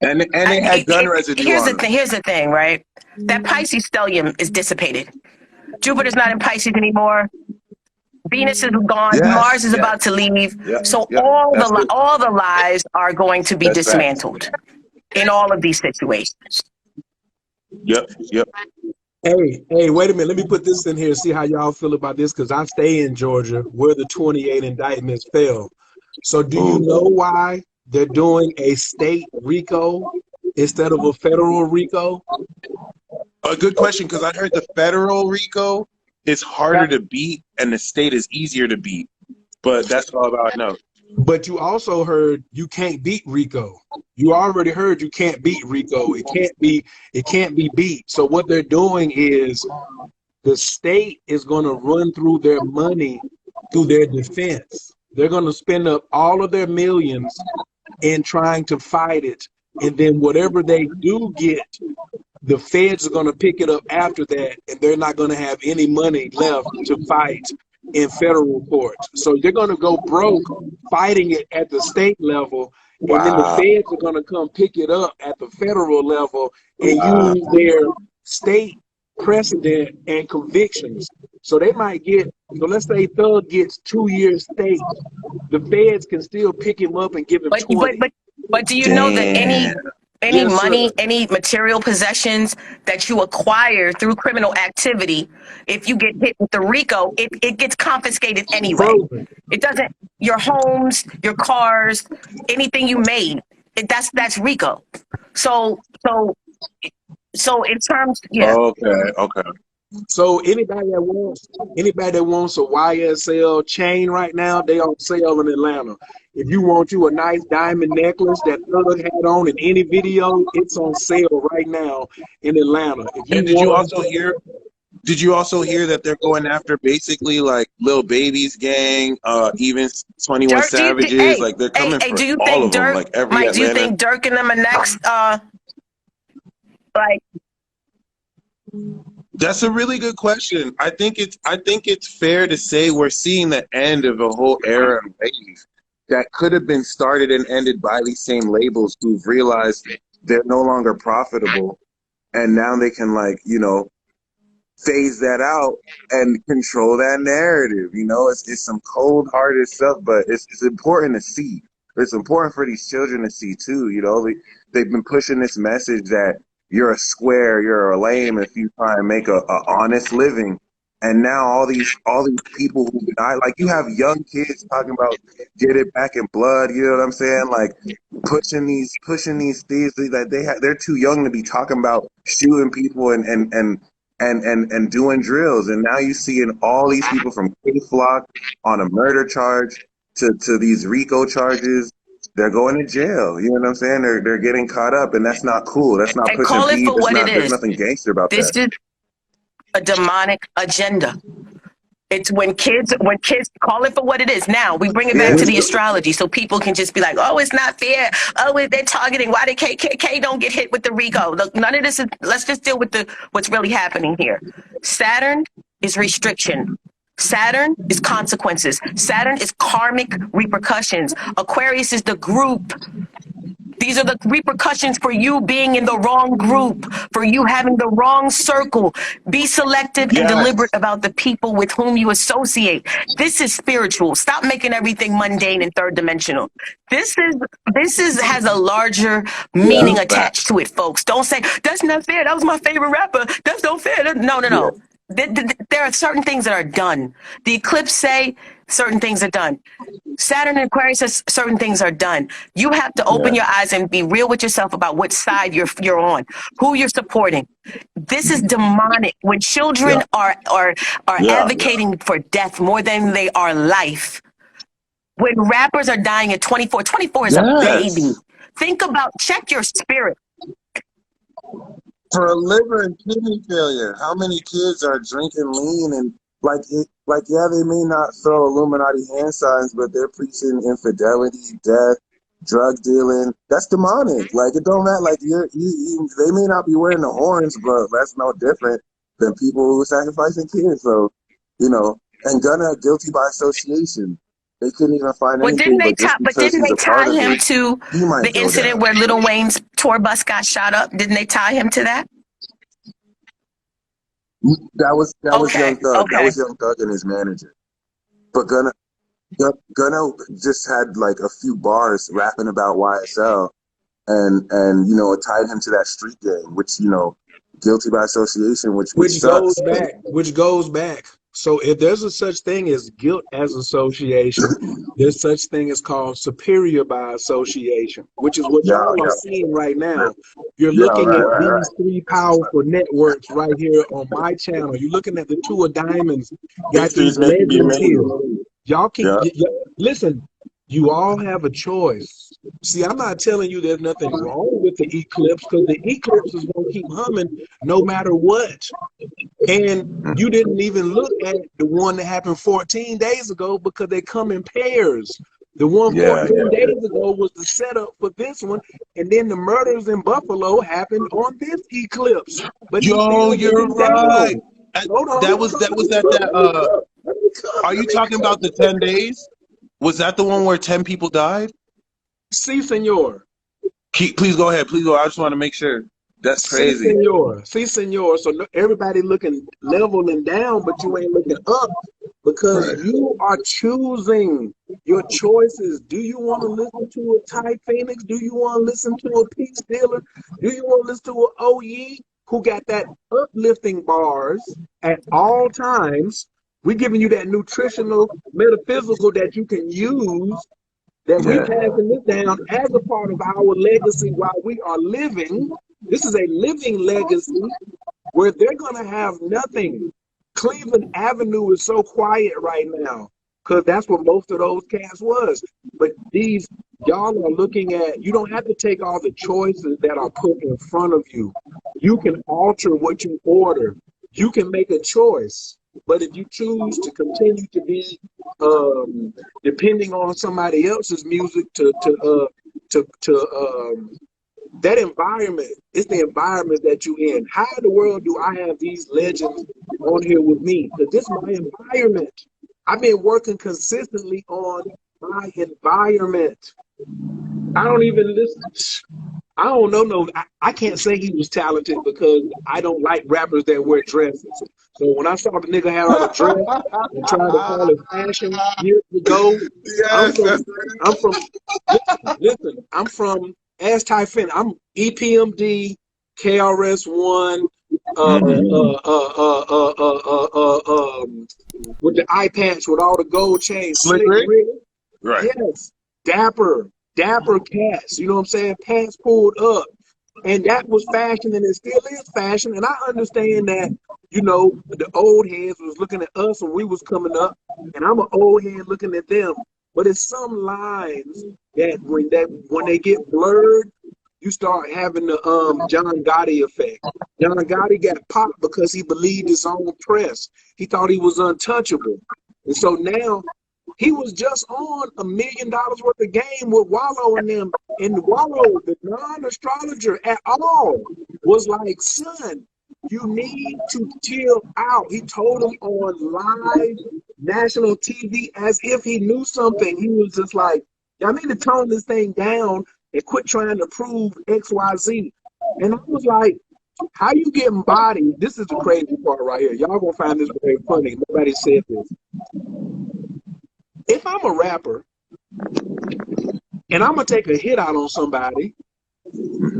And they had gun residue here's on the him. thing. Here's the thing, right? That Pisces stellium is dissipated. Jupiter's not in Pisces anymore. Venus is gone. Yes, Mars is yes, about to leave. yep, So yep. That's good. all the lies are going to be That's facts. dismantled in all of these situations. Yep, yep. hey, wait a minute. Let me put this in here. See how y'all feel about this, because I stay in Georgia, where the 28 indictments fell. So, do you Ooh. know why they're doing a state RICO instead of a federal RICO? A good question, because I heard the federal RICO is harder to beat and the state is easier to beat. But that's all I know. But you also heard you can't beat RICO. You already heard you can't beat RICO. It can't be beat. So what they're doing is the state is going to run through their money through their defense. They're going to spend up all of their millions in trying to fight it. And then whatever they do get, the feds are going to pick it up after that, and they're not going to have any money left to fight in federal courts. So they're going to go broke fighting it at the state level, and then the Wow. feds are going to come pick it up at the federal level and Wow. use their state precedent and convictions. So they might get, so let's say Thug gets 2 years state, the feds can still pick him up and give him But 20. do you know that Damn. any Yes, sir. money, any material possessions that you acquire through criminal activity, if you get hit with the RICO, it gets confiscated anyway. Frozen. It doesn't. Your homes, your cars, anything you made, that's RICO. So in terms, yeah. Okay. So anybody that wants a YSL chain right now, they on sale in Atlanta. If you want you a nice diamond necklace that Thug had on in any video, it's on sale right now in Atlanta. If you And did you want, also hear that they're going after basically like Lil Baby's gang, even 21 Dirk, Savages, like they're coming for do you all think of them, Dirk, like every Mike, do you Atlanta. think Dirk and them are next? Like, That's a really good question. I think it's fair to say we're seeing the end of a whole era of wave that could have been started and ended by these same labels who've realized they're no longer profitable, and now they can, like, you know, phase that out and control that narrative. You know, it's some cold-hearted stuff, but it's important to see. It's important for these children to see too. You know, they've been pushing this message that you're a square, you're a lame if you try and make a honest living. And now all these people who die, like you have young kids talking about get it back in blood. You know what I'm saying? Like pushing these things that they're too young to be talking about shooting people and doing drills. And now you seeing all these people from K-Flock on a murder charge to these RICO charges. They're going to jail. You know what I'm saying? They're getting caught up, and that's not cool. That's not and pushing call it beef. for what it There's is. nothing gangster about This that. is a demonic agenda. It's when kids call it for what it is. Now we bring it back to the astrology, so people can just be like, "Oh, it's not fair. Oh, they're targeting. Why did KKK don't get hit with the RICO?" Look, none of this is. Let's just deal with what's really happening here. Saturn is restriction. Saturn is consequences. Saturn is karmic repercussions. Aquarius is the group. These are the repercussions for you being in the wrong group, for you having the wrong circle. Be selective and deliberate Yes. about the people with whom you associate. This is spiritual. Stop making everything mundane and third dimensional. This is has a larger Yeah. meaning attached to it, folks. Don't say that's not fair. That was my favorite rapper. That's not fair. No, no, Yeah. no. There are certain things that are done. The eclipse say certain things are done. Saturn and Aquarius says certain things are done. You have to open your eyes and be real with yourself about what side you're on, who you're supporting. This is demonic. When children are Yeah. advocating for death more than they are life. When rappers are dying at 24, 24 is a baby. Yes. Think about, check your spirit. For a liver and kidney failure, how many kids are drinking lean and yeah, they may not throw Illuminati hand signs, but they're preaching infidelity, death, drug dealing. That's demonic. Like, it don't matter. Like, they may not be wearing the horns, but that's no different than people who are sacrificing kids. So, and Gunna guilty by association. They couldn't even find Well, anything, but just because didn't he's they a part tie of him it, to he might the go incident down. where Lil Wayne's tour bus got shot up? Didn't they tie him to that? That was Okay, Young Thug. That okay. was Young Thug and his manager. But Gunna just had like a few bars rapping about YSL and it tied him to that street gang, which, guilty by association, which sucks. Which goes back. So if there's a such thing as guilt as association, there's such thing as called superior by association, which is what y'all are seeing right now. You're looking at these three powerful networks right here on my channel. You're looking at the two of diamonds. Got these legends here. Y'all can listen. You all have a choice. See, I'm not telling you there's nothing wrong with the eclipse, because the eclipse is going to keep humming no matter what. And you didn't even look at the one that happened 14 days ago because they come in pairs. The one 14 days ago was the setup for this one, and then the murders in Buffalo happened on this eclipse. But Yo, you're right. Hold on. That was that. Are you talking about the 10 days? Was that the one where 10 people died? Si, senor. Please go ahead. Please go. I just want to make sure. That's crazy. Si, senor. So everybody looking level and down, but you ain't looking up because you are choosing your choices. Do you want to listen to a Ty Phoenix? Do you want to listen to a Peace Dealer? Do you want to listen to an OE who got that uplifting bars at all times? We're giving you that nutritional, metaphysical that you can use, that we're passing this down as a part of our legacy while we are living. This is a living legacy where they're going to have nothing. Cleveland Avenue is so quiet right now because that's what most of those cats was. But y'all are looking at, you don't have to take all the choices that are put in front of you. You can alter what you order. You can make a choice. But if you choose to continue to be depending on somebody else's music that environment is the environment that you're in. How in the world do I have these legends on here with me? Because this is my environment. I've been working consistently on my environment. I don't even listen. I don't know. I can't say he was talented because I don't like rappers that wear dresses. So when I saw the nigga had on a dress and tried to call it fashion years ago, I'm from as Ty Finn. I'm EPMD, KRS-One, with the eye patch with all the gold chains. Slick Rick? Right. Yes. Dapper cats, you know what I'm saying? Pants pulled up. And that was fashion, and it still is fashion. And I understand that, the old heads was looking at us when we was coming up, and I'm an old head looking at them. But it's some lines that when they get blurred, you start having the John Gotti effect. John Gotti got popped because he believed his own press. He thought he was untouchable. And so now he was just on $1 million worth of game with Wallow and them. And Wallow, the non-astrologer at all, was like, son, you need to chill out. He told him on live national TV as if he knew something. He was just like, y'all need to tone this thing down and quit trying to prove XYZ. And I was like, how you getting bodied? This is the crazy part right here. Y'all gonna find this very funny. Nobody said this. If I'm a rapper and I'm gonna take a hit out on somebody,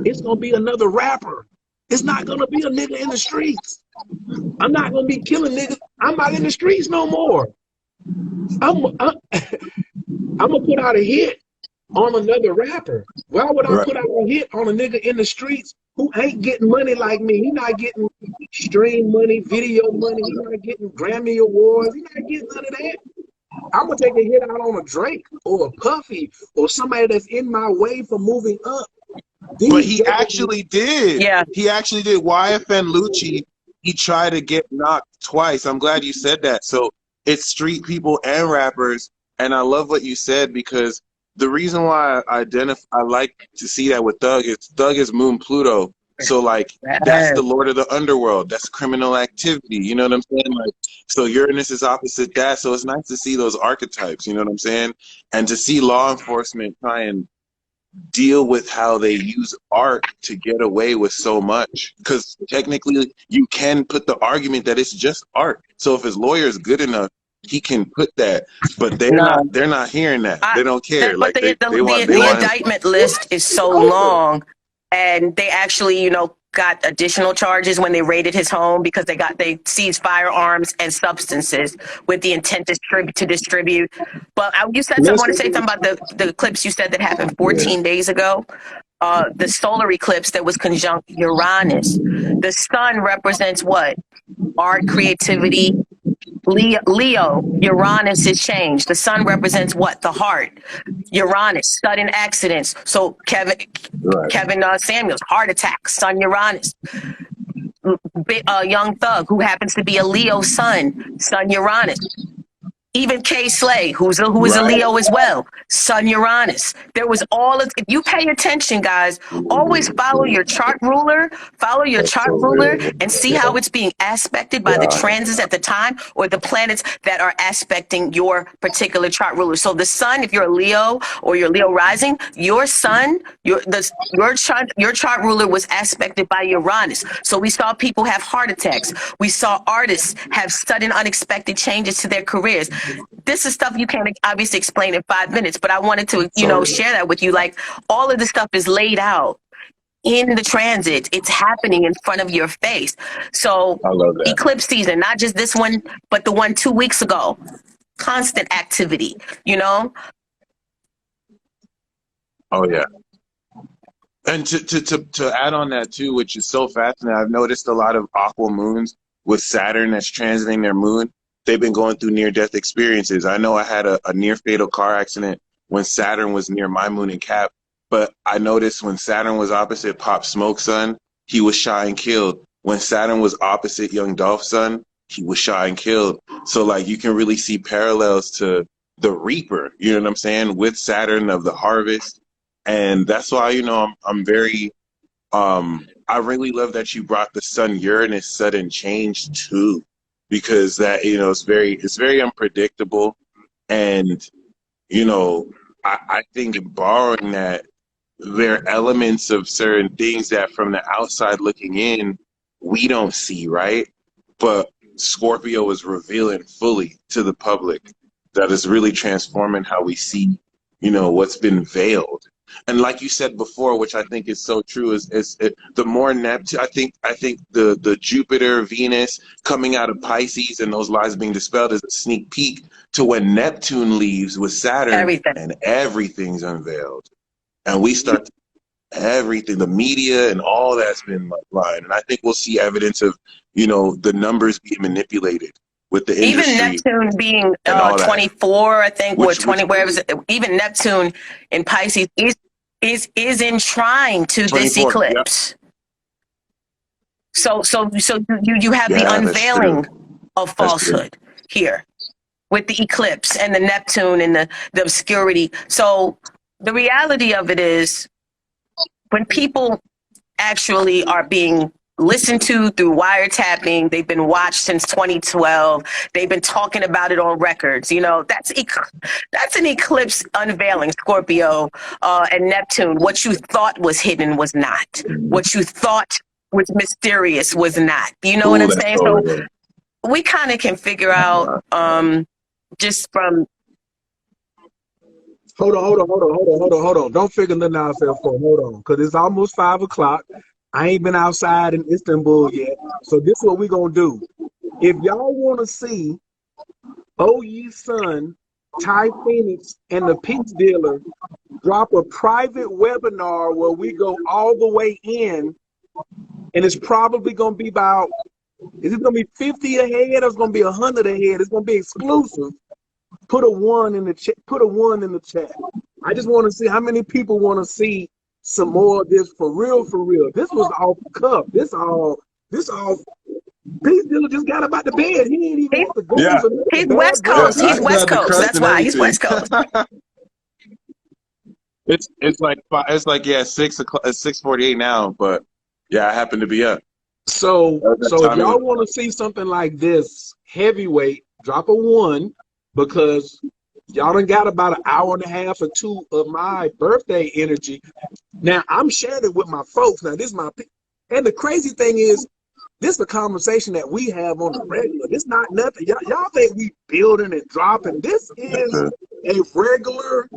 it's gonna be another rapper. It's not gonna be a nigga in the streets. I'm not gonna be killing niggas. I'm not in the streets no more. I'm gonna put out a hit on another rapper. Why would I put out a hit on a nigga in the streets who ain't getting money like me? He not getting stream money, video money. He not getting Grammy awards. He not getting none of that. I'm gonna take a hit out on a Drake or a Puffy or somebody that's in my way for moving up. But he actually did. Yeah. He actually did. YFN Lucci, he tried to get knocked twice. I'm glad you said that. So it's street people and rappers. And I love what you said, because the reason why I like to see that with Thug is Moon Pluto. So like that's the Lord of the Underworld. That's criminal activity. You know what I'm saying? Like, so Uranus is opposite that. So it's nice to see those archetypes. You know what I'm saying? And to see law enforcement try and deal with how they use art to get away with so much, because technically you can put the argument that it's just art. So if his lawyer is good enough, he can put that, but they're not hearing that. They don't care. But the indictment list is so long, and they actually, you know, got additional charges when they raided his home because they seized firearms and substances with the intent to distribute. But you said I want to say something about the eclipse you said that happened 14 days ago. The solar eclipse that was conjunct Uranus. The sun represents what? Art, creativity. Leo, Uranus is changed. The sun represents what? The heart. Uranus, sudden accidents. So Kevin Samuels, heart attack, sun Uranus. Young Thug, who happens to be a Leo sun Uranus. Even Kay Slay, who is a Leo as well, sun Uranus. There was if you pay attention, guys, always follow your chart ruler, and see how it's being aspected by the transits at the time, or the planets that are aspecting your particular chart ruler. So the sun, if you're a Leo or you're Leo rising, your sun, your chart ruler was aspected by Uranus. So we saw people have heart attacks. We saw artists have sudden unexpected changes to their careers. This is stuff you can't obviously explain in 5 minutes, but I wanted to, share that with you. Like, all of this stuff is laid out in the transit. It's happening in front of your face. So eclipse season, not just this one, but the one 2 weeks ago, constant activity, you know? Oh yeah. And to add on that too, which is so fascinating, I've noticed a lot of aqua moons with Saturn that's transiting their moon. They've been going through near-death experiences. I know I had a near-fatal car accident when Saturn was near my moon in Cap, but I noticed when Saturn was opposite Pop Smoke's sun, he was shot and killed. When Saturn was opposite Young Dolph's sun, he was shot and killed. So, like, you can really see parallels to the Reaper, you know what I'm saying, with Saturn of the harvest. And that's why, I'm very, I really love that you brought the Sun-Uranus sudden change too. Because that, it's very unpredictable. And, I think borrowing that, there are elements of certain things that from the outside looking in, we don't see, right? But Scorpio is revealing fully to the public that is really transforming how we see, what's been veiled. And like you said before, which I think is so true, is the more Neptune. I think the Jupiter, Venus coming out of Pisces and those lies being dispelled is a sneak peek to when Neptune leaves with Saturn, and everything's unveiled, and we start everything, the media and all that's been lying. And I think we'll see evidence of the numbers being manipulated with the industry. Even Neptune being 24, I think, or 20, wherever. Even Neptune in Pisces is in trine to this eclipse. Yep. So you have the unveiling of falsehood here with the eclipse and the Neptune and the obscurity. So the reality of it is, when people actually are being listened to through wiretapping. They've been watched since 2012. They've been talking about it on records. You know, that's an eclipse unveiling, Scorpio and Neptune. What you thought was hidden was not. What you thought was mysterious was not. You know what I'm saying? So we kind of can figure out just from. Hold on. Don't figure nothing out for hold on, because it's almost 5 o'clock. I ain't been outside in Istanbul yet. So this is what we gonna do. If y'all wanna see OY's son, Ty Phoenix, and the Peace Dealer drop a private webinar where we go all the way in, and it's probably gonna be about, is it gonna be 50 ahead or it's gonna be 100 ahead? It's gonna be exclusive. Put a 1 in the chat. Put a 1 in the chat. I just want to see how many people want to see some more of this for real, for real. This was off the cuff. This all. Peace Dealer just got up out the bed. He ain't even have to go. Yeah. He's West Coast. He's West Coast. That's why he's West Coast. It's like 6 o'clock. It's 6:48 now, but yeah, I happen to be up. So if y'all want to see something like this, heavyweight, drop a 1, because y'all done got about an hour and a half or 2 of my birthday energy. Now I'm sharing it with my folks. Now this is my, and the crazy thing is, this is a conversation that we have on the regular. This not nothing. Y'all think we building and dropping. This is a regular.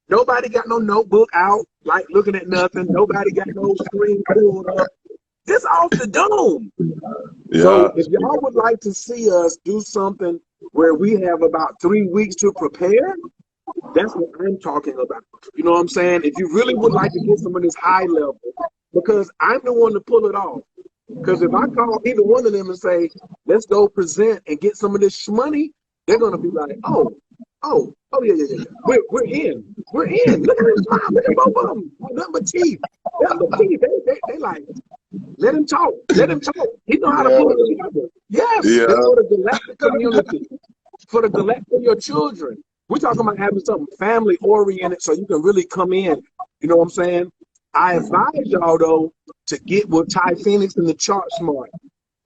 Nobody got no notebook out, like looking at nothing. Nobody got no screen pulled up. This off the dome. Yeah. So if y'all would like to see us do something where we have about 3 weeks to prepare, that's what I'm talking about. You know what I'm saying? If you really would like to get some of this high level, because I'm the one to pull it off. Because if I call either one of them and say, let's go present and get some of this money, they're going to be like, oh, yeah. We're in. We're in. Look at this smile. Look at both of them. Nothing but teeth. They like, let him talk. Let him talk. He know how to pull it together. Yes. Yeah. For the galactic community. For your children. We're talking about having something family oriented so you can really come in. You know what I'm saying? I advise y'all though to get with Ty Phoenix and the Chart Smart.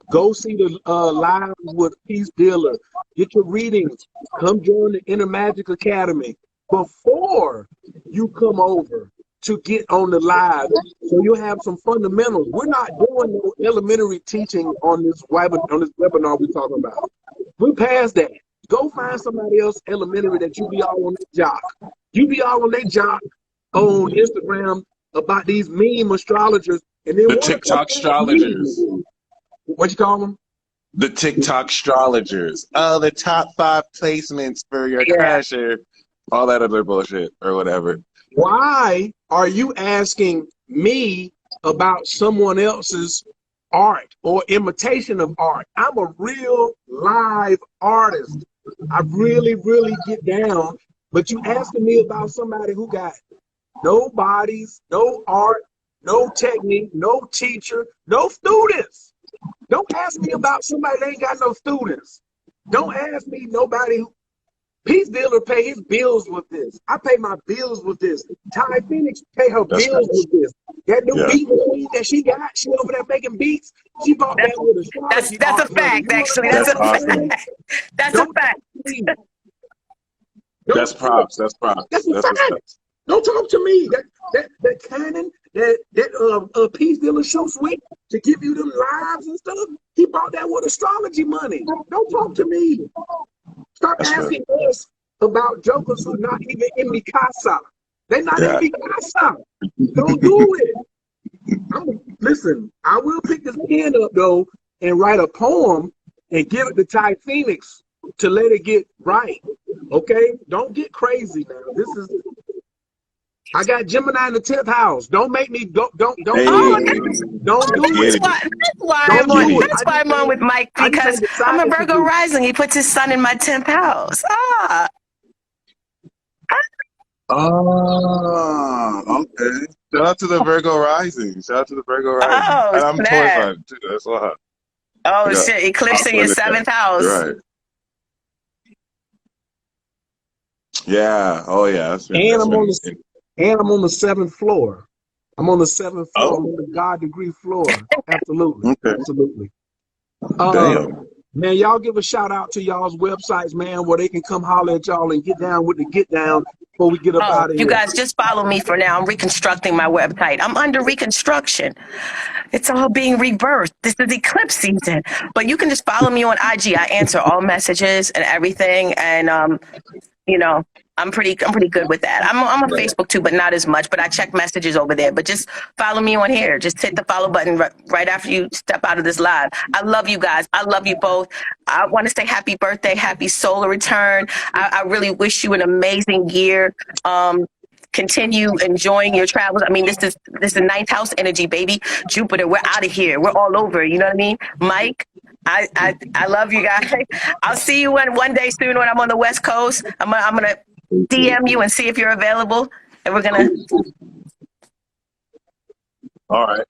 Go see the live with Peace Dealer. Get your readings. Come join the Inner Magic Academy before you come over to get on the live. So you have some fundamentals. We're not doing no elementary teaching on this webinar we're talking about. We're past that. Go find somebody else elementary that you be all on their jock. You be all on their jock on Instagram about these meme astrologers, and then the TikTok astrologers. What you call them? The TikTok astrologers. Oh, the top 5 placements for your crasher. All that other bullshit or whatever. Why are you asking me about someone else's art or imitation of art? I'm a real live artist. I really, really get down. But you asking me about somebody who got no bodies, no art, no technique, no teacher, no students. Don't ask me about somebody that ain't got no students. Don't ask me nobody who. Peace Dealer pay his bills with this. I pay my bills with this. Ty Phoenix pay her bills with this. That new beat machine that she got, she over there making beats. She bought that with a That's a fact, actually. That's a fact. That's a fact. That's props. That's props. That's a fact. Don't talk to me. That Canon, that Peace Dealer show sweet to give you them lives and stuff. He bought that with astrology money. Don't talk to me. Stop asking us about jokers who not even in Mikasa. They're not in Mikasa. Don't do it. Listen, I will pick this pen up though and write a poem and give it to Ty Phoenix to let it get right. Okay? Don't get crazy now. I got Gemini in the 10th house. Don't make me don't do it. Don't do it. That's why I'm on with Mike, because I'm a Virgo rising. He puts his sun in my 10th house. Okay. Shout out to the Virgo rising. Oh, and I'm Taurus rising too. That's why. Oh shit! Eclipsing your 7th house. Right. Yeah. Oh yeah. And I'm on the 7th floor. I'm on the 7th floor. I'm Oh, on the God degree floor. Absolutely. okay. Absolutely. Damn. Man, y'all give a shout out to y'all's websites, man, where they can come holler at y'all and get down with the get down before we get up Oh, out of you here. guys just follow me for now. I'm reconstructing my website. I'm under reconstruction. It's all being rebirthed. This is eclipse season. But you can just follow me on IG. I answer all messages and everything. And you know, I'm pretty good with that. I'm on Facebook too, but not as much. But I check messages over there. But just follow me on here. Just hit the follow button right after you step out of this live. I love you guys. I love you both. I want to say happy birthday, happy solar return. I really wish you an amazing year. Continue enjoying your travels. I mean, this is ninth house energy, baby. Jupiter, we're out of here. We're all over. You know what I mean? Mike, I love you guys. I'll see you one day soon when I'm on the West Coast. I'm gonna DM you and see if you're available, and we're gonna. All right.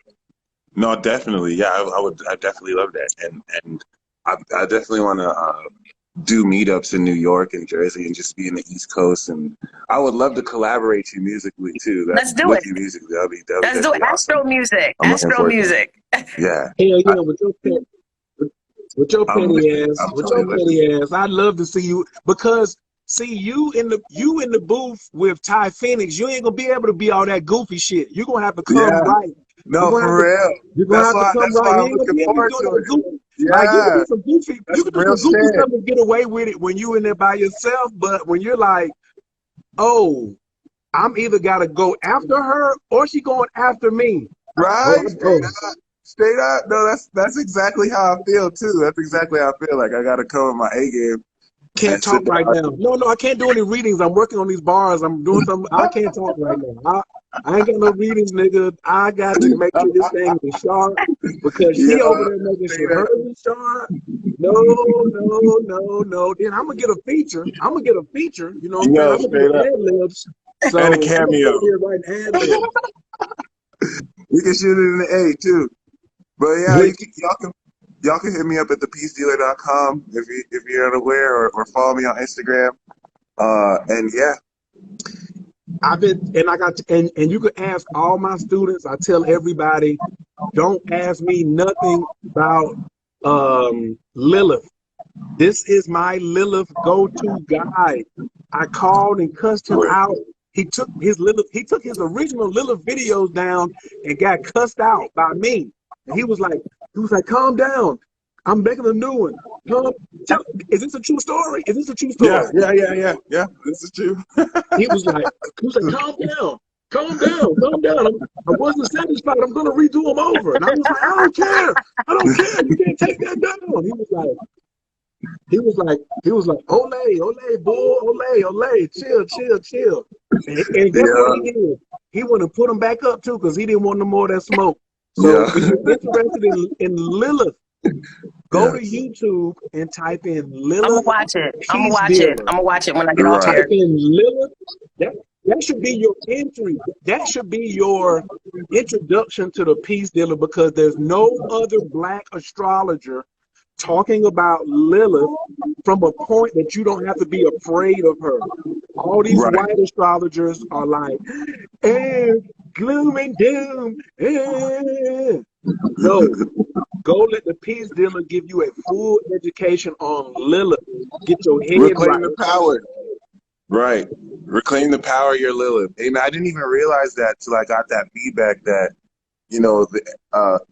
No, definitely. Yeah, I definitely love that. And I definitely want to do meetups in New York and Jersey and just be in the East Coast. And I would love to collaborate you musically too. Let's do with it. you musically. That'd be Let's do it. awesome. Astro music. I'm looking Astro forward to it. music. Yeah. Hell I, yeah, with your totally petty ass, I'd love to see you because see you in the booth with Ty Phoenix, you ain't gonna be able to be all that goofy shit. You're gonna have to come yeah. right. No, for real. You're gonna have to come That's right. why You I'm ain't gonna looking be able to forward do to that it. goofy. Yeah. Like you can do some goofy, That's you can do real some goofy shit. stuff and get away with it when you in there by yourself. But when you're like, oh, I'm either gotta go after her or she going after me. Right? Oh, Straight up. No, that's exactly how I feel too. That's exactly how I feel. Like I gotta come with my A game can't and talk sit right down. now. No, I can't do any readings. I'm working on these bars. I'm doing something. I can't talk right now. I ain't got no readings, nigga. I got to make sure this thing is sharp because she Yeah, over there making say sure that. hers is sharp. No. Then I'm gonna get a feature. You know what I'm saying? Yo, I'm gonna do straight up. ad libs. So And a I'm gonna cameo. sit here writing ad libs. You can shoot it in the A too. But yeah, y'all can hit me up at thepeacedealer.com if you're unaware or follow me on Instagram. And yeah. And you could ask all my students. I tell everybody, don't ask me nothing about Lilith. This is my Lilith go-to guide. I called and cussed him out. He took his original Lilith videos down and got cussed out by me. And he was like, calm down. I'm making a new one. Is this a true story? Is this a true story? Yeah. This is true. He was like, calm down. I wasn't satisfied. I'm gonna redo them over. And I was like, I don't care. You can't take that down. He was like, ole, bull, ole, chill. And guess what he did? He went and put them back up too, because he didn't want no more of that smoke. So if you're interested in Lilith, go to YouTube and type in Lilith. I'm gonna watch it. I'm gonna watch it when I get off here. Type in Lilith. That should be your entry. That should be your introduction to the Peace Dealer, because there's no other Black astrologer talking about Lilith from a point that you don't have to be afraid of her. All these white astrologers are like, gloom and doom. No, go let the Peace Dealer give you a full education on Lilith. Get your head Reclaim right. the power. Right. Reclaim the power of your Lilith. Hey, man, I didn't even realize that till I got that feedback that, you know,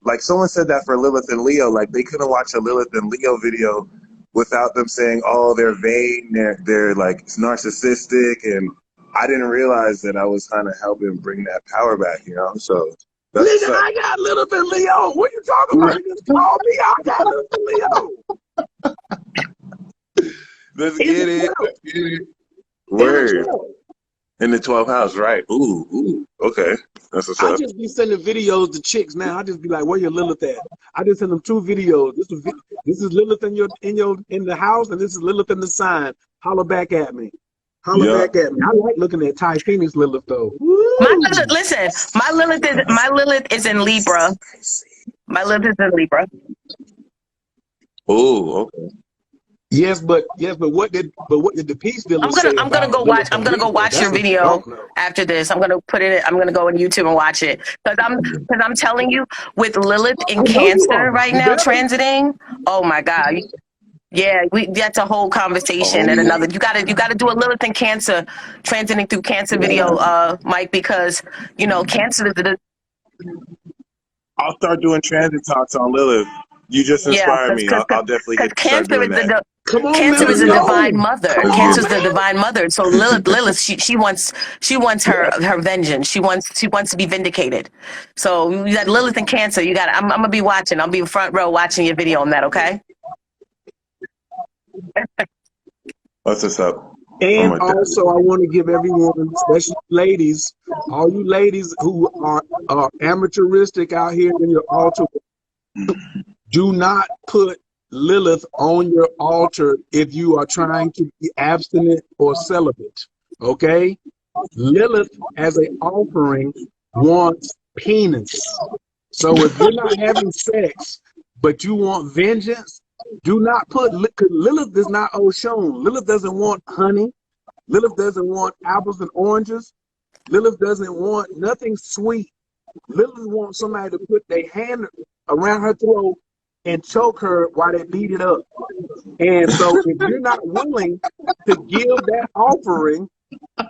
like someone said that for Lilith and Leo, like they couldn't watch a Lilith and Leo video without them saying, oh, they're vain, they're like narcissistic. And I didn't realize that I was kind of helping bring that power back, you know? So Nigga, I got Lilith and Leo. What you talking about? You just call me. I got Lilith and Leo. Let's get it. Word. In the 12th house, right. Ooh, okay. That's what's up. I just be sending videos to chicks now. I just be like, where your Lilith at? I just send them 2 videos. This is Lilith in the house, and this is Lilith in the sign. Holler back at me. I like looking at Ty Phoenix Lilith though. My Lilith is in Libra. My Lilith is in Libra. Oh, okay. Yes, but what did the peace dealer I'm gonna say I'm gonna about go watch. Lilith I'm and gonna go Rita? watch your That's what you video don't know. after this. I'm gonna put it. I'm gonna go on YouTube and watch it because I'm telling you, with Lilith in I know you are. Cancer right You now better. transiting. Oh my God. Yeah, that's a whole Oh conversation and yeah. another. You gotta do a Lilith in Cancer transiting through Cancer video, Mike, because Cancer is the I'll start doing transit talks on Lilith. You just yeah, inspire me. I'll definitely because start Cancer doing is that. Come on, Cancer man. is a divine Go. mother. Come Oh Cancer yeah. on, is the man. divine mother. So Lilith, she wants her vengeance. She wants to be vindicated. So you got Lilith and Cancer. You got. I'm gonna be watching. I'll be front row watching your video on that. Okay. That's what's up. I'm And with that. also, I want to give everyone, especially ladies, all you ladies who are amateuristic out here in your altar, do not put Lilith on your altar if you are trying to be abstinent or celibate. Okay? Lilith, as an offering, wants penis. So if you're not having sex, but you want vengeance, do not put, because Lilith is not Oshun. Lilith doesn't want honey. Lilith doesn't want apples and oranges. Lilith doesn't want nothing sweet. Lilith wants somebody to put their hand around her throat and choke her while they beat it up. And so if you're not willing to give that offering,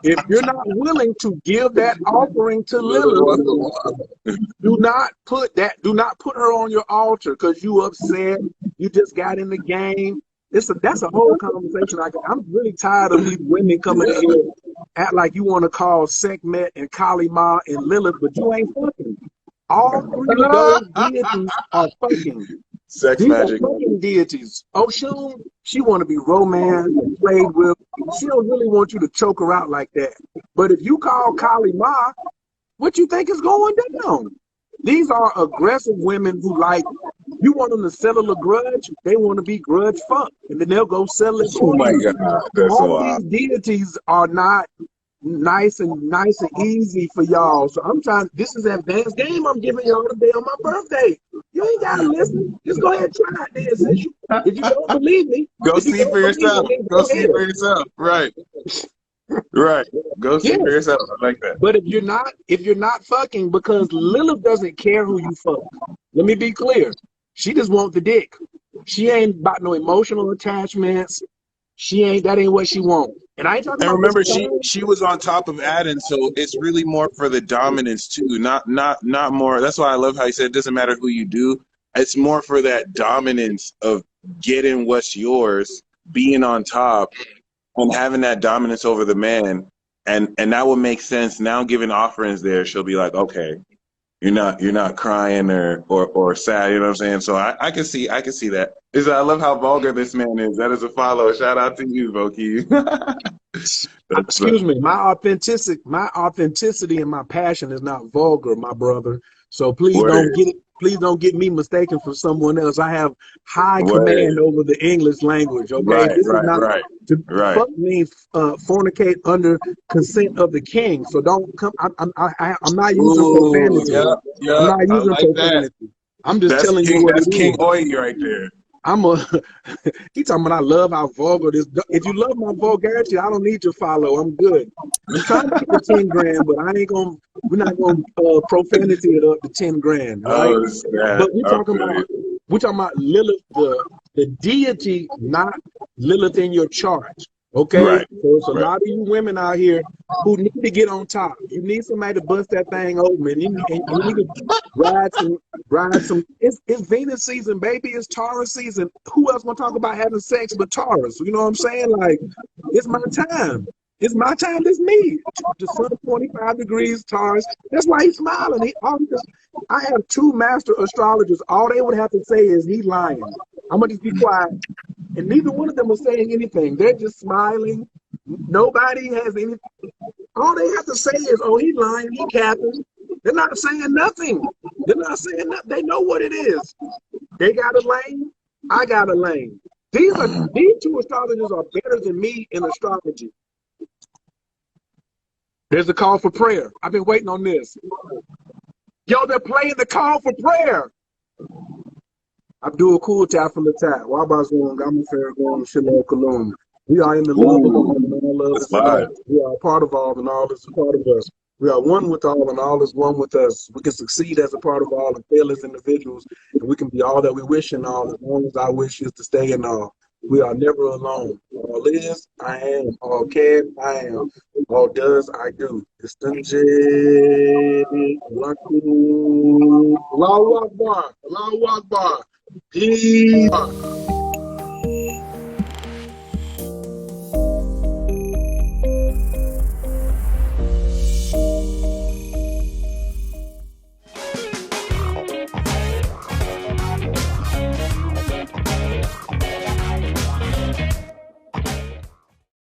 if you're not willing to give that offering to Lilith, do not put her on your altar because you upset, you just got in the game. That's a whole conversation. I'm really tired of these women coming in here, act like you want to call Sekhmet and Kali Ma and Lilith, but you ain't fucking. All three of those deities are fucking. Sex These are magic. fucking deities. Oshun, she want to be romanced and played with. She don't really want you to choke her out like that. But if you call Kali Ma, what you think is going down? These are aggressive women who you want them to settle a grudge, they want to be grudge fucked, and then they'll go settle it Oh for my you. God. That's All wild. these deities are not nice and easy for y'all. So this is advanced game I'm giving y'all today on my birthday. You ain't gotta listen. Just go ahead and try it then. If you don't believe me, Go see for yourself. Go see for yourself. Right. Right. Go see for yourself. I like that. But if you're not fucking, because Lilith doesn't care who you fuck. Let me be clear. She just wants the dick. She ain't about no emotional attachments. That ain't what she wants. And I ain't talking And about remember, this time. she was on top of Adam, so it's really more for the dominance too, not more. That's why I love how you said it doesn't matter who you do. It's more for that dominance of getting what's yours, being on top, and having that dominance over the man, and that would make sense. Now giving offerings there, she'll be like, okay, you're not crying or sad, you know what I'm saying? So I can see that. I love how vulgar this man is. That is a follow. Shout out to you, Voki. Excuse me, my authenticity and my passion is not vulgar, my brother. So please don't get me mistaken for someone else. I have high command over the English language. Okay, this is not fuck means fornicate under consent of the king. So don't come. I'm not using profanity. I'm not using profanity. I'm just telling you what it is. That's King Oye right there. He talking about I love how vulgar this. If you love my vulgarity, I don't need your follow. I'm good. I'm trying to get the 10 grand, but we're not gonna profanity it up to 10 grand, right? But we're talking about Lilith, the deity, not Lilith in your chart. Okay, right. So it's a lot of you women out here who need to get on top. You need somebody to bust that thing open, and you need to ride some. It's Venus season, baby. It's Taurus season. Who else gonna talk about having sex but Taurus? You know what I'm saying? Like, it's my time. It's my time. It's me. The sun 25 degrees Taurus. That's why he's smiling. I have 2 master astrologers. All they would have to say is he's lying. I'm gonna just be quiet. And neither one of them are saying anything. They're just smiling. Nobody has any. All they have to say is, "Oh, he's lying. He capping." They're not saying nothing. They're not saying nothing. They know what it is. They got a lane. I got a lane. These 2 astrologers are better than me in astrology. There's a call for prayer. I've been waiting on this. Yo, they're playing the call for prayer. Abdul Cool Tafel Attack, Wabazon, Gamafargon, Shiloh Kalum. We are in the love of all, Ooh, and all love that's is in us. live. We are a part of all, and all is a part of us. We are one with all, and all is one with us. We can succeed as a part of all and fail as individuals, and we can be all that we wish in all, as long as our wish is to stay in all. We are never alone. All is, I am. All can, I am. All does, I do. Istanjid, Laku, Allahu Akbar, Allahu Akbar. Peace.